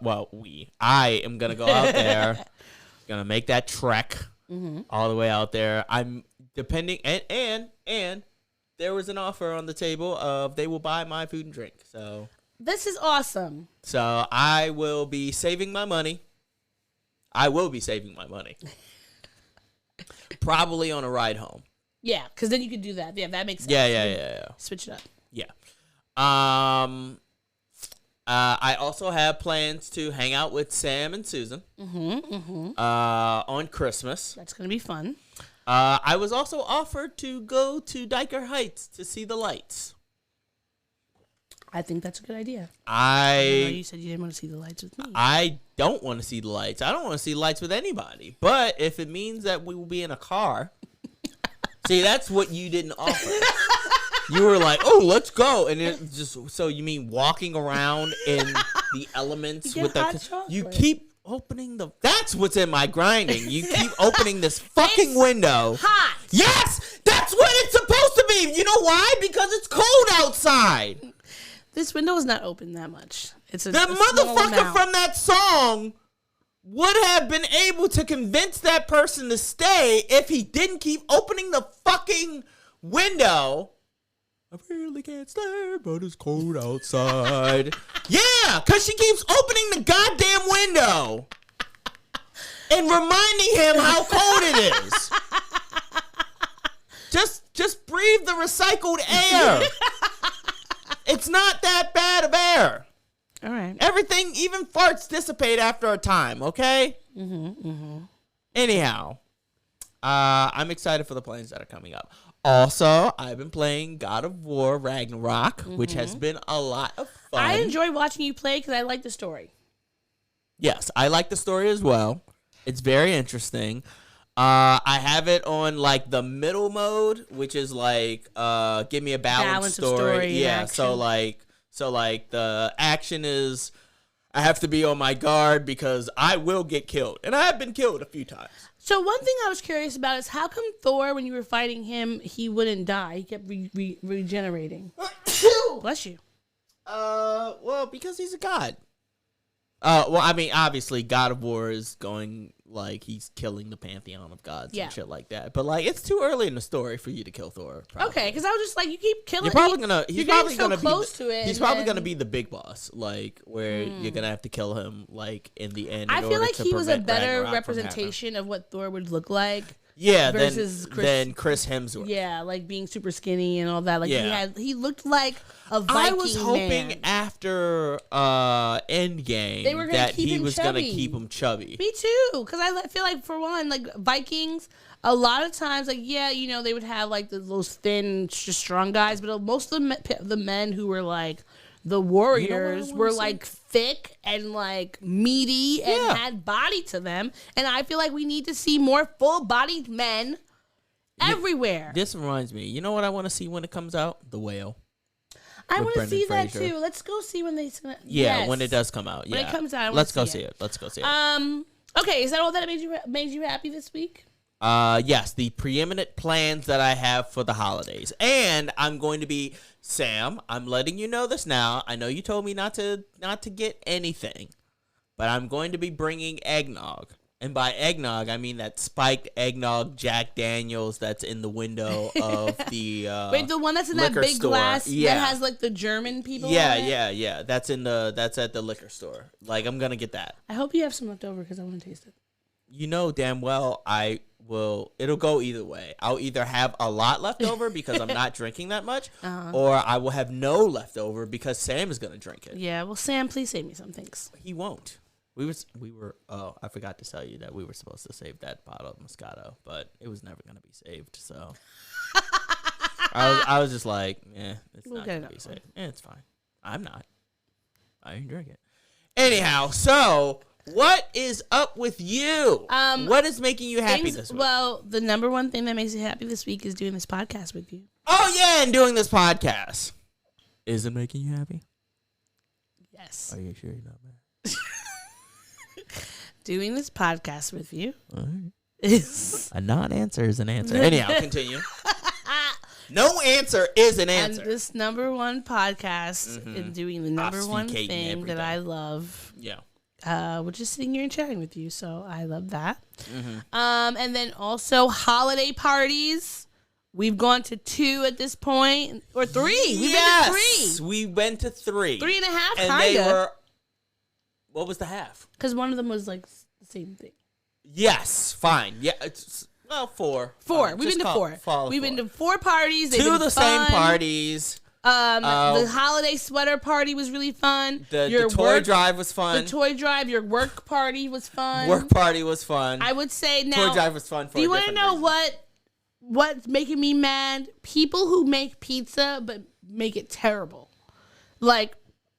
am going to go out there. Going to make that trek all the way out there. I'm depending, and there was an offer on the table of they will buy my food and drink. So this is awesome. So I will be saving my money. Probably on a ride home. Yeah, because then you can do that. Yeah, that makes sense. Yeah. Switch it up. Yeah. I also have plans to hang out with Sam and Susan. On Christmas. That's going to be fun. I was also offered to go to Diker Heights to see the lights. I think that's a good idea. I know you said you didn't want to see the lights with me. I don't want to see the lights. I don't want to see lights with anybody. But if it means that we will be in a car, see, that's what you didn't offer. You were like, "Oh, let's go," and it just so you mean walking around in the elements with the you keep opening the. That's what's in my grinding. You keep opening this fucking window. Hot. Yes, that's what it's supposed to be. You know why? Because it's cold outside. This window is not open that much. It's the motherfucker from that song would have been able to convince that person to stay if he didn't keep opening the fucking window. I really can't stay, but it's cold outside. Yeah, because she keeps opening the goddamn window and reminding him how cold it is. Just breathe the recycled air. It's not that bad of air. All right. Everything, even farts, dissipate after a time, okay? Anyhow, I'm excited for the plans that are coming up. Also, I've been playing God of War Ragnarok, which has been a lot of fun. I enjoy watching you play because I like the story. Yes, I like the story as well. It's very interesting. I have it on like the middle mode, which is like give me a balanced story. Yeah, so like the action is I have to be on my guard because I will get killed, and I have been killed a few times. So one thing I was curious about is how come Thor, when you were fighting him, he wouldn't die? He kept regenerating. Bless you. Well, because he's a god. Well, I mean, obviously, God of War is going, like, he's killing the pantheon of gods and shit like that. But, like, it's too early in the story for you to kill Thor. Probably. Okay, because I was just like, you keep killing. He's probably gonna close to it. He's probably gonna be the big boss, like, where you're gonna have to kill him, like, in the end. I feel like he was a better representation of what Thor would look like. Yeah, than Chris Hemsworth. Yeah, like being super skinny and all that. Like he looked like a Viking I was hoping man. After Endgame they were gonna that keep he him was chubby. gonna keep him chubby. Me too, because I feel like for one, like Vikings, a lot of times, like they would have like those thin, just strong guys, but most of the men who were like the warriors were like thick and like meaty and had body to them. And I feel like we need to see more full-bodied men everywhere. This reminds me, you know what I want to see when it comes out? The Whale. I want to see that too. Let's go see when they. Yeah, when it does come out. Yeah, when it comes out. Let's go see it. Let's go see it. Okay, is that all that made you happy this week? Yes, the preeminent plans that I have for the holidays. And I'm going to be, Sam, I'm letting you know this now. I know you told me not to get anything, but I'm going to be bringing eggnog. And by eggnog, I mean that spiked eggnog Jack Daniels that's in the window of the wait, the one that's in that big store. glass that has like the German people on it? Yeah. That's at the liquor store. Like, I'm going to get that. I hope you have some left over because I want to taste it. You know damn well it'll go either way. I'll either have a lot left over because I'm not drinking that much, or I will have no left over because Sam is going to drink it. Yeah, well, Sam, please save me some, thanks. He won't. We were I forgot to tell you that we were supposed to save that bottle of Moscato, but it was never going to be saved, so I was just like, it's not going to be saved. It's fine. I'm not. I didn't drink it. Anyhow, so what is up with you? What is making you happy this week? Well, the number one thing that makes me happy this week is doing this podcast with you. Oh, yeah, and doing this podcast. Is it making you happy? Yes. Are you sure you're not mad? Doing this podcast with you is... A non-answer is an answer. Anyhow, continue. No answer is an answer. And this number one podcast and doing the number one thing that I love. Yeah. We're just sitting here and chatting with you, so I love that. And then also holiday parties. We've gone to 2 at this point, or 3. We've been to 3. We went to 3. 3.5, and kinda. They were. What was the half? Because one of them was like the same thing. Yes, fine. Yeah, it's 4. 4. We've been to 4. We've been to 4 parties. 2 of the same parties. The holiday sweater party was really fun. The toy drive was fun. The toy drive, your work party was fun. Work party was fun. I would say now. Toy drive was fun. Do you want to know what's making me mad? People who make pizza but make it terrible. Like,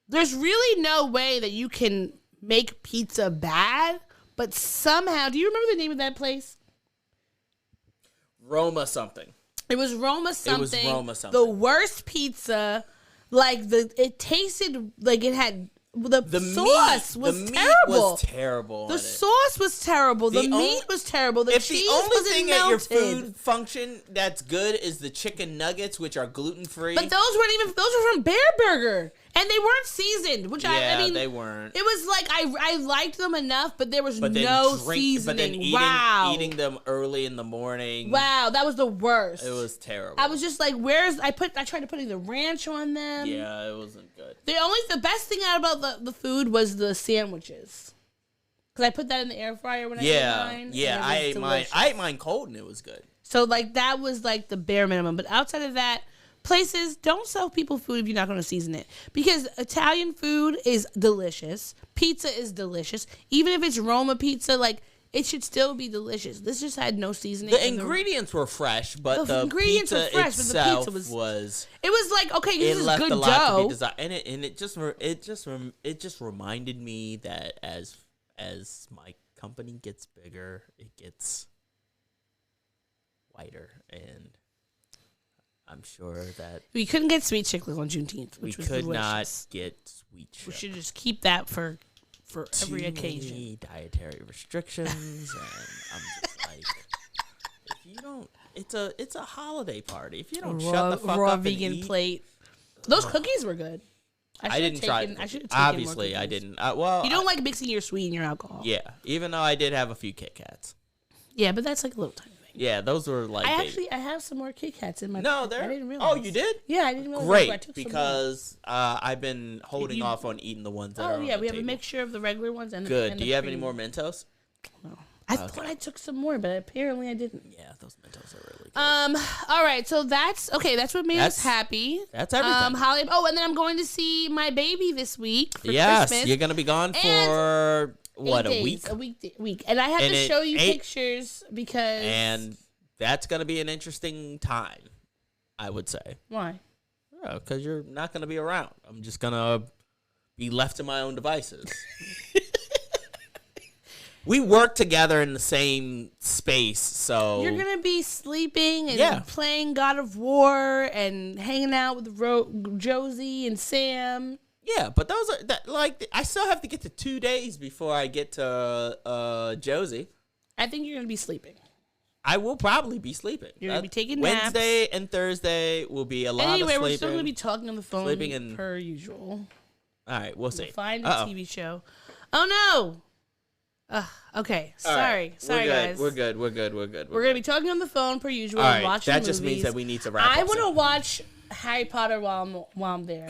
there's really no way that you can make pizza bad, but somehow. Do you remember the name of that place? Roma something. It was Roma something. It was Roma something. The worst pizza. Like it tasted like it had the sauce was terrible. The meat was terrible. The sauce was terrible. The meat was terrible. The cheese wasn't melted. If the only thing at your food function that's good is the chicken nuggets, which are gluten free, but those were from Bear Burger. And they weren't seasoned, which I mean, they weren't. It was like I liked them enough, but there was no seasoning. But then eating them early in the morning. Wow, that was the worst. It was terrible. I was just like, I tried to put the ranch on them. Yeah, it wasn't good. The best thing out about the food was the sandwiches. Because I put that in the air fryer when I ate mine. Yeah, I ate mine cold and it was good. So like that was like the bare minimum. But outside of that, places don't sell people food if you're not going to season it. Because Italian food is delicious. Pizza is delicious. Even if it's Roma pizza, like, it should still be delicious. This just had no seasoning. The ingredients were fresh, but the pizza itself was... It was like, okay, this is good dough. And it just reminded me that as my company gets bigger, it gets whiter, and I'm sure that we couldn't get sweet chicklets on Juneteenth, which was delicious. We could not get sweet chicklets. We should just keep that for every occasion. Many dietary restrictions, and I'm just like, if you don't, it's a holiday party. If you don't shut the fuck up vegan and eat, plate. Those cookies were good. I didn't try it. I should have taken Obviously, more I cookies. didn't. Well, You don't like mixing your sweet and your alcohol. Yeah, even though I did have a few Kit Kats. Yeah, but that's like a little tiny thing. Yeah, those were like. I have some more Kit Kats in my. No, I they're. didn't realize. Oh, you did? Yeah, I didn't realize. Great, I took some more. because I've been holding off on eating the ones that are. Oh yeah, on we the have a table. mixture of the regular ones and Good. And Do the you have any cream. more Mentos? No. I thought I took some more, but apparently I didn't. Yeah, those Mentos are really good. All right, so that's what made us happy. That's everything. Holiday. Oh, and then I'm going to see my baby this week for Yes, Christmas. you're gonna be gone for what, 8 a days, week? a week, and I have And to show you 8 pictures because. And that's gonna be an interesting time, I would say. Why? Because you're not gonna be around. I'm just gonna be left to my own devices. We work together in the same space, so You're gonna be sleeping and playing God of War and hanging out with Josie and Sam. Yeah, but those are I still have to get to 2 days before I get to Josie. I think you're gonna be sleeping. I will probably be sleeping. You're gonna be taking naps. Wednesday and Thursday will be a lot of Anyway, sleeping. we're still gonna be talking on the phone Sleeping and- per usual. All right, we'll see. We'll find a TV show. Oh no. Okay. Sorry, guys. We're good. We're gonna be talking on the phone per usual. All And right, watching that just movies. means that we need to wrap up. I want to soon. watch Harry Potter while I'm there.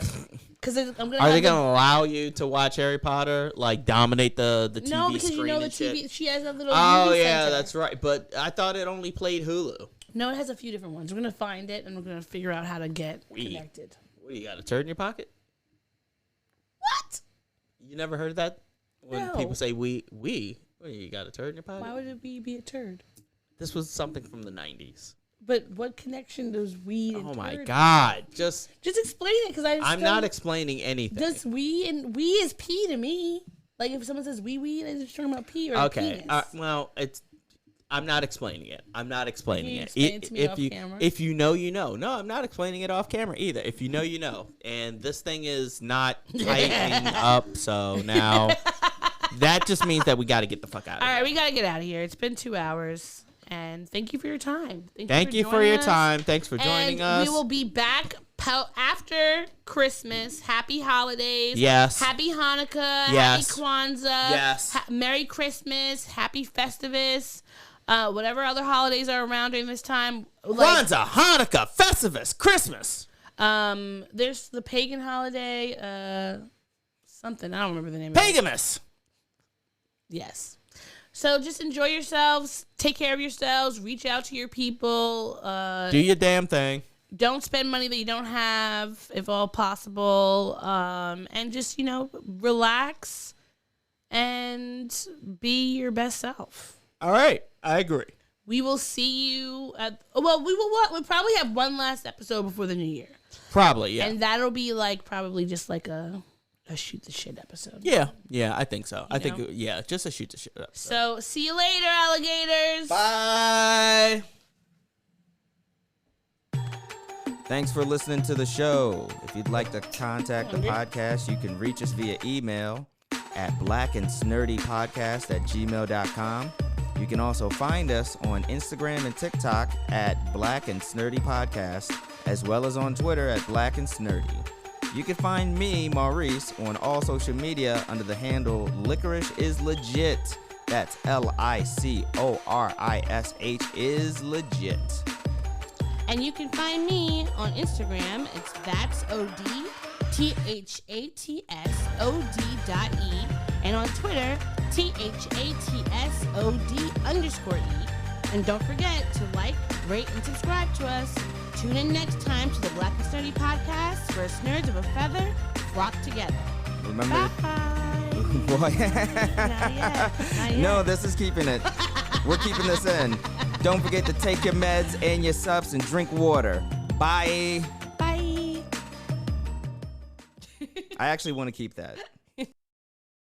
Because I'm gonna. Are they gonna allow you to watch Harry Potter, like dominate the TV No, because screen you know the and TV. shit? She has a little. Oh movie yeah, center. that's right. But I thought it only played Hulu. No, it has a few different ones. We're gonna find it and we're gonna figure out how to get connected. What do you got? A turd in your pocket? What? You never heard that? When No. people say we. What, you got a turd in your pocket? Why would it be a turd? This was something from the 90s. But what connection does weed and Oh my turd God! Just explain it, because I'm not explaining anything. Does we is pee to me? Like if someone says wee, they're just talking about pee or Okay. penis. Well, I'm not explaining it. I'm not explaining Can you it. explain it to me off camera? If you know, you know. No, I'm not explaining it off camera either. If you know, you know. And this thing is not tightening up, so now that just means that we got to get the fuck out of here. All right, we gotta get out of here. It's been 2 hours, and thank you for your time. Thank you for your time. Thanks for joining us. We will be back after Christmas. Happy holidays. Yes. Happy Hanukkah. Yes. Happy Kwanzaa. Yes. Merry Christmas. Happy Festivus. Whatever other holidays are around during this time. Kwanzaa, Hanukkah, Festivus, Christmas. There's the pagan holiday. Something. I don't remember the name of it. Pagamus. Yes. So just enjoy yourselves. Take care of yourselves. Reach out to your people. Do your damn thing. Don't spend money that you don't have, if all possible. And just, relax and be your best self. All right. I agree. We will see you at... Well, we'll probably have one last episode before the new year. Probably, yeah. And that'll be probably just like a shoot the shit episode. Yeah, I think so. I think, know? just a shoot the shit episode. So, see you later, alligators. Bye. Thanks for listening to the show. If you'd like to contact the podcast, you can reach us via email at blackandsnerdypodcast@gmail.com. You can also find us on Instagram and TikTok at Black and Snerdy Podcast, as well as on Twitter at Black and Snerdy. You can find me, Maurice, on all social media under the handle Licorish is Legit. That's LICORISH is legit. And you can find me on Instagram. It's that's OD THATSOD.E. And on Twitter, THATSOD_E. And don't forget to like, rate, and subscribe to us. Tune in next time to the Black and Snerdy podcast, where nerds of a feather flock together. Remember? Bye. Boy. Not yet. No, this is keeping it. We're keeping this in. Don't forget to take your meds and your subs and drink water. Bye. Bye. I actually want to keep that.